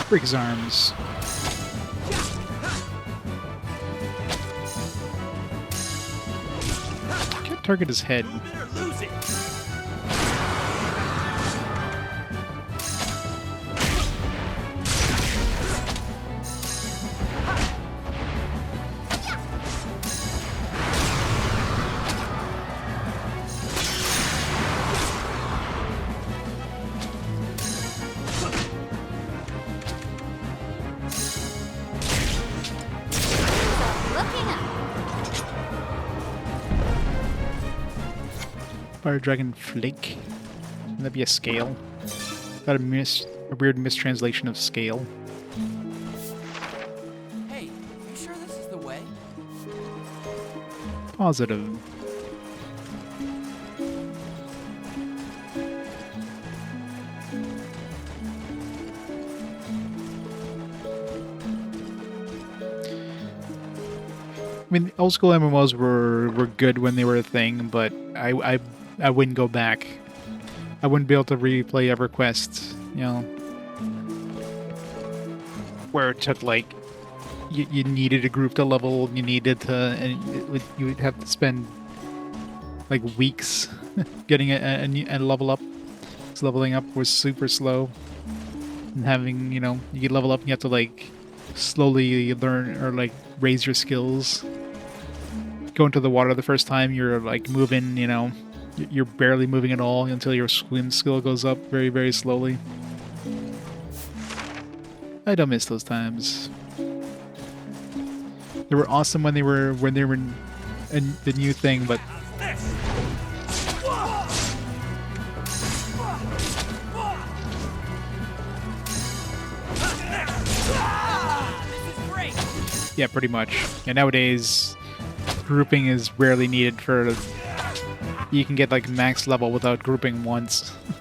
Break his arms. Can't target his head. Fire Dragon Flake. Would that be a scale? Is that a weird mistranslation of scale? Hey, you sure this is the way? Positive. I mean, old school MMOs were good when they were a thing, but I wouldn't go back. I wouldn't be able to replay EverQuest, you know, where it took like you needed a group to level, you needed to, and you would have to spend like weeks getting a level up. Because leveling up was super slow, and having, you know, you level up and you have to like slowly learn or like raise your skills. Go into the water the first time, you're like moving, you know, you're barely moving at all until your swim skill goes up very, very slowly. I don't miss those times. They were awesome when they were the new thing, but yeah, pretty much. And nowadays, grouping is rarely needed for. You can get like max level without grouping once. I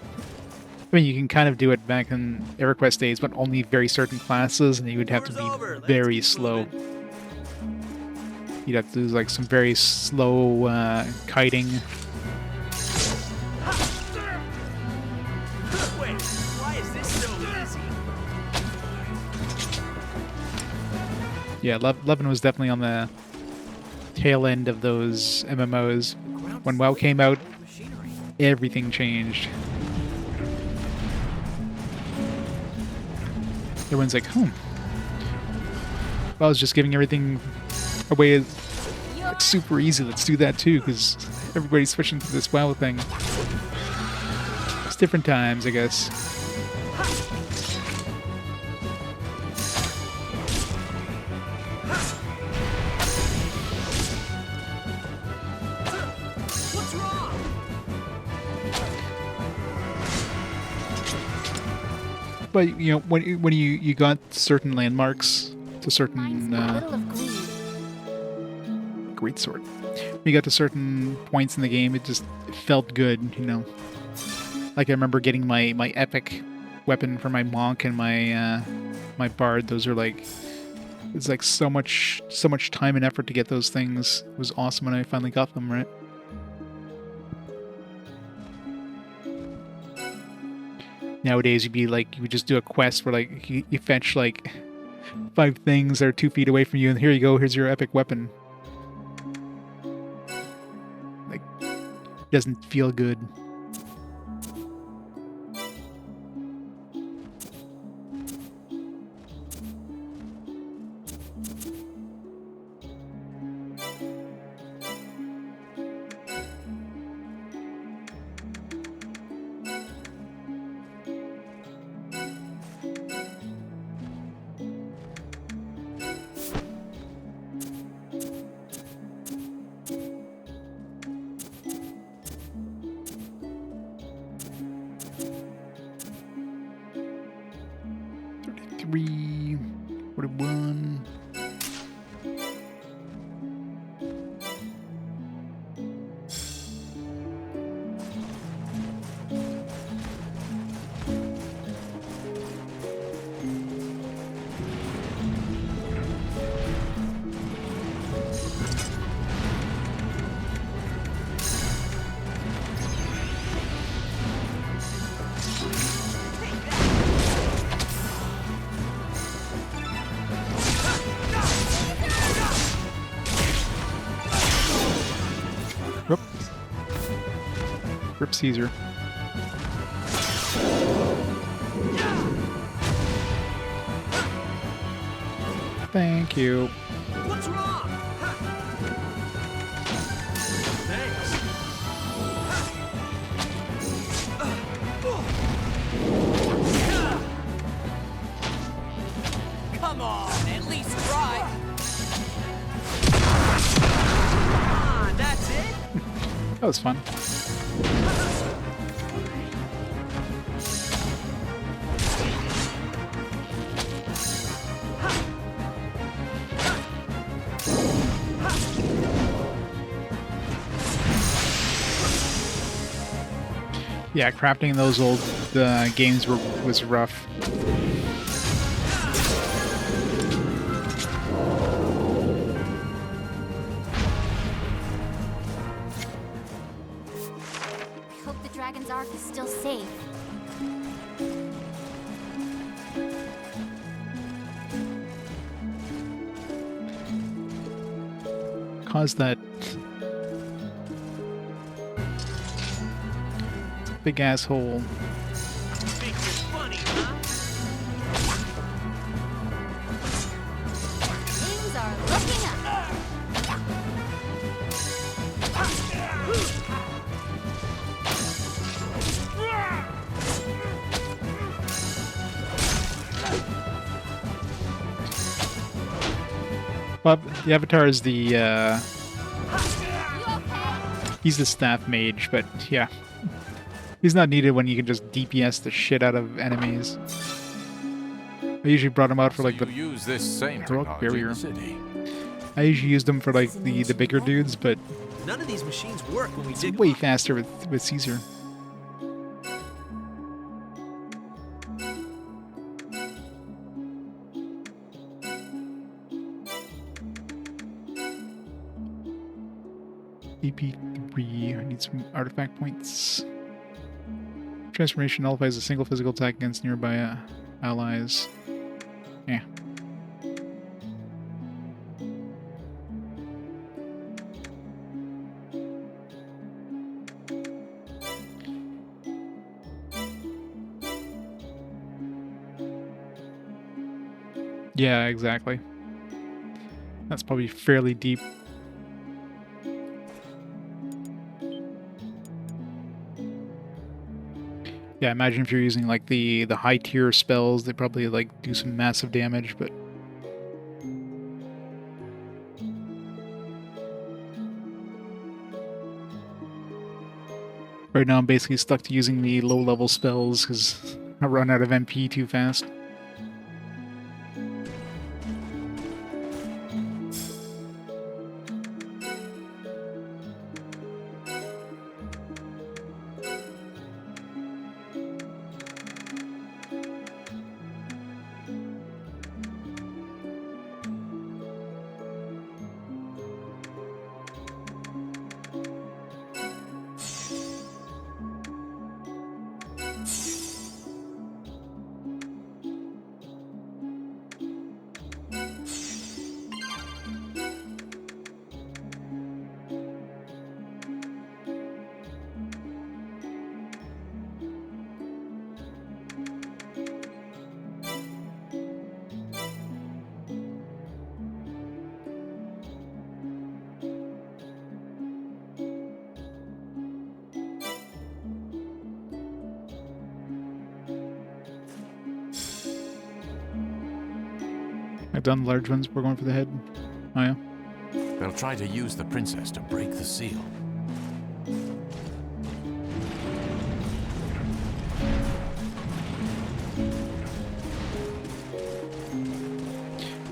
mean, you can kind of do it back in EverQuest days, but only very certain classes, and you would have to be very slow. You'd have to do like some very slow kiting. Wait, why is this so easy? Yeah, Levin was definitely on the tail end of those MMOs. When WoW came out, everything changed. Everyone's like, I was just giving everything away like super easy. Let's do that too, because everybody's switching to this WoW thing. It's different times, I guess. But you know, when you got certain landmarks to certain Little of greed. great sword. When you got to certain points in the game, it felt good, you know. Like I remember getting my epic weapon for my monk and my my bard. Those are like, it's like so much time and effort to get those things. It was awesome when I finally got them, right? Nowadays, you would just do a quest where like you fetch like 5 things that are 2 feet away from you, and here you go. Here's your epic weapon. Like, it doesn't feel good. Rip Caesar. Thank you. What's wrong? Thanks. Come on, at least try. Ah, that's it? That was fun. Yeah, crafting in those old games was rough. I hope the Dragon's Ark is still safe. Cause that big asshole. Think you're funny, huh? Things are looking up. Well, the Avatar is the he's the staff mage, but yeah. He's not needed when you can just DPS the shit out of enemies. I usually brought him out for like the use this same heroic technology in barrier. the city. I usually used them for like the bigger dudes, but None of these machines work when we it's dig. way faster with Caesar. EP3, I need some artifact points. Transformation nullifies a single physical attack against nearby allies. Yeah. Yeah, exactly. That's probably fairly deep. Yeah, imagine if you're using like the high tier spells, they probably like do some massive damage, but right now I'm basically stuck to using the low level spells because I run out of MP too fast. I've done large ones. We're going for the head. Oh yeah. They'll try to use the princess to break the seal.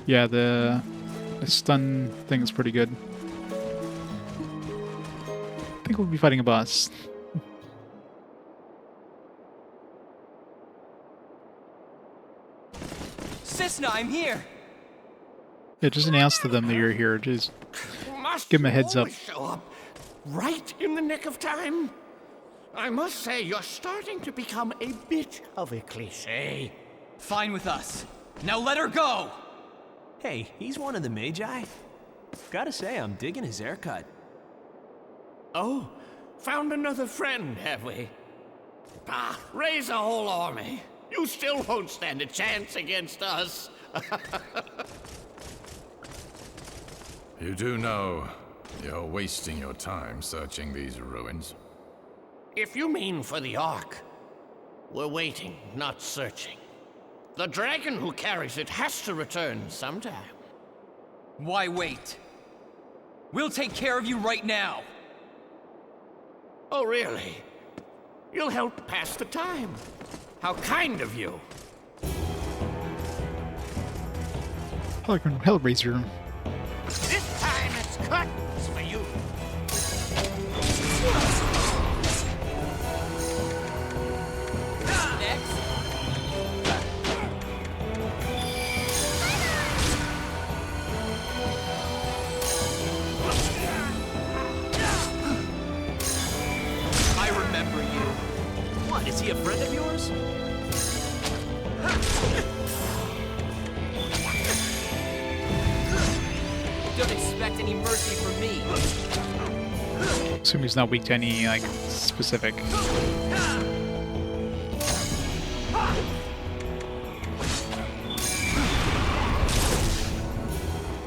Yeah, the stun thing is pretty good. I think we'll be fighting a boss. Cisna, I'm here! Yeah, just announce to them that you're here. Just give them a heads up. Show up right in the nick of time. I must say, you're starting to become a bit of a cliché. Fine with us. Now let her go! Hey, he's one of the Magi. Gotta say, I'm digging his haircut. Oh, found another friend, have we? Ah, raise a whole army. You still won't stand a chance against us. You do know you're wasting your time searching these ruins. If you mean for the Ark, we're waiting, not searching. The dragon who carries it has to return sometime. Why wait? We'll take care of you right now! Oh, really? You'll help pass the time. How kind of you. Hellraiser. This time it's curtains for you. Next. I remember you. What, is he a friend of yours? Don't expect any mercy from me. Assume he's not weak to any like specific.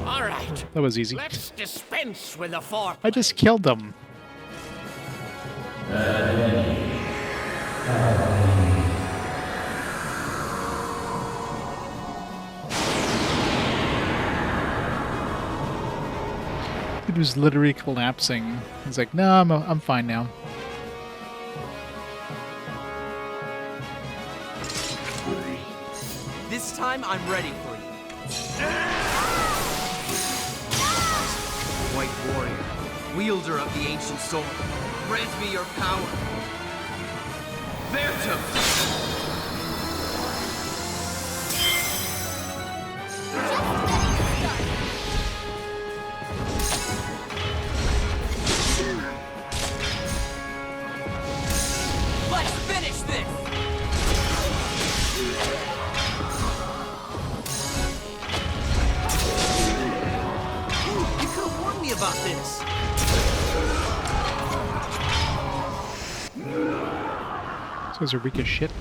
All right. That was easy. Let's dispense with the foreplay. I just killed them. It was literally collapsing. He's like, "No, I'm fine now." This time I'm ready for you. White warrior, wielder of the ancient sword, grant me your power. Vertum! Let's finish this! You could have warned me about this. These guys are weak as shit.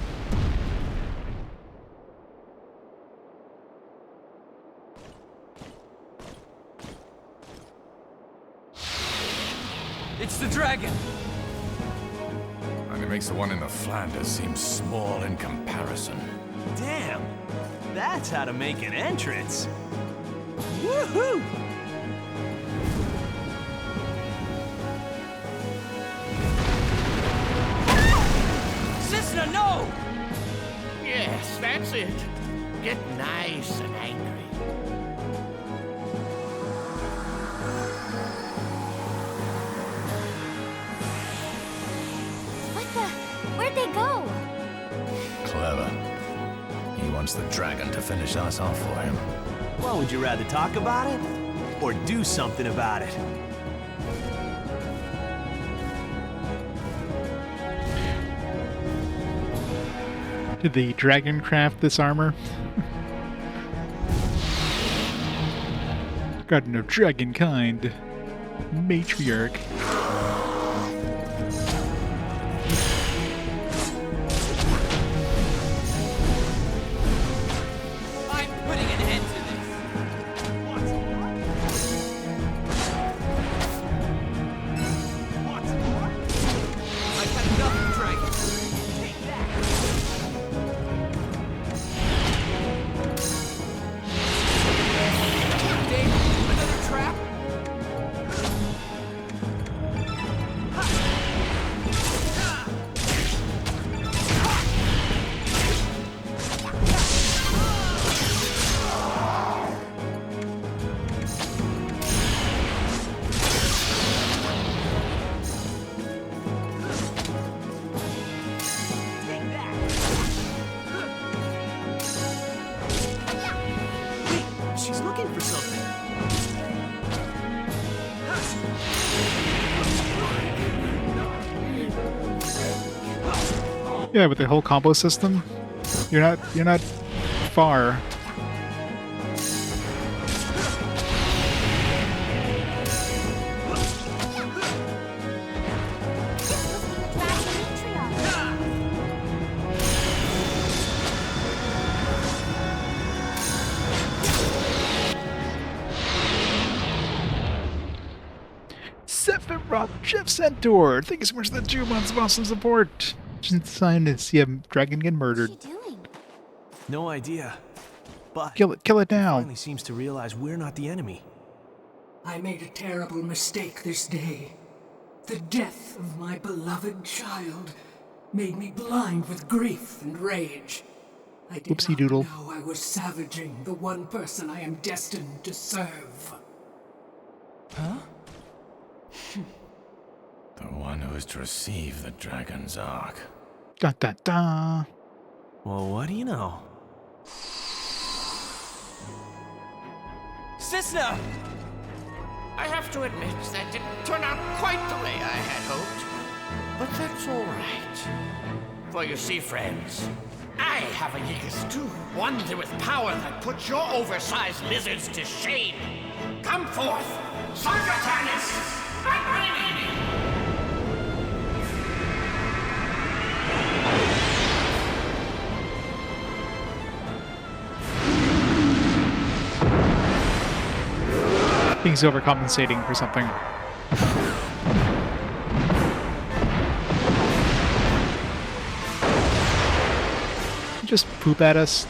It's the dragon! And it makes the one in the Flanders seem small in comparison. Damn, that's how to make an entrance. Woohoo! Cisna, no! Yes, that's it. Get nice and angry. What the? Where'd they go? Clever. He wants the dragon to finish us off for him. Well, would you rather talk about it? Or do something about it? Did the dragon craft this armor? Garden of Dragon Kind. Matriarch. I'm putting an end to this. I've had enough, dragon. Take that. Dave, another trap? She's looking for something. Yeah, with the whole combo system, you're not far. Sephiroth Jeff Centaur, thank you so much for the 2 months of awesome support. Just signed to see a dragon get murdered. No idea. But Kill it now. finally seems to realize we're not the enemy. I made a terrible mistake this day. The death of my beloved child made me blind with grief and rage. I did Whoopsie doodle. not know I was savaging the one person I am destined to serve. Huh? The one who is to receive the dragon's ark. Da da da. Well, what do you know? Cisna! I have to admit that didn't turn out quite the way I had hoped. But that's all right. For you see, friends, I have a Yigas too. One with power that puts your oversized lizards to shame. Come forth, Sargatanus! He's overcompensating for something. Just poop at us.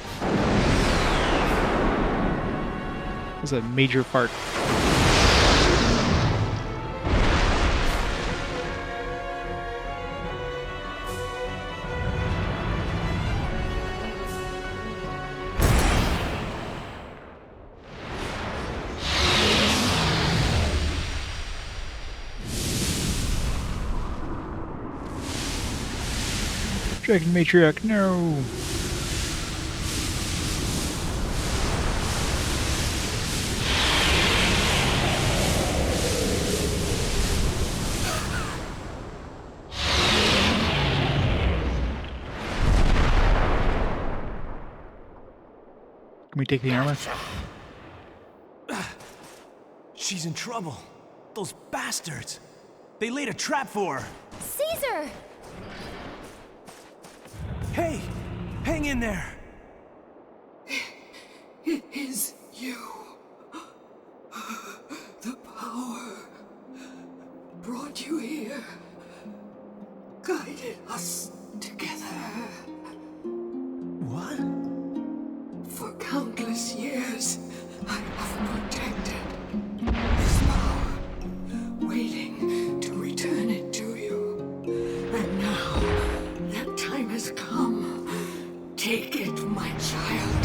It was a major fart. Dragon Matriarch, no! Can we take the armor? She's in trouble. Those bastards. They laid a trap for her. Caesar! Hey, hang in there. It is you. The power brought you here, guided us together. What? For countless years, I have protected this power, waiting to return it to you. And now, that time has come Take it, my child.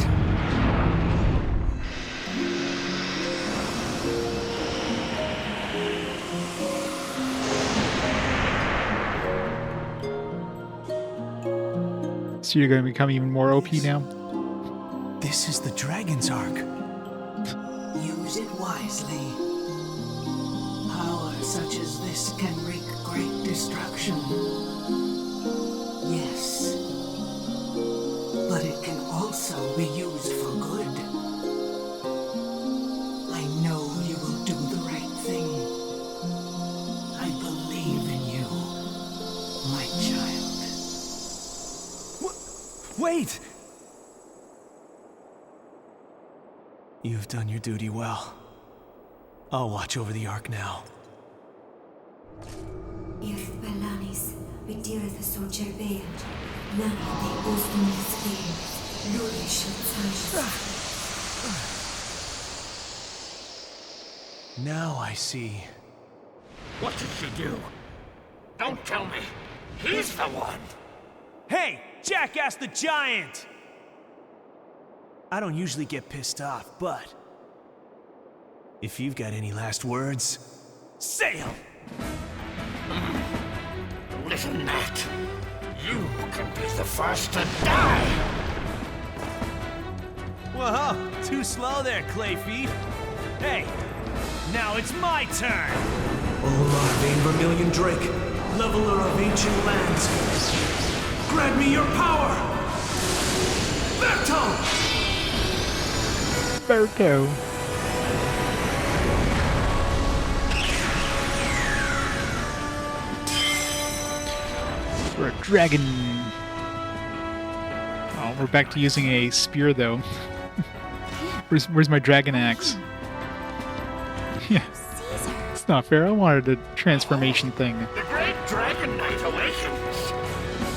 So you're going to become even more OP now? This is the Dragon's Ark. Use it wisely. Power such as this can wreak great destruction. Yes. But it can also be used for good. I know you will do the right thing. I believe in you, my child. Wait! You've done your duty well. I'll watch over the Ark now. If Belanis betireth the soldier veiled, none of the Ostunis veiled, Yulie shall touch. Now I see. What did she do? Don't tell me. He's the one. Hey! Jackass the Giant! I don't usually get pissed off, but if you've got any last words, say 'em! Listen, Matt. You can be the first to die. Whoa, too slow there, Clayfeet. Hey, now it's my turn! Olar Vane Vermilion Drake, leveler of ancient lands. Grant me your power! Berto! Berto. We're a dragon. Oh, we're back to using a spear, though. Where's my dragon axe? Yeah. It's not fair. I wanted a transformation thing. The great Dragon Knight awakens.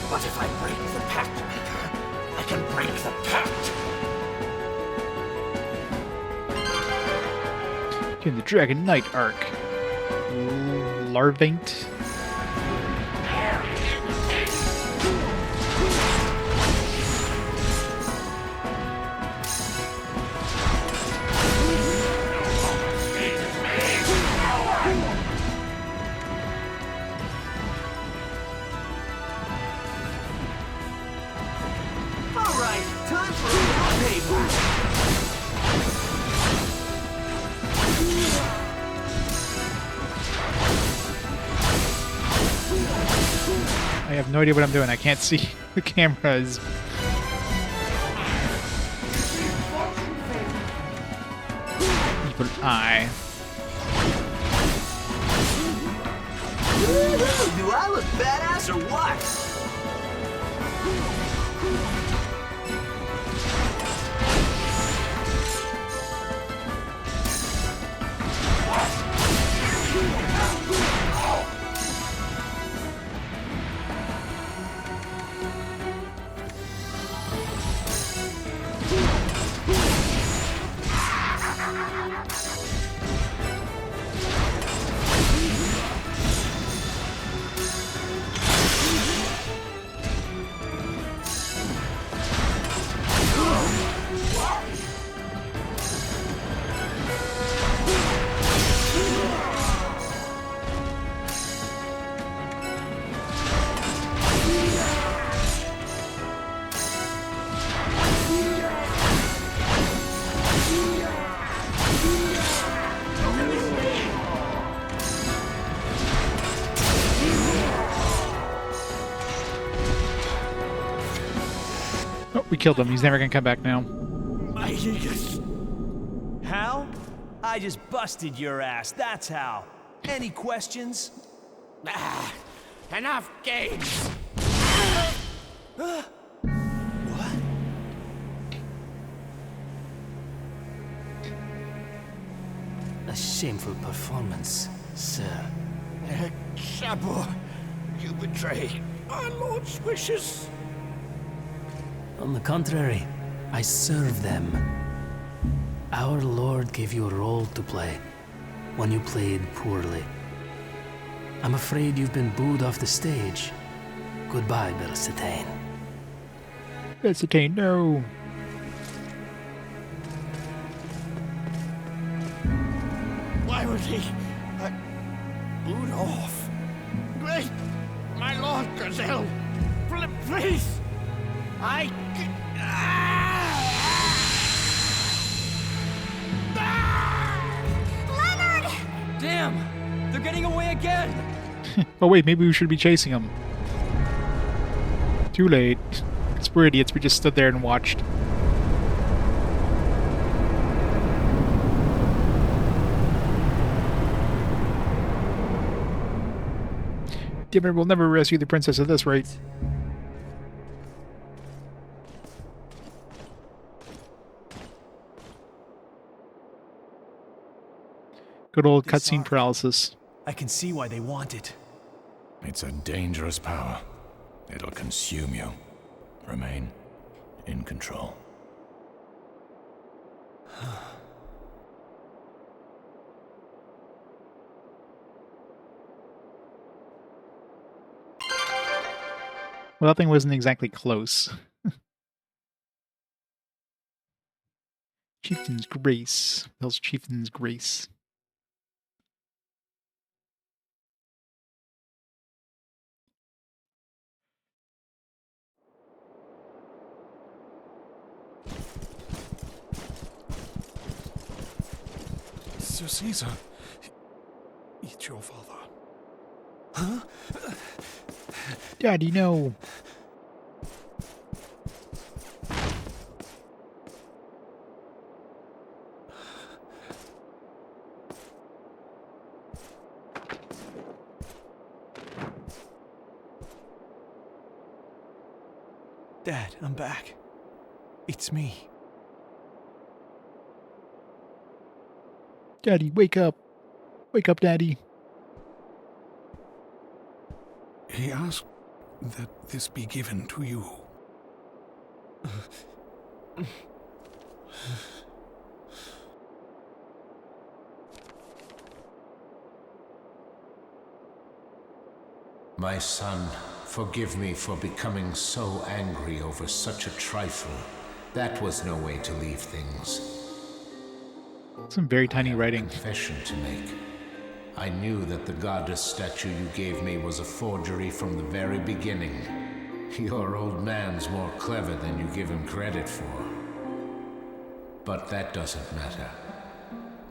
But if I break the pact maker, I can break the pact. In the Dragon Knight arc. Larvaint. I have no idea what I'm doing. I can't see the cameras. Evil eye. Do I look badass or what? Oh, we killed him. He's never gonna come back now. My Aegis. How? I just busted your ass, that's how. Any questions? Enough games. What? A shameful performance, sir. Sabor, you betray our Lord's wishes. On the contrary, I serve them. Our Lord gave you a role to play when you played poorly. I'm afraid you've been booed off the stage. Goodbye, Belcetane. Hesitate, no. Why would he? Boot off. Great, my Lord Gazelle. Please. Leonard! Damn! They're getting away again! Oh wait, maybe we should be chasing them. Too late. Because we're idiots, we just stood there and watched. Damn it, we'll never rescue the princess at this rate. Good old cutscene paralysis. I can see why they want it. It's a dangerous power. It'll consume you. Remain in control. Well, that thing wasn't exactly close. Chieftain's Grace. Hell's Chieftain's Grace. Sir Caesar, it's your father. Huh? Daddy, no. Dad, I'm back. It's me. Daddy, wake up. Wake up, Daddy. He asked that this be given to you. My son, forgive me for becoming so angry over such a trifle. That was no way to leave things. Some very tiny writing. Confession to make. I knew that the goddess statue you gave me was a forgery from the very beginning. Your old man's more clever than you give him credit for. But that doesn't matter.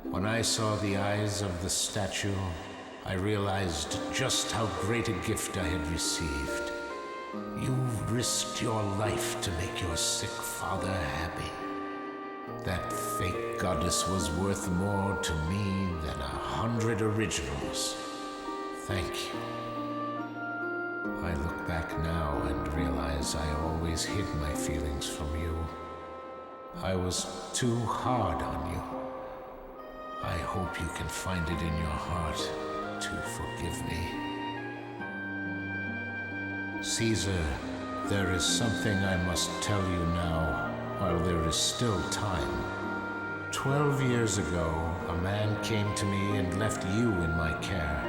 When I saw the eyes of the statue, I realized just how great a gift I had received. You risked your life to make your sick father happy. That fake goddess was worth more to me than 100 originals. Thank you. I look back now and realize I always hid my feelings from you. I was too hard on you. I hope you can find it in your heart to forgive me. Caesar, there is something I must tell you now, while there is still time. 12 years ago, a man came to me and left you in my care.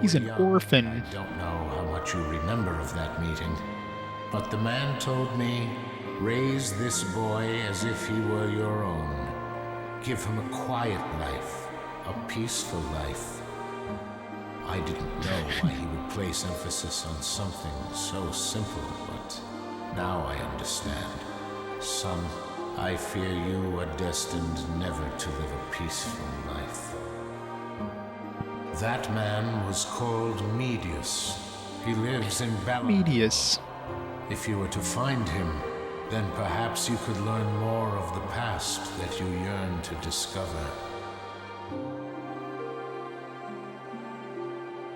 He's an orphan. I don't know how much you remember of that meeting, but the man told me, raise this boy as if he were your own. Give him a quiet life, a peaceful life. I didn't know why he would place emphasis on something so simple, but now I understand. Son, I fear you are destined never to live a peaceful life. That man was called Medius. He lives in Babylon. Medius. If you were to find him, then perhaps you could learn more of the past that you yearn to discover.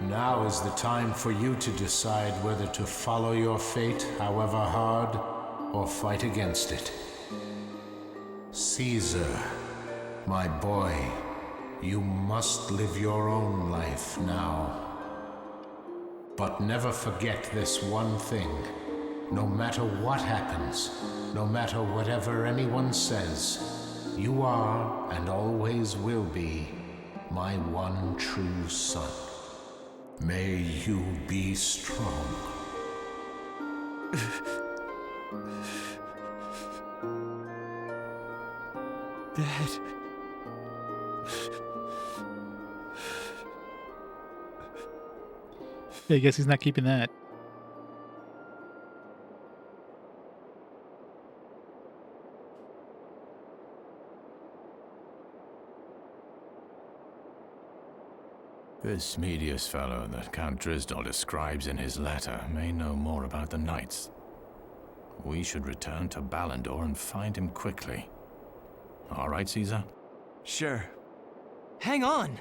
Now is the time for you to decide whether to follow your fate, however hard, or fight against it. Caesar, my boy, you must live your own life now. But never forget this one thing. No matter what happens, no matter whatever anyone says, you are and always will be my one true son. May you be strong. Dad. Yeah, I guess he's not keeping that. This medius fellow that Count Drisdol describes in his letter may know more about the knights. We should return to Ballandor and find him quickly. All right, Caesar? Sure. Hang on!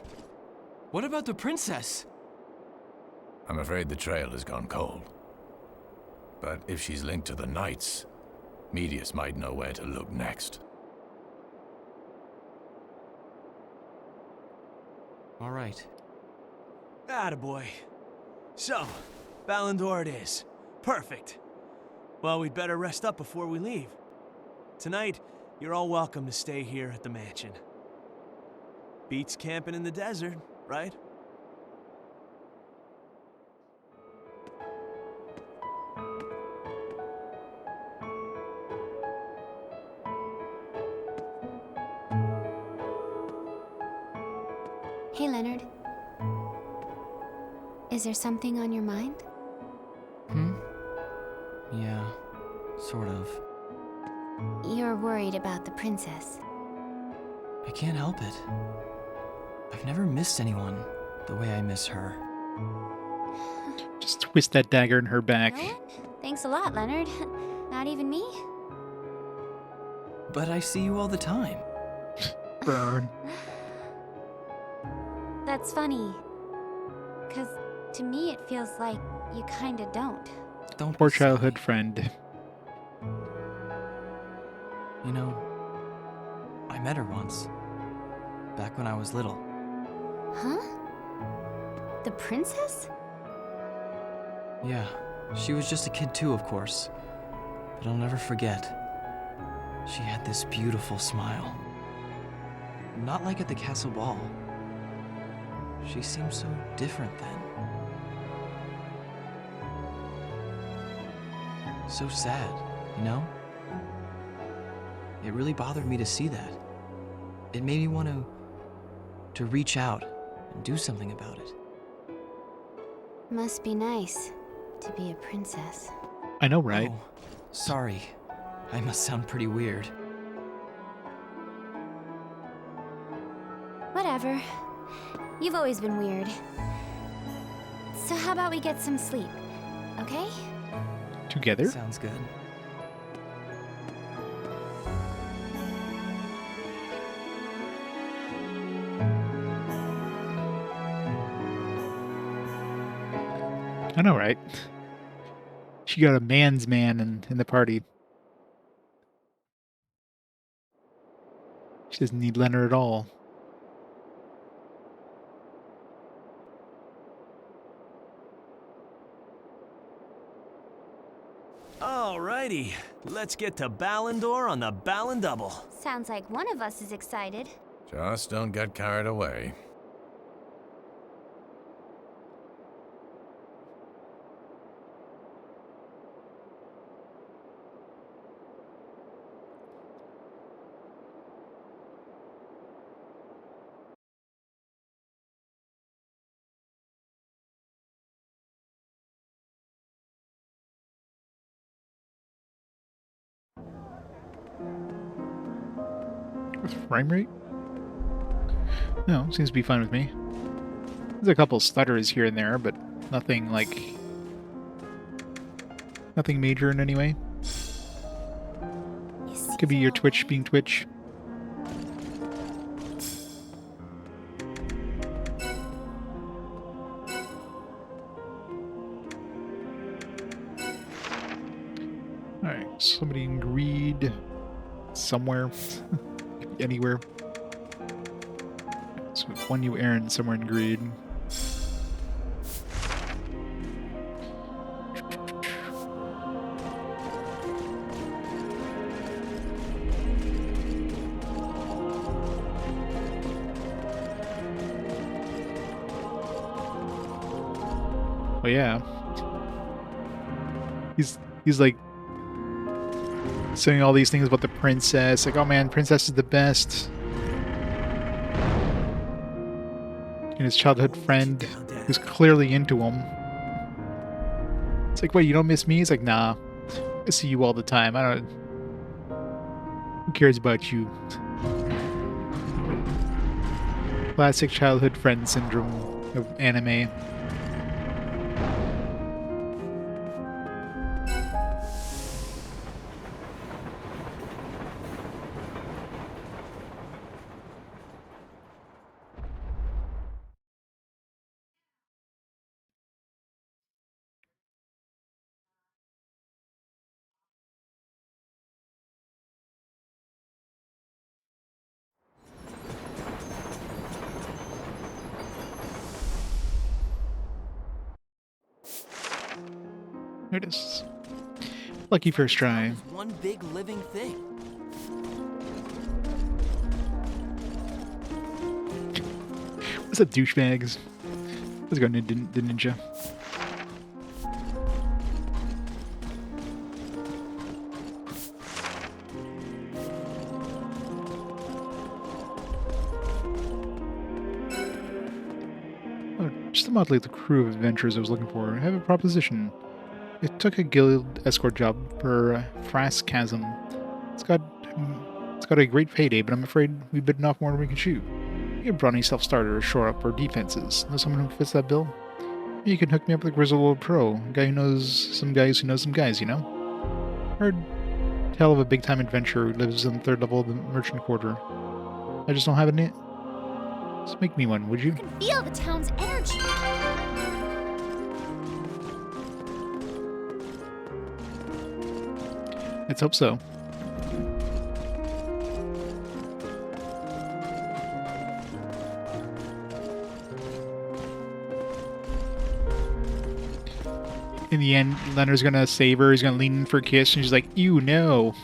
What about the princess? I'm afraid the trail has gone cold. But if she's linked to the knights, Medius might know where to look next. All right. Attaboy. So, Ballandor it is. Perfect. Well, we'd better rest up before we leave. Tonight, you're all welcome to stay here at the mansion. Beats camping in the desert, right? Hey, Leonard. Is there something on your mind? Yeah, sort of. You're worried about the princess. I can't help it. I've never missed anyone the way I miss her. Just twist that dagger in her back. No one? Thanks a lot, Leonard. Not even me? But I see you all the time. Burn. That's funny. 'Cause to me it feels like you kinda don't. Don't Poor childhood friend. You know, I met her once. Back when I was little. Huh? The princess? Yeah, she was just a kid too, of course. But I'll never forget. She had this beautiful smile. Not like at the castle ball. She seemed so different then. So sad, you know? It really bothered me to see that. It made me want to reach out and do something about it. Must be nice to be a princess. I know, right? Oh, sorry. I must sound pretty weird. Whatever. You've always been weird. So how about we get some sleep, okay? Together? Sounds good. I know, right? She got a man's man in the party. She doesn't need Leonard at all. Alrighty, let's get to Ballandor on the Ballandouble. Sounds like one of us is excited. Just don't get carried away. Frame rate? No, seems to be fine with me. There's a couple stutters here and there, but nothing like... nothing major in any way. Could be your Twitch being Twitch. Alright, somebody in greed somewhere. Anywhere. So one new errand somewhere in greed. Oh yeah. He's like saying all these things about the princess. Like, oh man, princess is the best. And his childhood friend, who's clearly into him. It's like, wait, you don't miss me? He's like, nah, I see you all the time. I don't. Who cares about you? Classic childhood friend syndrome of anime. There it is. Lucky first try. One big living thing. What's up, douchebags? Let's go, the ninja. Oh, just about like the crew of adventurers I was looking for. I have a proposition. It took a guild escort job for Frask Chasm. It's got a great payday, but I'm afraid we've bitten off more than we can chew. You have brought any self-starters, shore up, or defenses. Know someone who fits that bill? Maybe you can hook me up with a grizzled old pro, a guy who knows some guys who know some guys, you know? Heard tell of a big-time adventurer who lives on the 3rd level of the merchant quarter. I just don't have it. Just make me one, would you? I can feel the town's energy. Let's hope so. In the end, Leonard's gonna save her. He's gonna lean in for a kiss, and she's like, "Ew, no."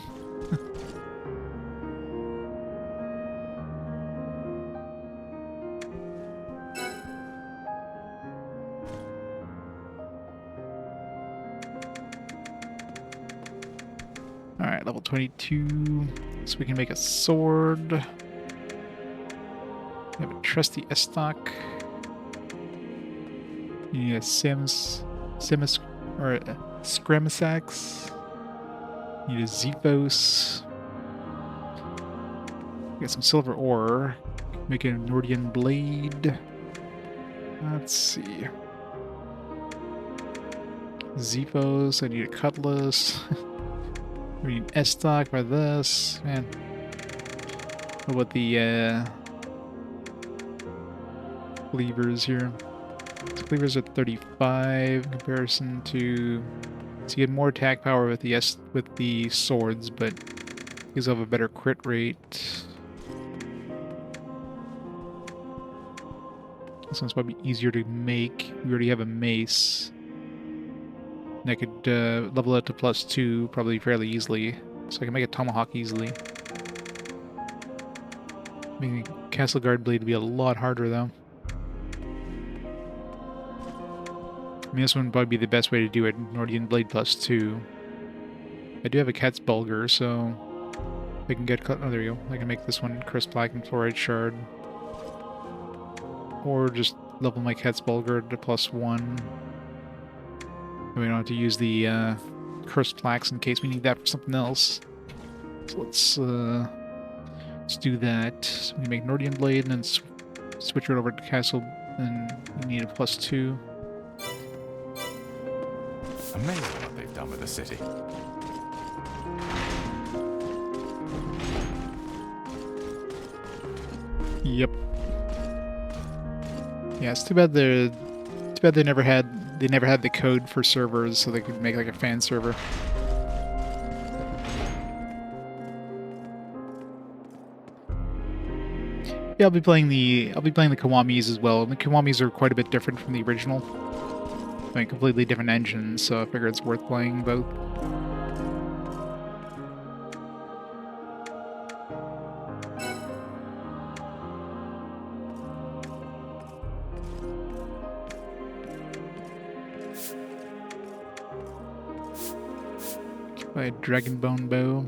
Alright, level 22. So we can make a sword. We have a trusty Estoc. You need a or a Scremisax. You need a Zephos. Get some silver ore. Make a Nordian blade. Let's see. Zephos, I need a cutlass. We need Estoc for this. Man. What about the cleavers here? So cleavers are 35 in comparison to. So you get more attack power with the swords, but these have a better crit rate. This one's probably easier to make. We already have a mace. And I could level it to +2 probably fairly easily. So I can make a tomahawk easily. Making the castle guard blade would be a lot harder though. I mean, this one would probably be the best way to do it. Nordian blade +2. I do have a cat's bulger, so I can get. Oh, there you go. I can make this one crisp black and fluoride shard, or just level my cat's bulger to +1. We don't have to use the cursed plaques in case we need that for something else. So let's do that. So we make Nordian blade and then switch it over to castle, and we need a +2. Amazing what they've done with the city. Yep. Yeah, it's too bad they never had the code for servers, so they could make like a fan server. Yeah, I'll be playing the Kiwamis as well. The Kiwamis are quite a bit different from the original. I mean, completely different engines, so I figure it's worth playing both. By a dragonbone bow.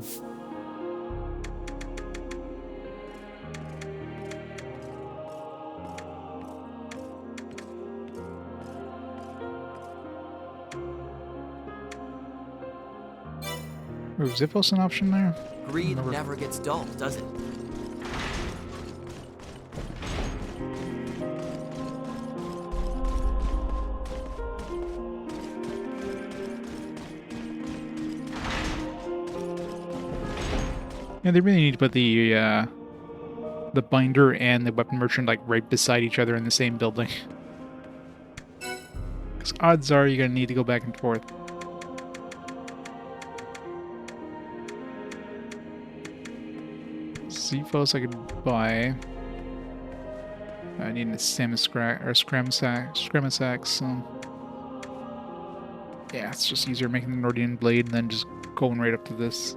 Oh, is Ziphos an option there? Greed never gets dull, does it? Yeah, they really need to put the binder and the weapon merchant like right beside each other in the same building. Because odds are you're gonna need to go back and forth. Zephos I could buy. I need a Scramasax, so yeah, it's just easier making the Nordian blade and then just going right up to this.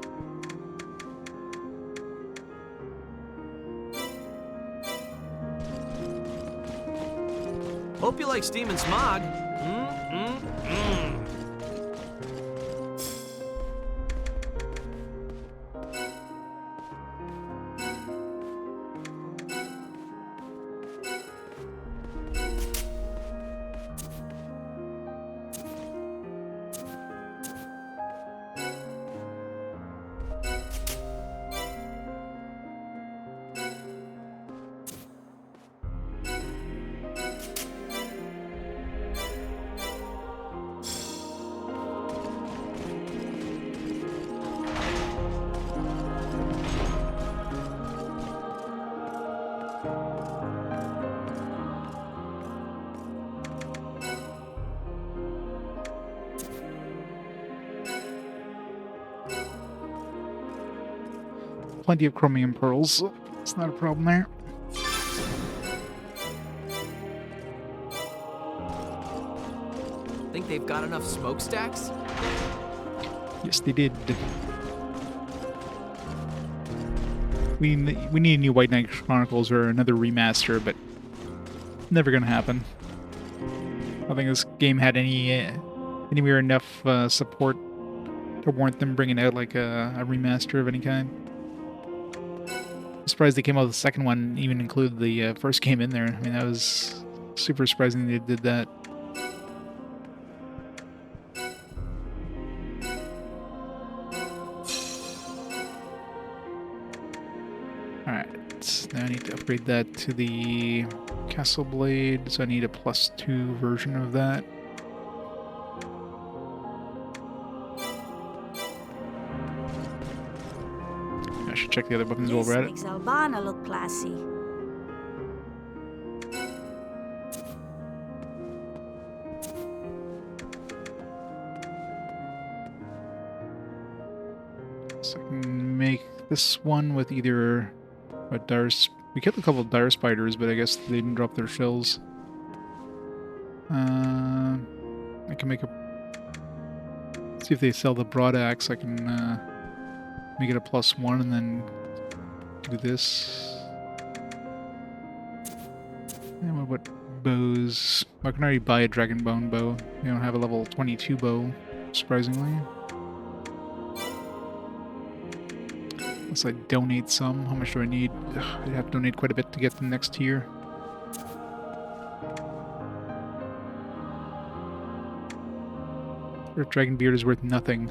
Hope you like steam and smog. Plenty of chromium pearls. It's not a problem there. Think they've got enough smokestacks? Yes, they did. We need a new White Knight Chronicles or another remaster, but never gonna happen. I think this game had anywhere enough support to warrant them bringing out like a remaster of any kind. I'm surprised they came out with the second one, even included the first game in there. I mean, that was super surprising they did that. Alright, now I need to upgrade that to the Castle Blade, so I need a +2 version of that. I should check the other weapons while This we're at makes it. Albana look classy. So I can make this one with either a we killed a couple of dire spiders, but I guess they didn't drop their shells. I can make a... See if they sell the broad axe. I can make it a +1 and then do this. And what about bows? I can already buy a dragonbone bow. We don't have a level 22 bow, surprisingly. Unless I donate some. How much do I need? I'd have to donate quite a bit to get the next tier. Earth Dragon Beard is worth nothing.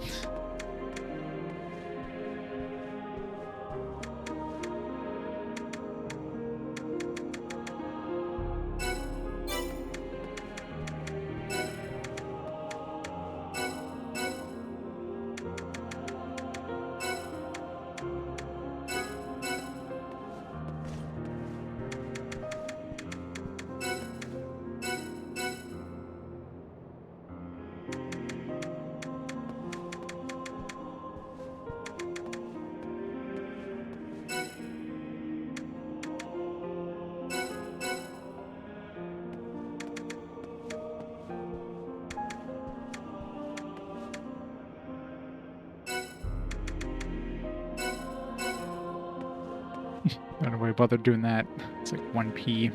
I don't know why I bothered doing that. It's like 1p.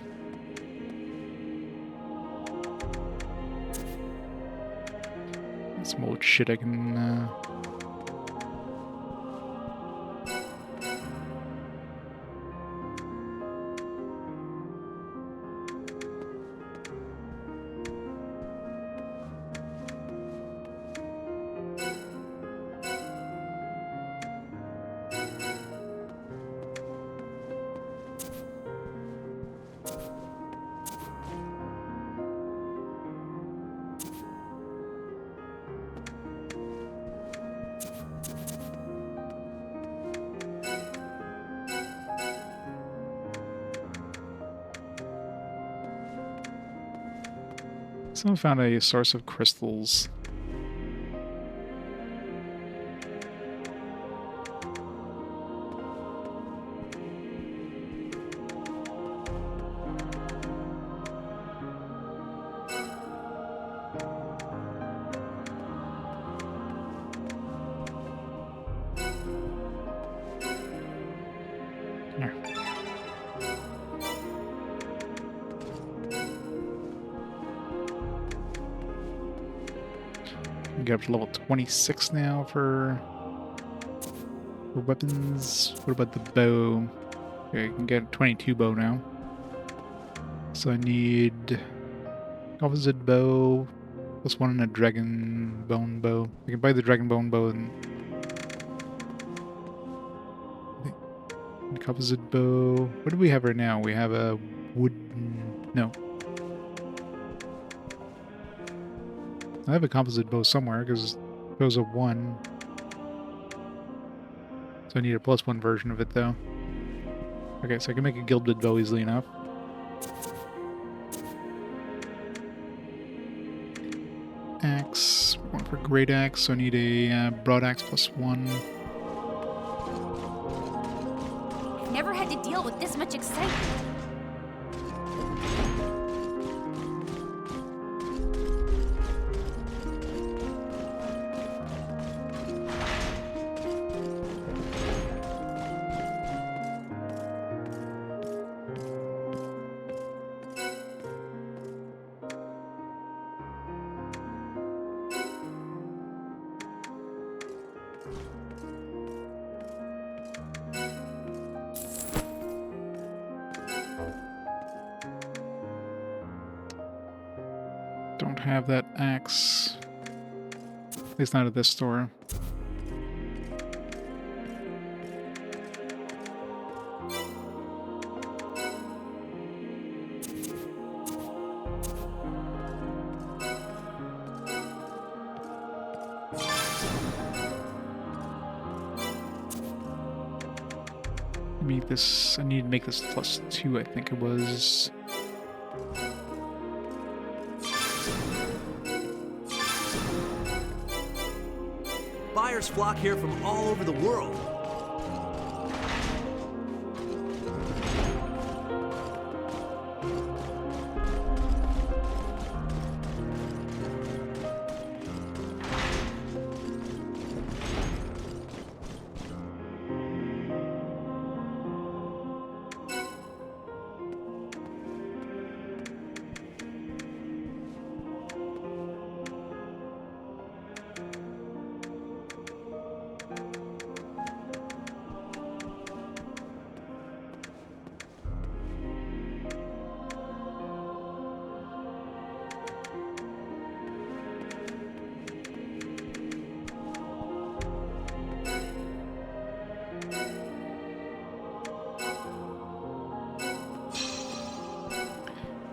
Some old shit I can Someone found a source of crystals. Here. We get up to level 26 now for weapons. What about the bow? Okay, I can get 22 bow now. So I need composite bow plus one and a dragon bone bow. I can buy the dragon bone bow and composite bow. What do we have right now? We have a wooden... No. I have a composite bow somewhere because it goes a 1. So I need a +1 version of it though. Okay, so I can make a gilded bow easily enough. Axe. One for great axe, so I need a broad axe +1. I've never had to deal with this much excitement. Don't have that axe. At least not at this store. Make this. I need to make this +2, I think it was. Buyers flock here from all over the world.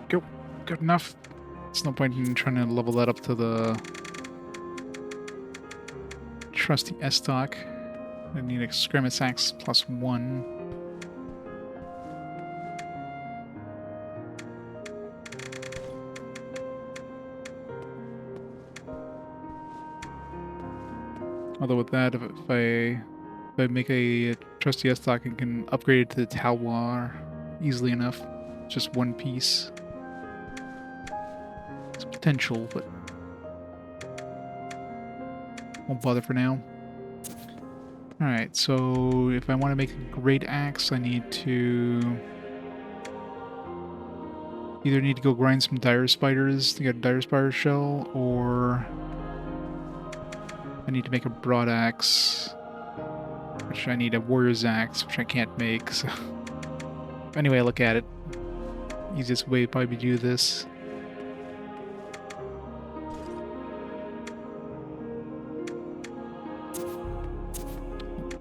Go. Good enough. There's no point in trying to level that up to the trusty S-Stock. I need a skirmish axe +1. Although with that, if I make a trusty S-Stock, I can upgrade it to the Talwar easily enough. Just one piece. It's potential, but won't bother for now. Alright, so if I want to make a great axe, I need to either need to go grind some dire spiders to get a dire spider shell, or I need to make a broad axe, which I need a warrior's axe, which I can't make. So anyway, I look at it. Easiest way to probably do this.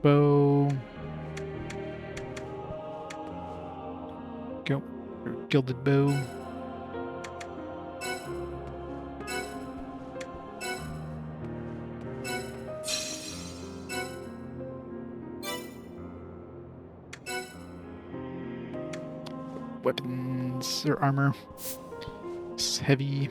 Bow. go. Gilded bow. Weapons or armor. It's heavy.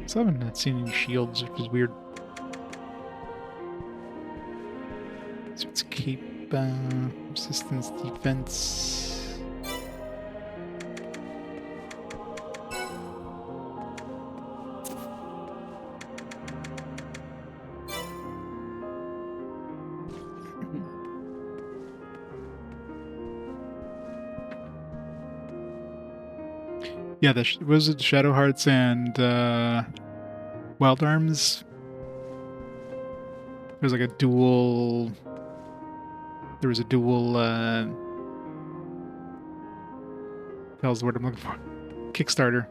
So I haven't seen any shields, which is weird. So it's cape, resistance, defense. Yeah, was it Shadow Hearts and Wild Arms? There was like a dual. There was a dual. Hell's the word I'm looking for. Kickstarter.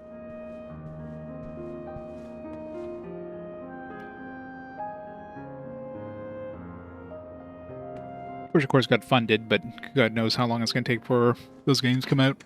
Which of course got funded, but God knows how long it's going to take for those games to come out.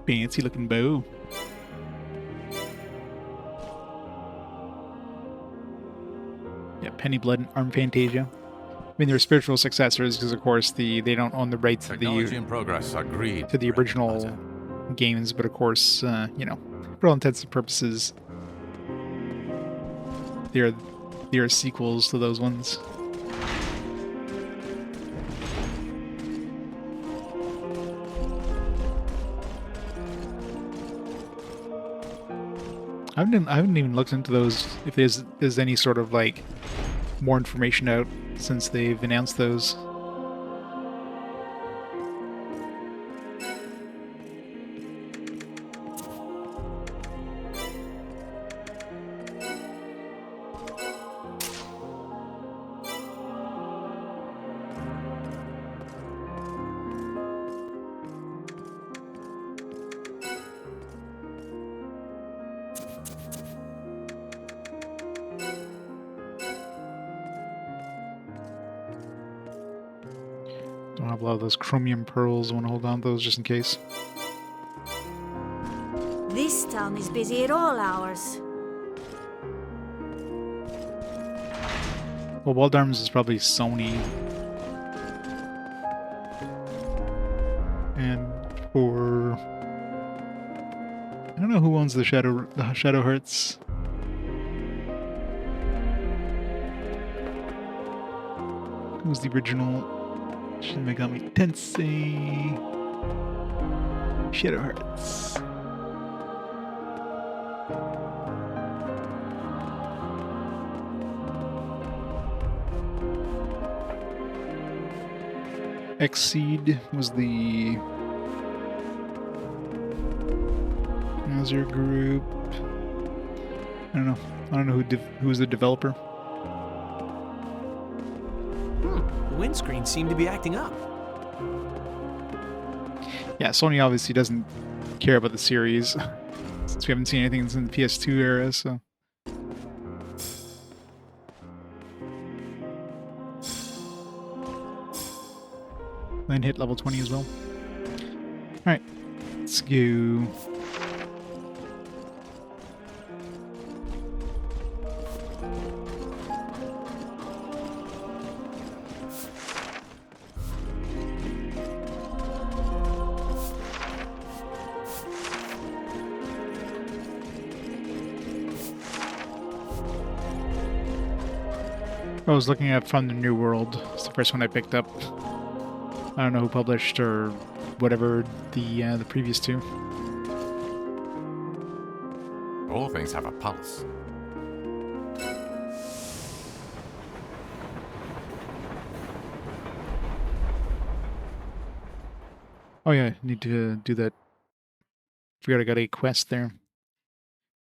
Fancy looking bow. Yeah, Penny Blood and Arm Fantasia. I mean, they're spiritual successors because, of course, they don't own the rights to Technology and progress agreed. to the original games, but of course, you know, for all intents and purposes, they're sequels to those ones. I haven't even looked into those, if there's any sort of like more information out since they've announced those. Don't have a lot of those chromium pearls. I want to hold on to those just in case. This town is busy at all hours. Well, Wild Arms is probably Sony. And for... I don't know who owns the Shadow Hearts. Who's the original? Shin Megami Tensei Shadow Hearts. Xseed was the Azure Group. I don't know who was the developer. The windscreen seemed to be acting up. Yeah, Sony obviously doesn't care about the series since we haven't seen anything since the PS2 era, so. Land hit level 20 as well. Alright, let's go. I was looking at From the New World. It's the first one I picked up. I don't know who published or whatever the previous two. All things have a pulse. Oh yeah, need to do that. Forgot I got a quest there.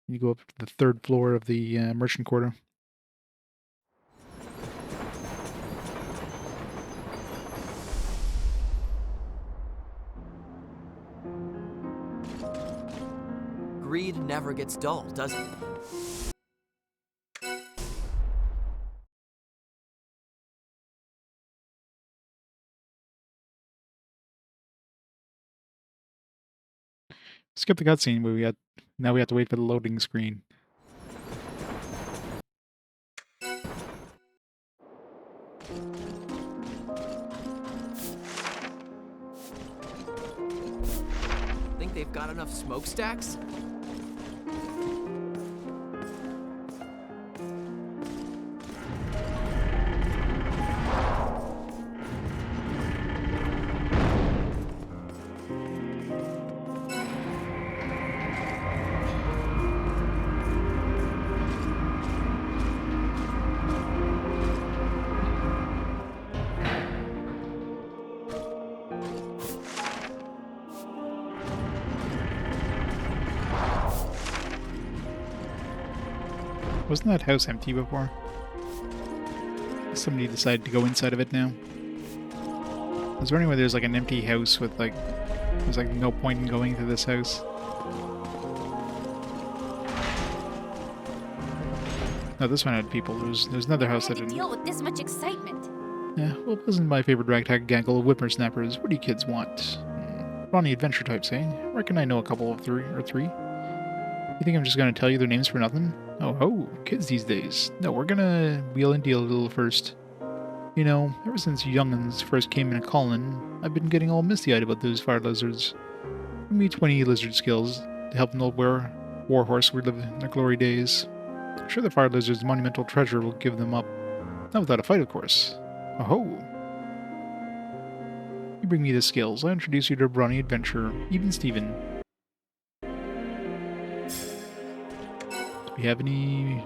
You go up to the 3rd floor of the merchant quarter. Greed never gets dull, does it? Skip the cutscene, but now we have to wait for the loading screen. Think they've got enough smokestacks? Wasn't that house empty before? Somebody decided to go inside of it now. I was wondering why there's like an empty house with like... There's like no point in going to this house. No, this one had people. There's another house that didn't. Deal with this much excitement. Yeah, well, it wasn't my favorite ragtag gaggle of whippersnappers. What do you kids want? Ronnie adventure types, eh? Reckon I know a couple of three. You think I'm just gonna tell you their names for nothing? Oh ho, kids these days. No, we're gonna wheel and deal a little first. You know, ever since young'uns first came in a callin', I've been getting all misty-eyed about those fire lizards. Give me 20 lizard skills to help an old warhorse relive their glory days. I'm sure the fire lizard's monumental treasure will give them up. Not without a fight, of course. Oh ho! You bring me the skills. I'll introduce you to Brawny Adventurer, even Steven. Do we have any...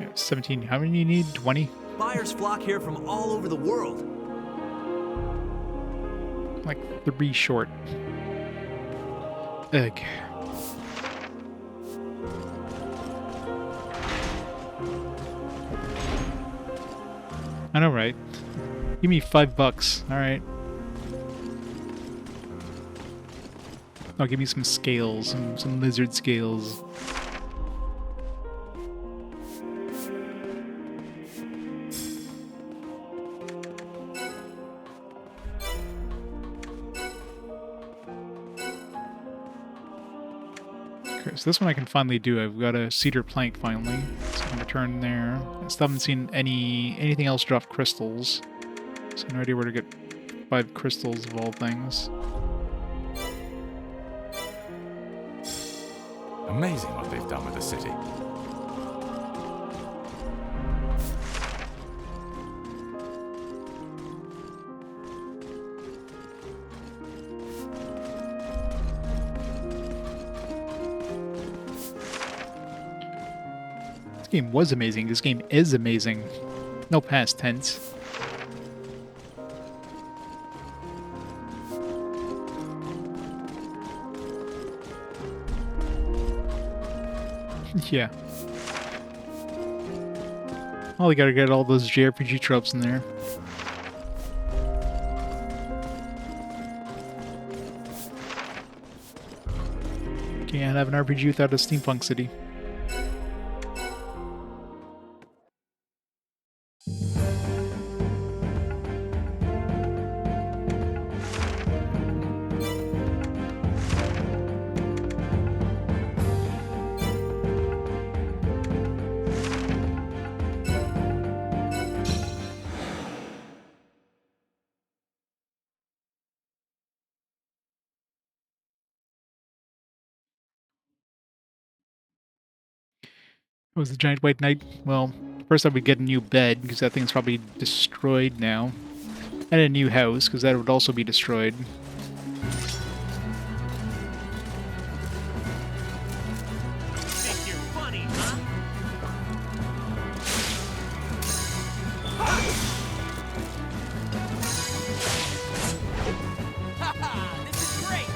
Yeah, 17. How many do you need? 20? Buyers flock here from all over the world. Like 3 short. Ugh. I know, right? Give me $5. Alright. Oh, give me some scales, some lizard scales. Okay, so this one I can finally do. I've got a cedar plank finally. So I'm gonna turn there. I still haven't seen anything else drop crystals. So no idea where to get 5 crystals of all things. Amazing what they've done with the city. This game was amazing. This game is amazing. No past tense. Yeah. Oh, we gotta get all those JRPG tropes in there. Can't have an RPG without a steampunk city. Was the giant white knight? Well, first I would get a new bed, because that thing's probably destroyed now. And a new house, because that would also be destroyed. Think you're funny, huh? Haha, this is great.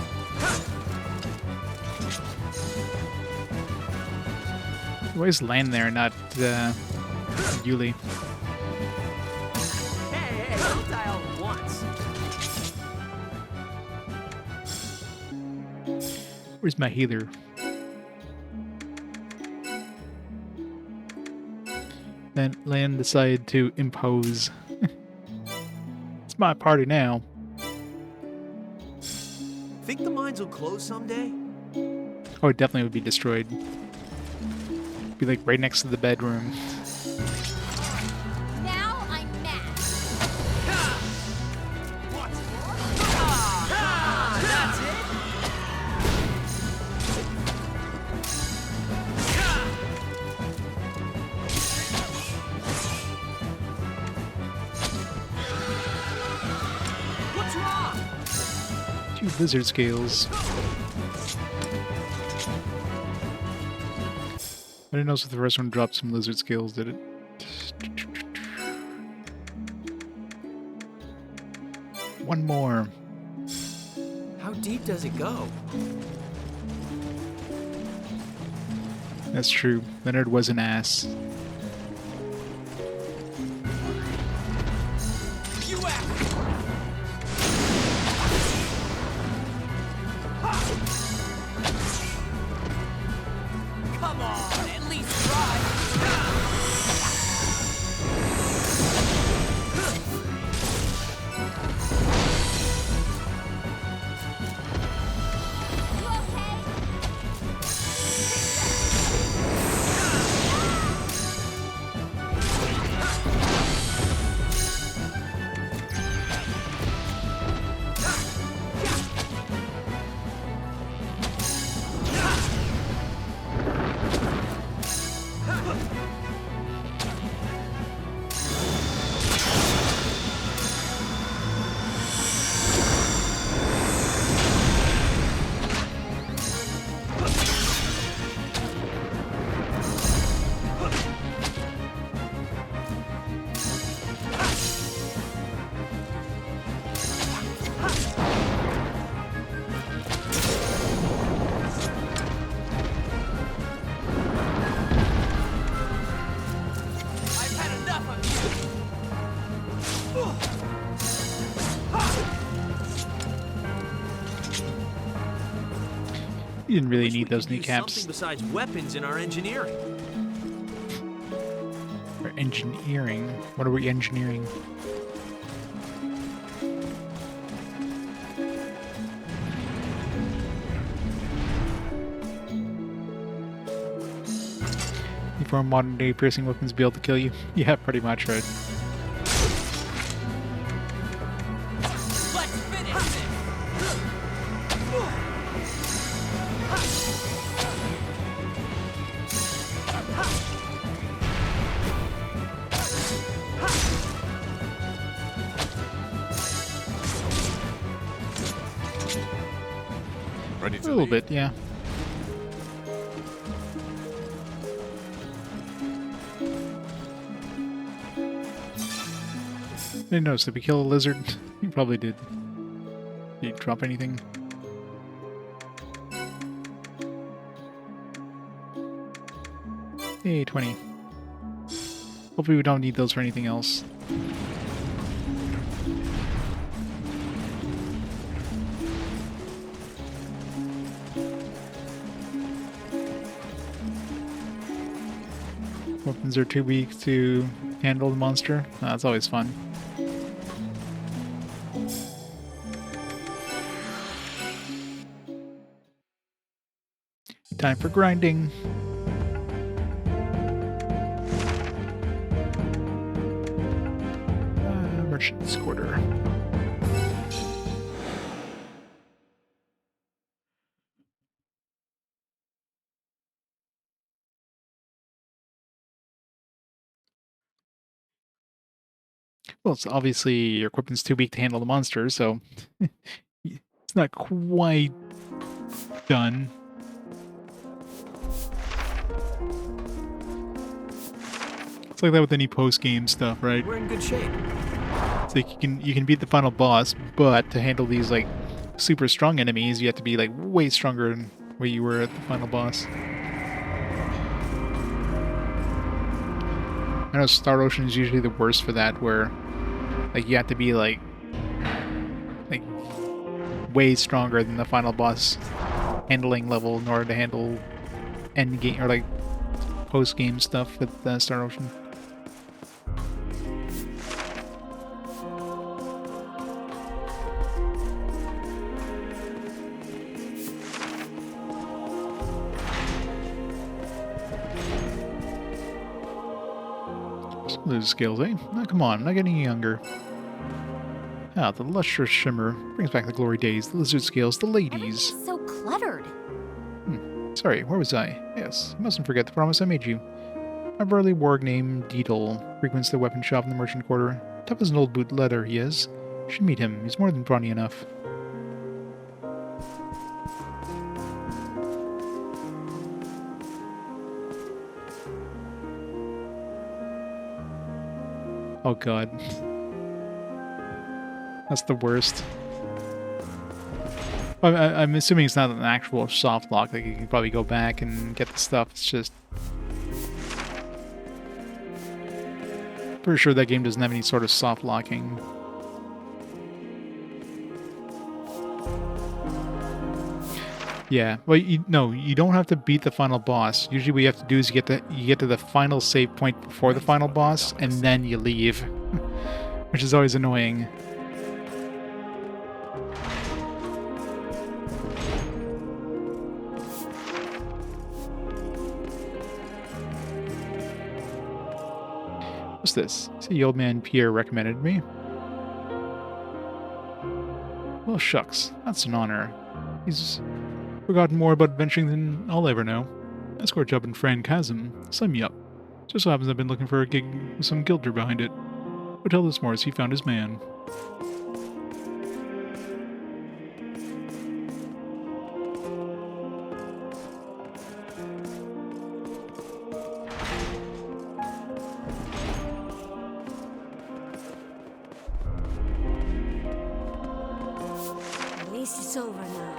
Why is land there, not Yulie? Hey, don't die all at once. Where's my healer? Then Land decided to impose. It's my party now. Think the mines will close someday? Oh, it definitely would be destroyed. Be like right next to the bedroom. Now I'm mad. What's more? That's it. What's wrong? 2 lizard scales. I didn't notice if the first one dropped some lizard scales, did it? One more. How deep does it go? That's true. Leonard was an ass. You act. Come on, at least try. You okay? I've had enough of You didn't really need We those could use kneecaps. something besides weapons in our engineering. For engineering. What are we engineering? Before modern day piercing weapons be able to kill you? Yeah, pretty much, right? Let's finish this. Ready A to little leave? bit, yeah. Didn't notice. Did we kill a lizard? You probably did. Did you drop anything? Hey, 20. Hopefully we don't need those for anything else. Weapons are too weak to handle the monster. That's always fun. Time for grinding. Merchant's Quarter. Well, it's obviously your equipment's too weak to handle the monster, so it's not quite done. It's like that with any post-game stuff, right? We're in good shape. It's like you can beat the final boss, but to handle these like super strong enemies, you have to be like way stronger than where you were at the final boss. I know Star Ocean is usually the worst for that, where like you have to be like way stronger than the final boss handling level in order to handle end game or like post game stuff with Star Ocean. Lose skills, eh? Oh, come on, I'm not getting younger. Ah, the lustrous shimmer brings back the glory days, the lizard scales, the ladies. Everything's so cluttered. Sorry, where was I? Yes, you mustn't forget the promise I made you. A burly warg named Deedle frequents the weapon shop in the merchant quarter. Tough as an old boot leather, he is. You should meet him, he's more than brawny enough. Oh god. That's the worst. I'm assuming it's not an actual soft lock, like you can probably go back and get the stuff, it's just... Pretty sure that game doesn't have any sort of soft locking. Yeah, well, you don't have to beat the final boss. Usually what you have to do is you get to the final save point before the final boss, and then you leave. Which is always annoying. What's this? See, the old man Pierre recommended me. Well, shucks. That's an honor. He's forgotten more about adventuring than I'll ever know. Escort job in Fran Chasm. Sign me up. Just so happens I've been looking for a gig with some guilder behind it. But tell this Morris he found his man. At least it's over now.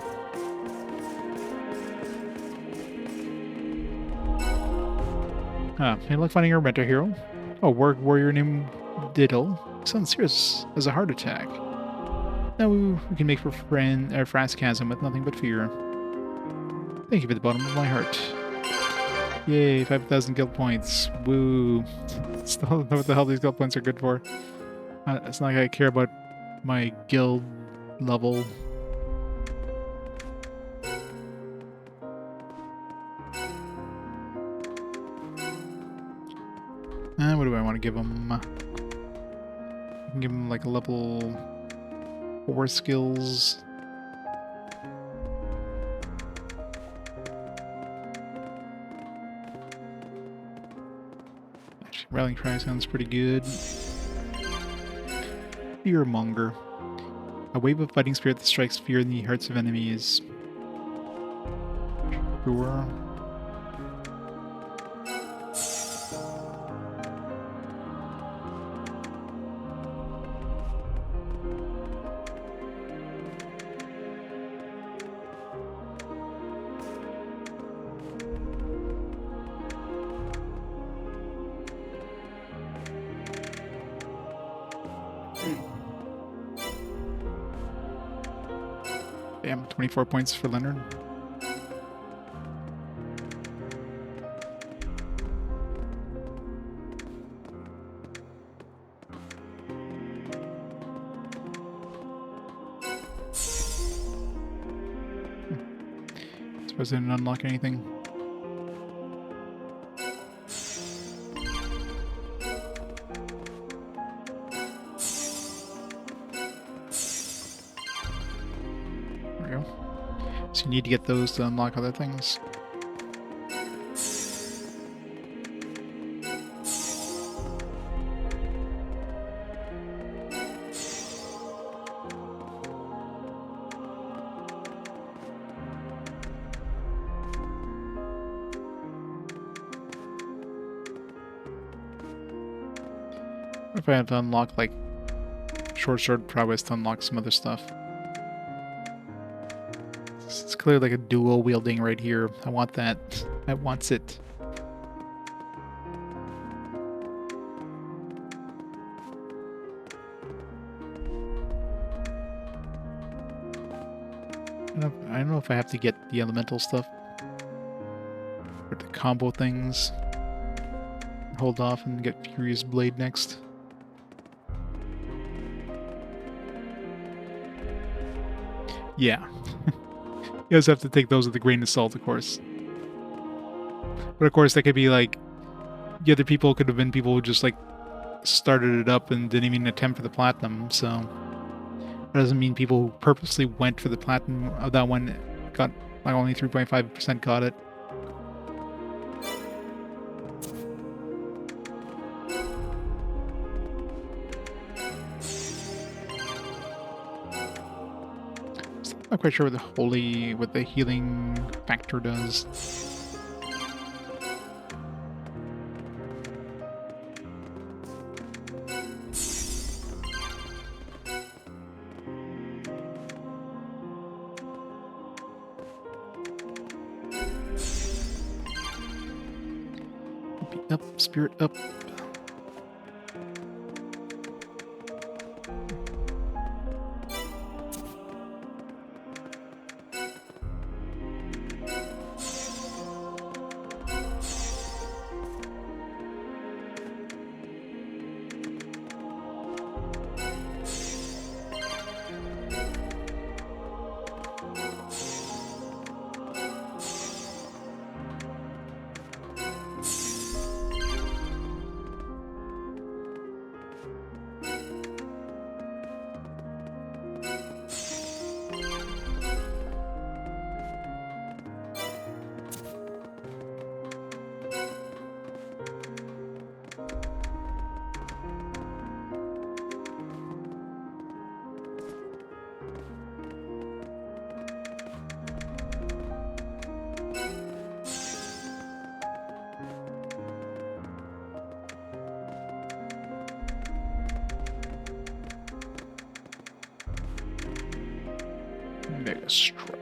Any luck finding a renter hero? A warrior named Diddle. Sounds serious as a heart attack. Now we can make for Frass Chasm with nothing but fear. Thank you for the bottom of my heart. Yay, 5,000 guild points. Woo. Still don't know what the hell these guild points are good for. It's not like I care about my guild level. What do I want to give him? I can give him like a level 4 skills. Actually, rallying cry sounds pretty good. Fearmonger. A wave of fighting spirit that strikes fear in the hearts of enemies. Sure. Damn, 24 points for Leonard. Suppose I didn't unlock anything. So you need to get those to unlock other things. If I have to unlock, like, short sword prowess to unlock some other stuff. It's clearly like a dual wielding right here. I want that. I want it. I don't know if I have to get the elemental stuff. Or the combo things. Hold off and get Furious Blade next. Yeah. You guys have to take those with a grain of salt, of course. But of course, that could be like... The other people could have been people who just like started it up and didn't even attempt for the platinum, so... That doesn't mean people who purposely went for the platinum of that one got... Like only 3.5% got it. Not quite sure what the healing factor does. Up, spirit up. Mega Strike.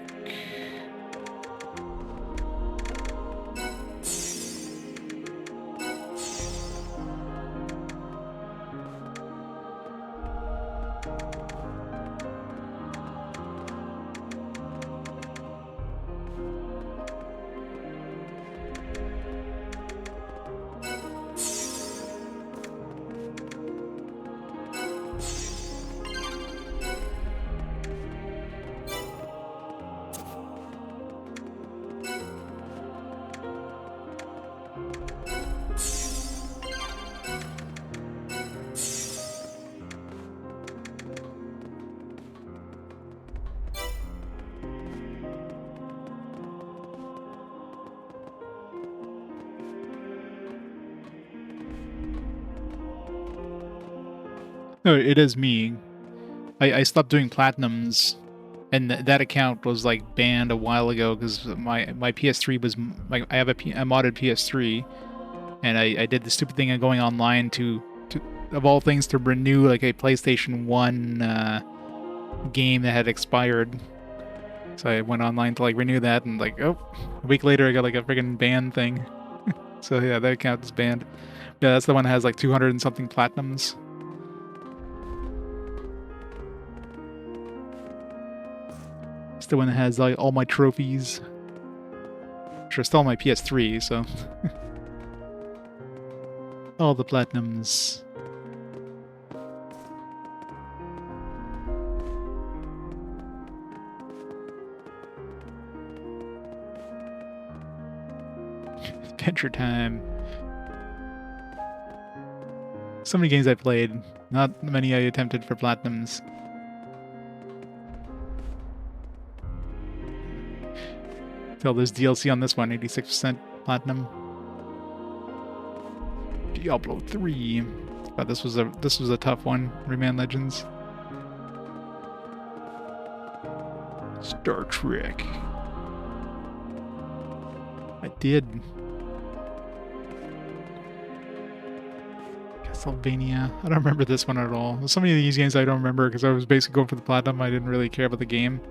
No, it is me. I stopped doing platinums, and that account was like banned a while ago because my PS3 was like I have a modded PS3, and I did the stupid thing of going online to of all things to renew like a PlayStation 1 game that had expired. So I went online to like renew that, and like a week later I got like a friggin' ban thing. So yeah, that account is banned. Yeah, that's the one that has like 200 and something platinums. It's the one that has like all my trophies. Which are still on my PS3, so all the platinums. Adventure time. So many games I played, not many I attempted for platinums. Tell this DLC on this one, 86% platinum. Diablo 3. But this was a tough one. Rayman Legends. Star Trek. I did. Castlevania. I don't remember this one at all. So many of these games I don't remember because I was basically going for the platinum. I didn't really care about the game.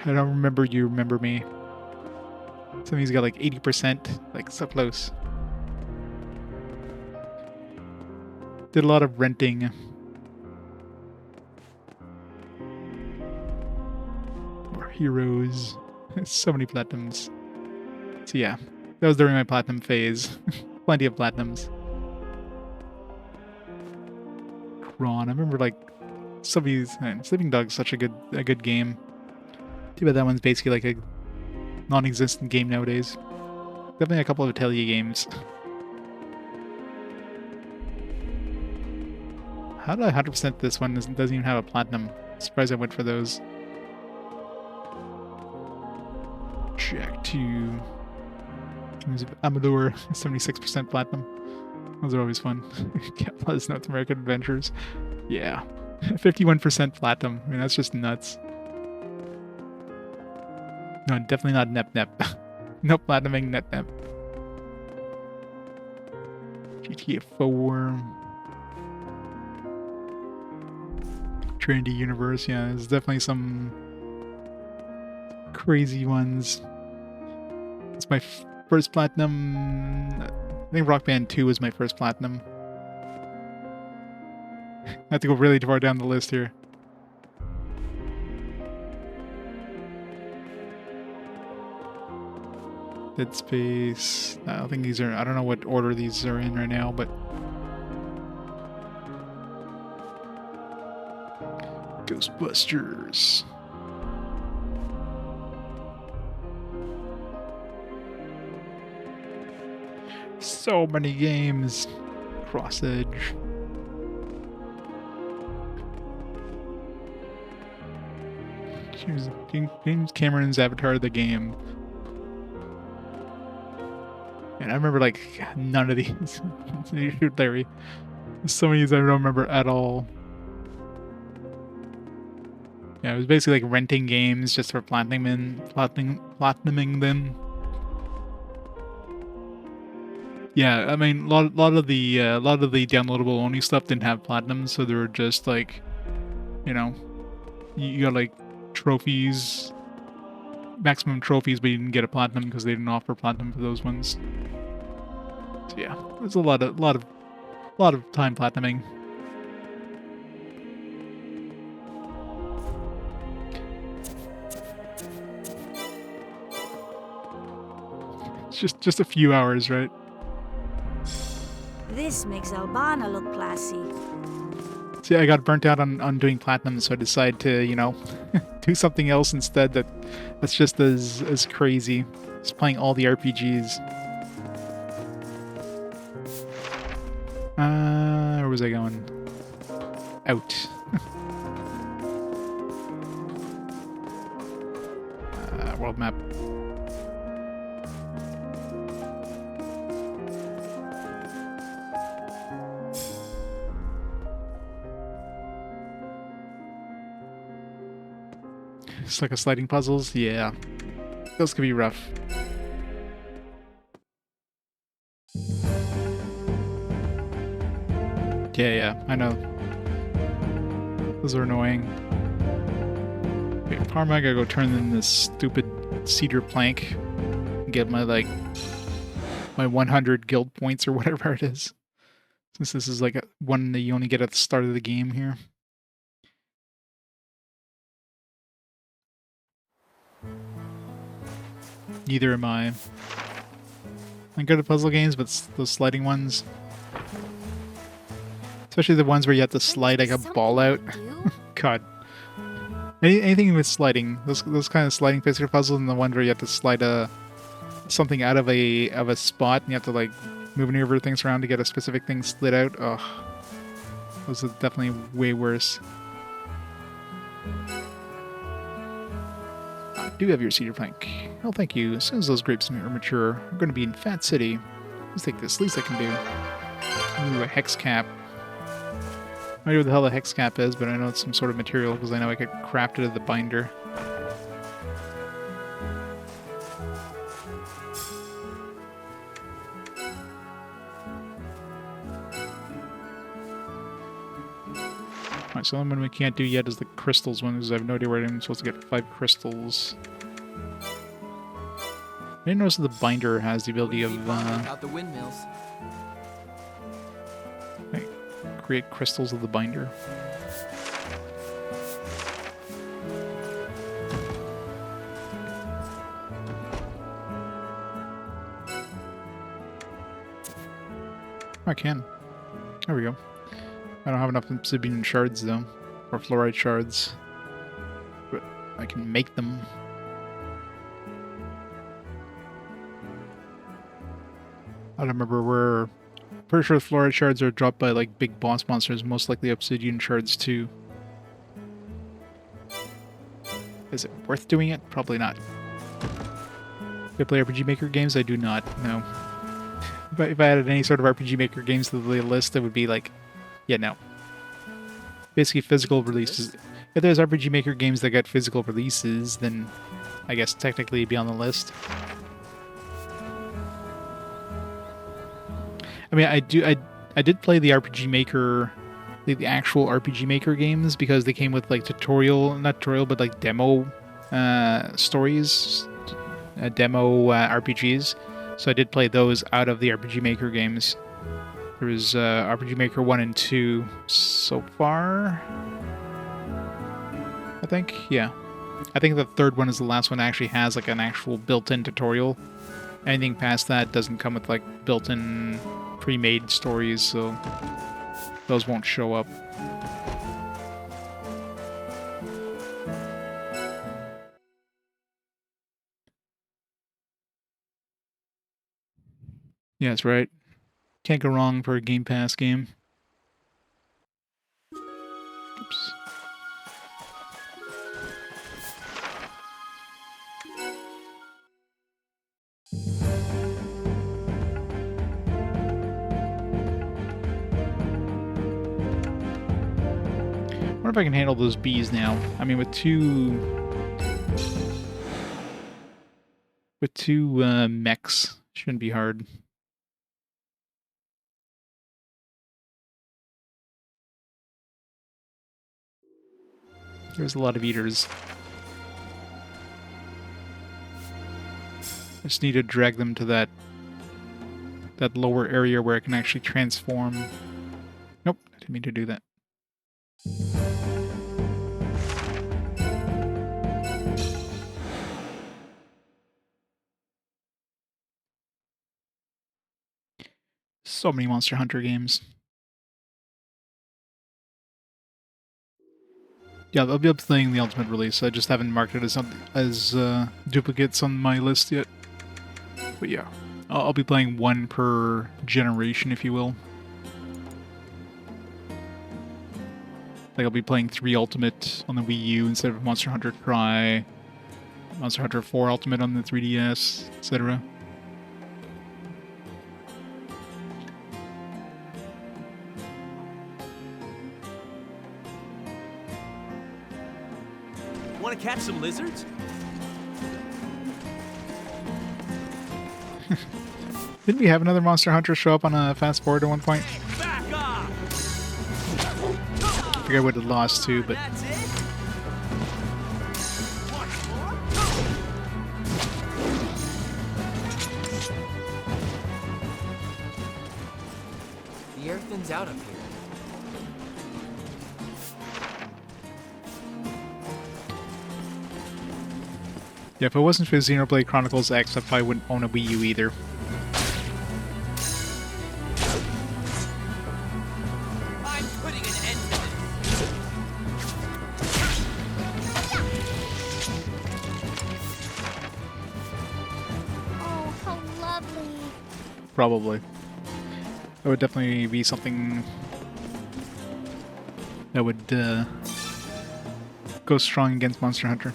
I don't remember You Remember Me. Some of these got like 80%, like so close. Did a lot of renting. More Heroes. So many platinums. So yeah, that was during my platinum phase. Plenty of platinums. Ron, I remember like some of these. Sleeping Dog's such a good game. Too bad that one's basically like a non-existent game nowadays. Definitely a couple of Atelier games. How did I 100% this one? Doesn't even have a platinum. Surprised I went for those. Jack 2. Games of Amador, 76% platinum. Those are always fun. Plus North American Adventures. Yeah. 51% platinum. I mean, that's just nuts. No, definitely not Nep Nep. No platinuming Nep Nep. GTA 4. Trendy Universe, yeah, there's definitely some crazy ones. It's my first platinum. I think Rock Band 2 was my first platinum. I have to go really far down the list here. Dead Space. I don't think these are. I don't know what order these are in right now, but. Ghostbusters. So many games. Cross Edge. Here's James Cameron's Avatar the game. And I remember like none of these. Larry. So many of these I don't remember at all. Yeah, it was basically like renting games just for platinuming them. Yeah, I mean, lot of the downloadable only stuff didn't have platinum, so they were just like, you know, you got like trophies, maximum trophies, but you didn't get a platinum because they didn't offer platinum for those ones. So yeah, there's a lot of time platinuming. It's just a few hours, right? This makes Albana look classy. See, I got burnt out on doing platinum, so I decided to, you know, do something else instead that's just as crazy. Just playing all the RPGs. Where was I going? Out. World map. It's like a sliding puzzles? Yeah. Those could be rough. Yeah, I know. Those are annoying. Wait, Parma, I gotta go turn in this stupid cedar plank and get my, like, my 100 guild points or whatever it is. Since this is like one that you only get at the start of the game here. Neither am I. I'm good at puzzle games, but those sliding ones... Especially the ones where you have to slide like a ball out. God. Anything with sliding. Those kind of sliding physical puzzles, and the ones where you have to slide something out of a spot, and you have to like maneuver things around to get a specific thing slid out. Ugh. Those are definitely way worse. I do have your cedar plank. Oh, thank you. As soon as those grapes are mature, I'm going to be in Fat City. Let's take this. Least I can do. Ooh, a hex cap. I don't know what the hell the hex cap is, but I know it's some sort of material because I know I could craft it at the binder. Alright, so the one we can't do yet is the crystals one, because I have no idea where I'm supposed to get 5 crystals. I didn't notice that the binder has the ability of Out the windmills. create crystals of the binder. I can. There we go. I don't have enough obsidian shards though, or fluorite shards, but I can make them. I don't remember where. Pretty sure the fluorite shards are dropped by like big boss monsters, most likely obsidian shards too. Is it worth doing it? Probably not. Do I play RPG Maker games? I do not, no. If I added any sort of RPG Maker games to the list, it would be like, yeah, no. Basically physical releases. If there's RPG Maker games that get physical releases, then I guess technically it'd be on the list. I mean, I did play the RPG Maker, the actual RPG Maker games, because they came with like not tutorial, but like demo stories, demo RPGs. So I did play those out of the RPG Maker games. There was RPG Maker 1 and 2 so far, I think. Yeah. I think the third one is the last one that actually has like an actual built-in tutorial. Anything past that doesn't come with like built-in pre-made stories, so those won't show up. Yeah, that's right. Can't go wrong for a Game Pass game. Oops. I wonder if I can handle those bees now. I mean, with two mechs, shouldn't be hard. There's a lot of eaters. I just need to drag them to that lower area where I can actually transform. Nope, I didn't mean to do that. So many Monster Hunter games. Yeah, I'll be playing the Ultimate release. I just haven't marked it as duplicates on my list yet. But yeah, I'll be playing one per generation, if you will. Like I'll be playing 3 Ultimate on the Wii U instead of Monster Hunter Cry, Monster Hunter 4 Ultimate on the 3DS, etc. Want to catch some lizards? Didn't we have another Monster Hunter show up on a fast forward at one point? Back off! I forget what it lost to, but That's it? The air thins out up here. yeah, if it wasn't for Xenoblade Chronicles X, I probably wouldn't own a Wii U either. I'm putting an end to this. Oh, how lovely. Probably. That would definitely be something that would go strong against Monster Hunter.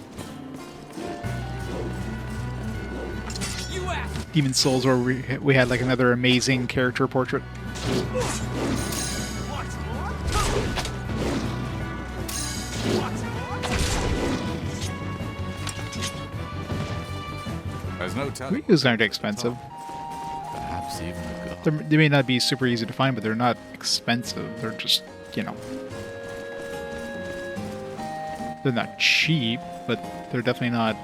Demon Souls, where we had like another amazing character portrait. There's no telling. Wii U's aren't expensive. Perhaps even a god. They may not be super easy to find, but they're not expensive. They're just, you know. They're not cheap, but they're definitely not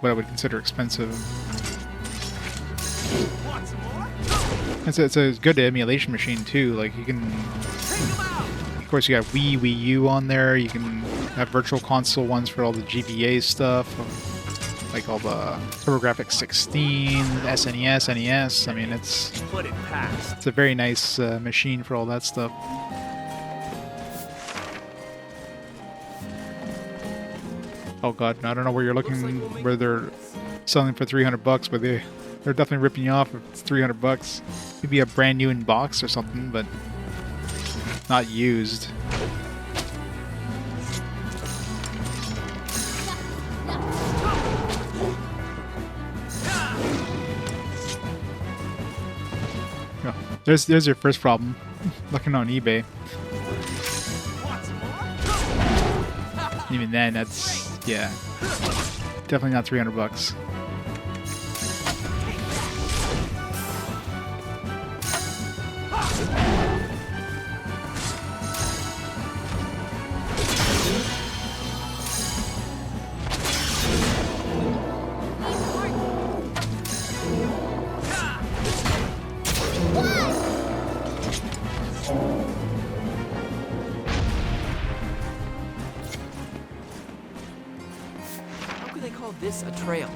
what I would consider expensive. It's a good emulation machine too. Like you can, of course, you got Wii U on there. You can have virtual console ones for all the GBA stuff, like all the TurboGrafx 16, SNES, NES. I mean, it's a very nice machine for all that stuff. Oh god, I don't know where you're looking, where they're selling for $300, but they're definitely ripping you off if it's $300. Maybe a brand new in box or something, but not used. Oh, there's your first problem, looking on eBay. Even then, that's, yeah, definitely not $300. This a trail.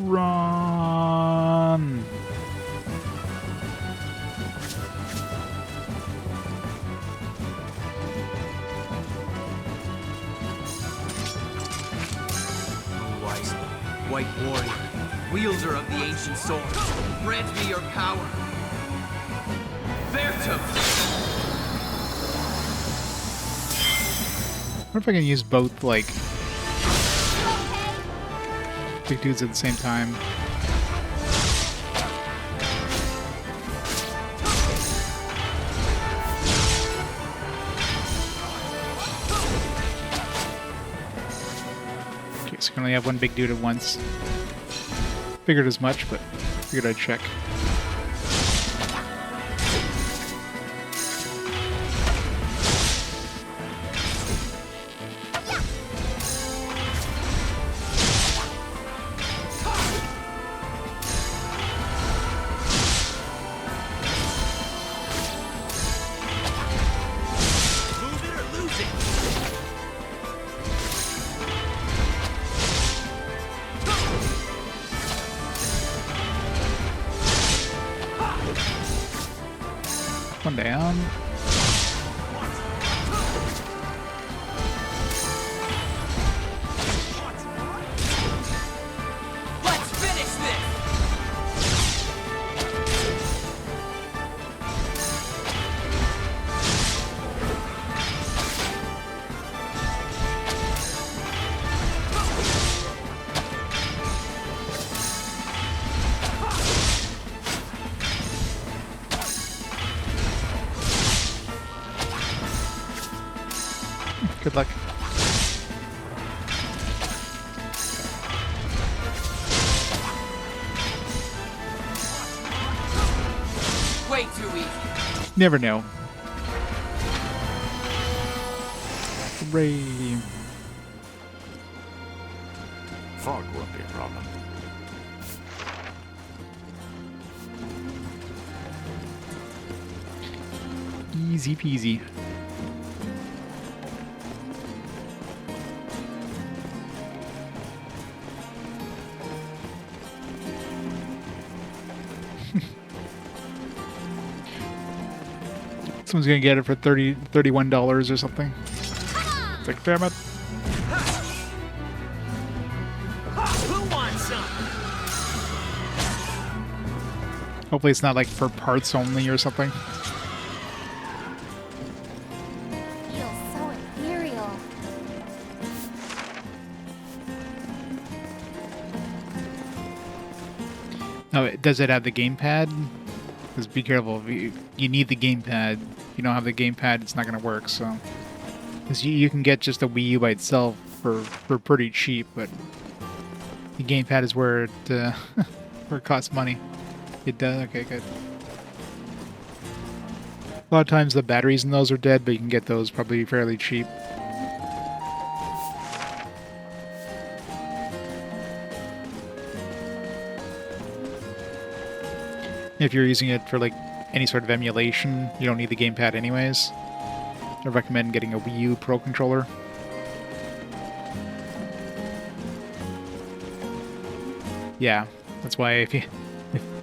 Run! White warrior, wielder of the ancient sword, grant me your power. Vertum! I wonder if I can use both, like, big dudes at the same time. Okay, so I can only have one big dude at once. Figured as much, but figured I'd check. One down. Let's finish this! Good luck. Way too easy. Never know. Hooray. Fog won't be a problem. Easy peasy. Someone's gonna get it for $31 or something. It's like, damn it. Who wants some? Hopefully it's not like for parts only or something. Oh, does it have the gamepad? Because be careful, you need the gamepad. If you don't have the gamepad, it's not going to work. So, because you can get just a Wii U by itself for pretty cheap, but the gamepad is where it where it costs money. It does. Okay, good. A lot of times the batteries in those are dead, but you can get those probably fairly cheap. If you're using it for like any sort of emulation, you don't need the gamepad anyways. I recommend getting a Wii U Pro controller. Yeah, that's why if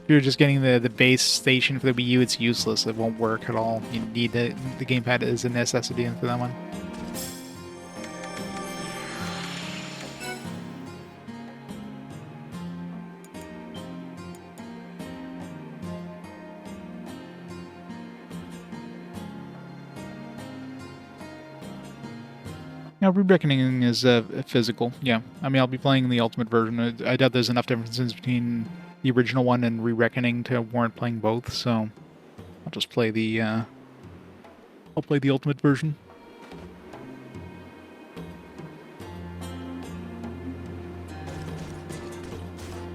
you're just getting the base station for the Wii U, it's useless. It won't work at all. You need the gamepad is a necessity for that one. Now, Re-Reckoning is physical, yeah. I mean, I'll be playing the Ultimate version. I doubt there's enough differences between the original one and Re-Reckoning to warrant playing both, so I'll just play the, I'll play the Ultimate version.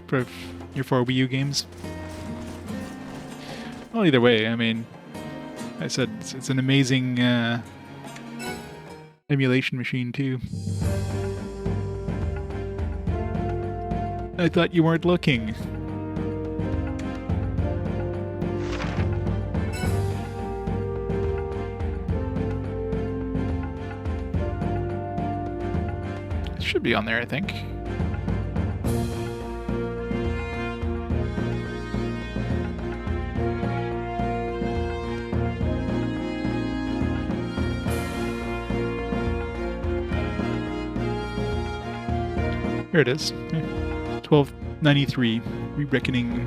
For your 4 Wii U games. Well, either way, I mean, I said it's an amazing, emulation machine too. I thought you weren't looking. It should be on there, I think. Here it is. 1293, Re-Reckoning.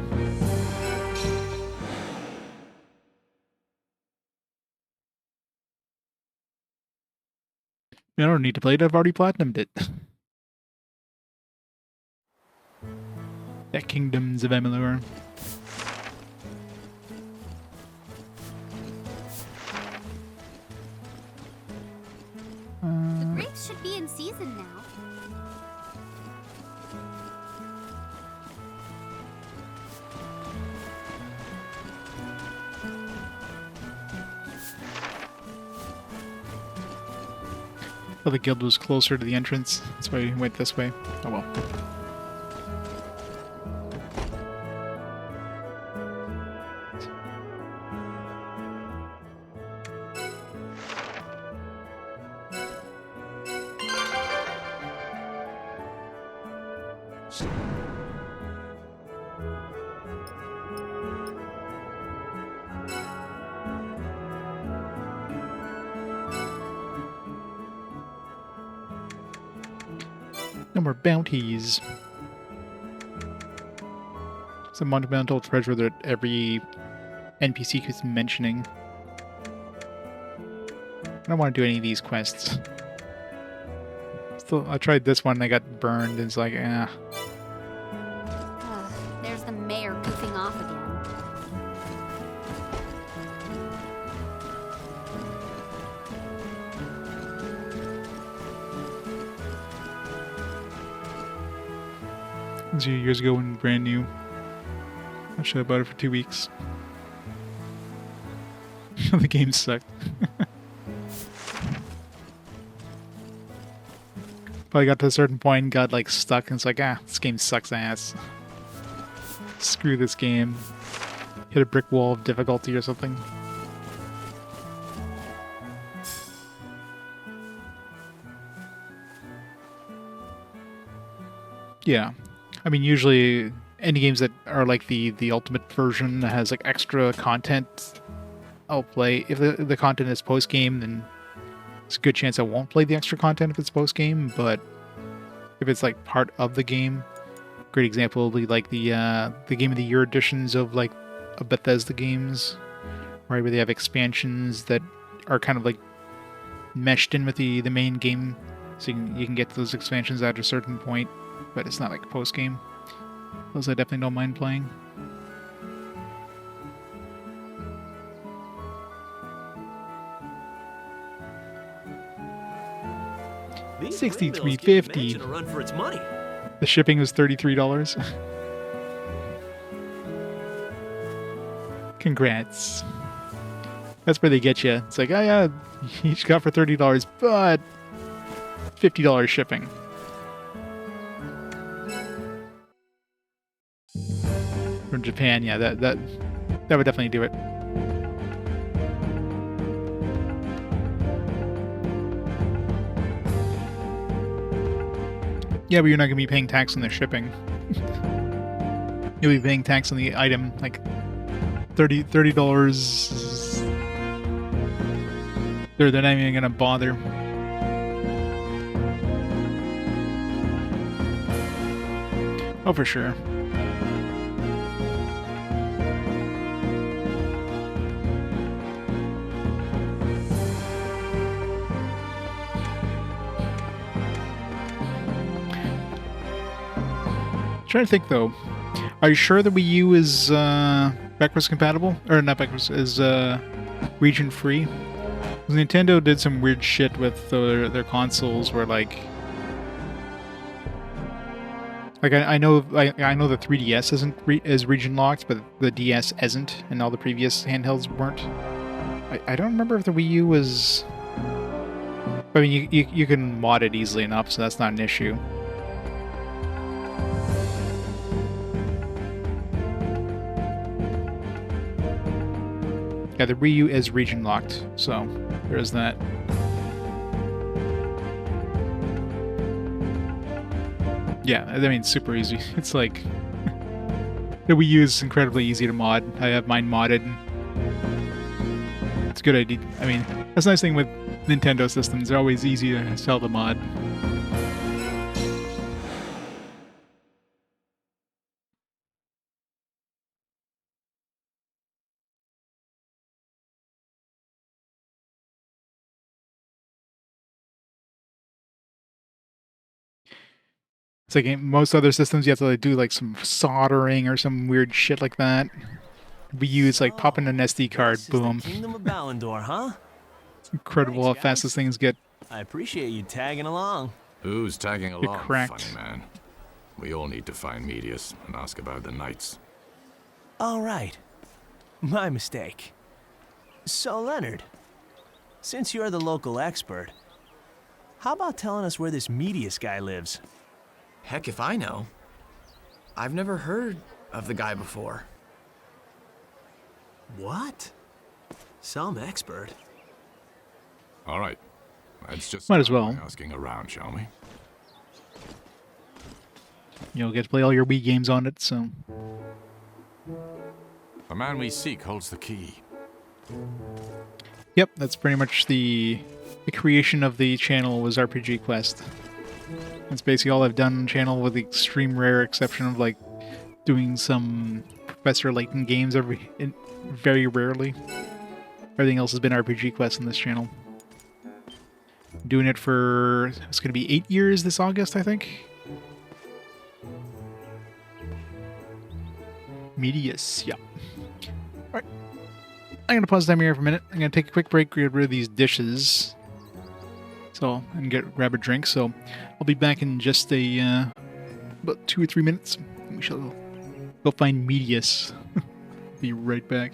I don't need to play it, I've already platinumed it. The Kingdoms of Amalur. The grapes should be in season now. Oh, the guild was closer to the entrance. That's why we went this way. Oh well. No more bounties. It's a monumental treasure that every NPC keeps mentioning. I don't want to do any of these quests. Still, I tried this one and I got burned. It's like, There's the mayor goofing off again. It was years ago when brand new. Actually, I bought it for 2 weeks. The game sucked. Probably got to a certain point and got like stuck and it's like, this game sucks ass. Screw this game. Hit a brick wall of difficulty or something. Yeah. I mean, usually any games that are like the ultimate version that has like extra content, I'll play. If the content is post-game, then it's a good chance I won't play the extra content if it's post-game, but if it's like part of the game, great example will be like the Game of the Year editions of like Bethesda games, right, where they have expansions that are kind of like meshed in with the main game, so you can get those expansions at a certain point, but it's not like post-game. Those I definitely don't mind playing. These $63.50. windmills give the mansion a run for its money. The shipping was $33. Congrats. That's where they get you. It's like, oh yeah, you each got for $30, but $50 shipping. From Japan, yeah, that would definitely do it. Yeah, but you're not going to be paying tax on the shipping. You'll be paying tax on the item, like $30. They're not even going to bother. Oh, for sure. Trying to think though, are you sure the Wii U is backwards compatible, or not backwards, is region free? Nintendo did some weird shit with their consoles, where like I know the 3DS is region locked, but the DS isn't, and all the previous handhelds weren't. I don't remember if the Wii U was. I mean, you can mod it easily enough, so that's not an issue. Yeah, the Wii U is region locked, so there is that. Yeah, I mean, it's super easy. It's like the Wii U is incredibly easy to mod. I have mine modded. It's a good idea. I mean, that's the nice thing with Nintendo systems. They're always easy to install the mod. It's like in most other systems, you have to like, do like some soldering or some weird shit like that. Wii U is like pop in an SD card, boom. Kingdom of Ballandor, huh? It's incredible how fast these things get. I appreciate you tagging along. Who's tagging along, cracked. funny man? We all need to find Medius and ask about the knights. All right. My mistake. So, Leonard, since you're the local expert, how about telling us where this Medius guy lives? Heck if I know. I've never heard of the guy before. What? Some expert. All right. Let's just might as well asking around, shall we? You'll get to play all your Wii games on it, so. The man we seek holds the key. Yep, that's pretty much the creation of the channel was RPG Quest. That's basically all I've done on the channel, with the extreme rare exception of like doing some Professor Layton games very rarely. Everything else has been RPG Quest on this channel. Doing it for, it's going to be 8 years this August, I think. Medius, yeah. Alright. I'm going to pause the time here for a minute. I'm going to take a quick break, get rid of these dishes. So, and grab a drink. So, I'll be back in just about 2 or 3 minutes. We shall go find Medius. Be right back.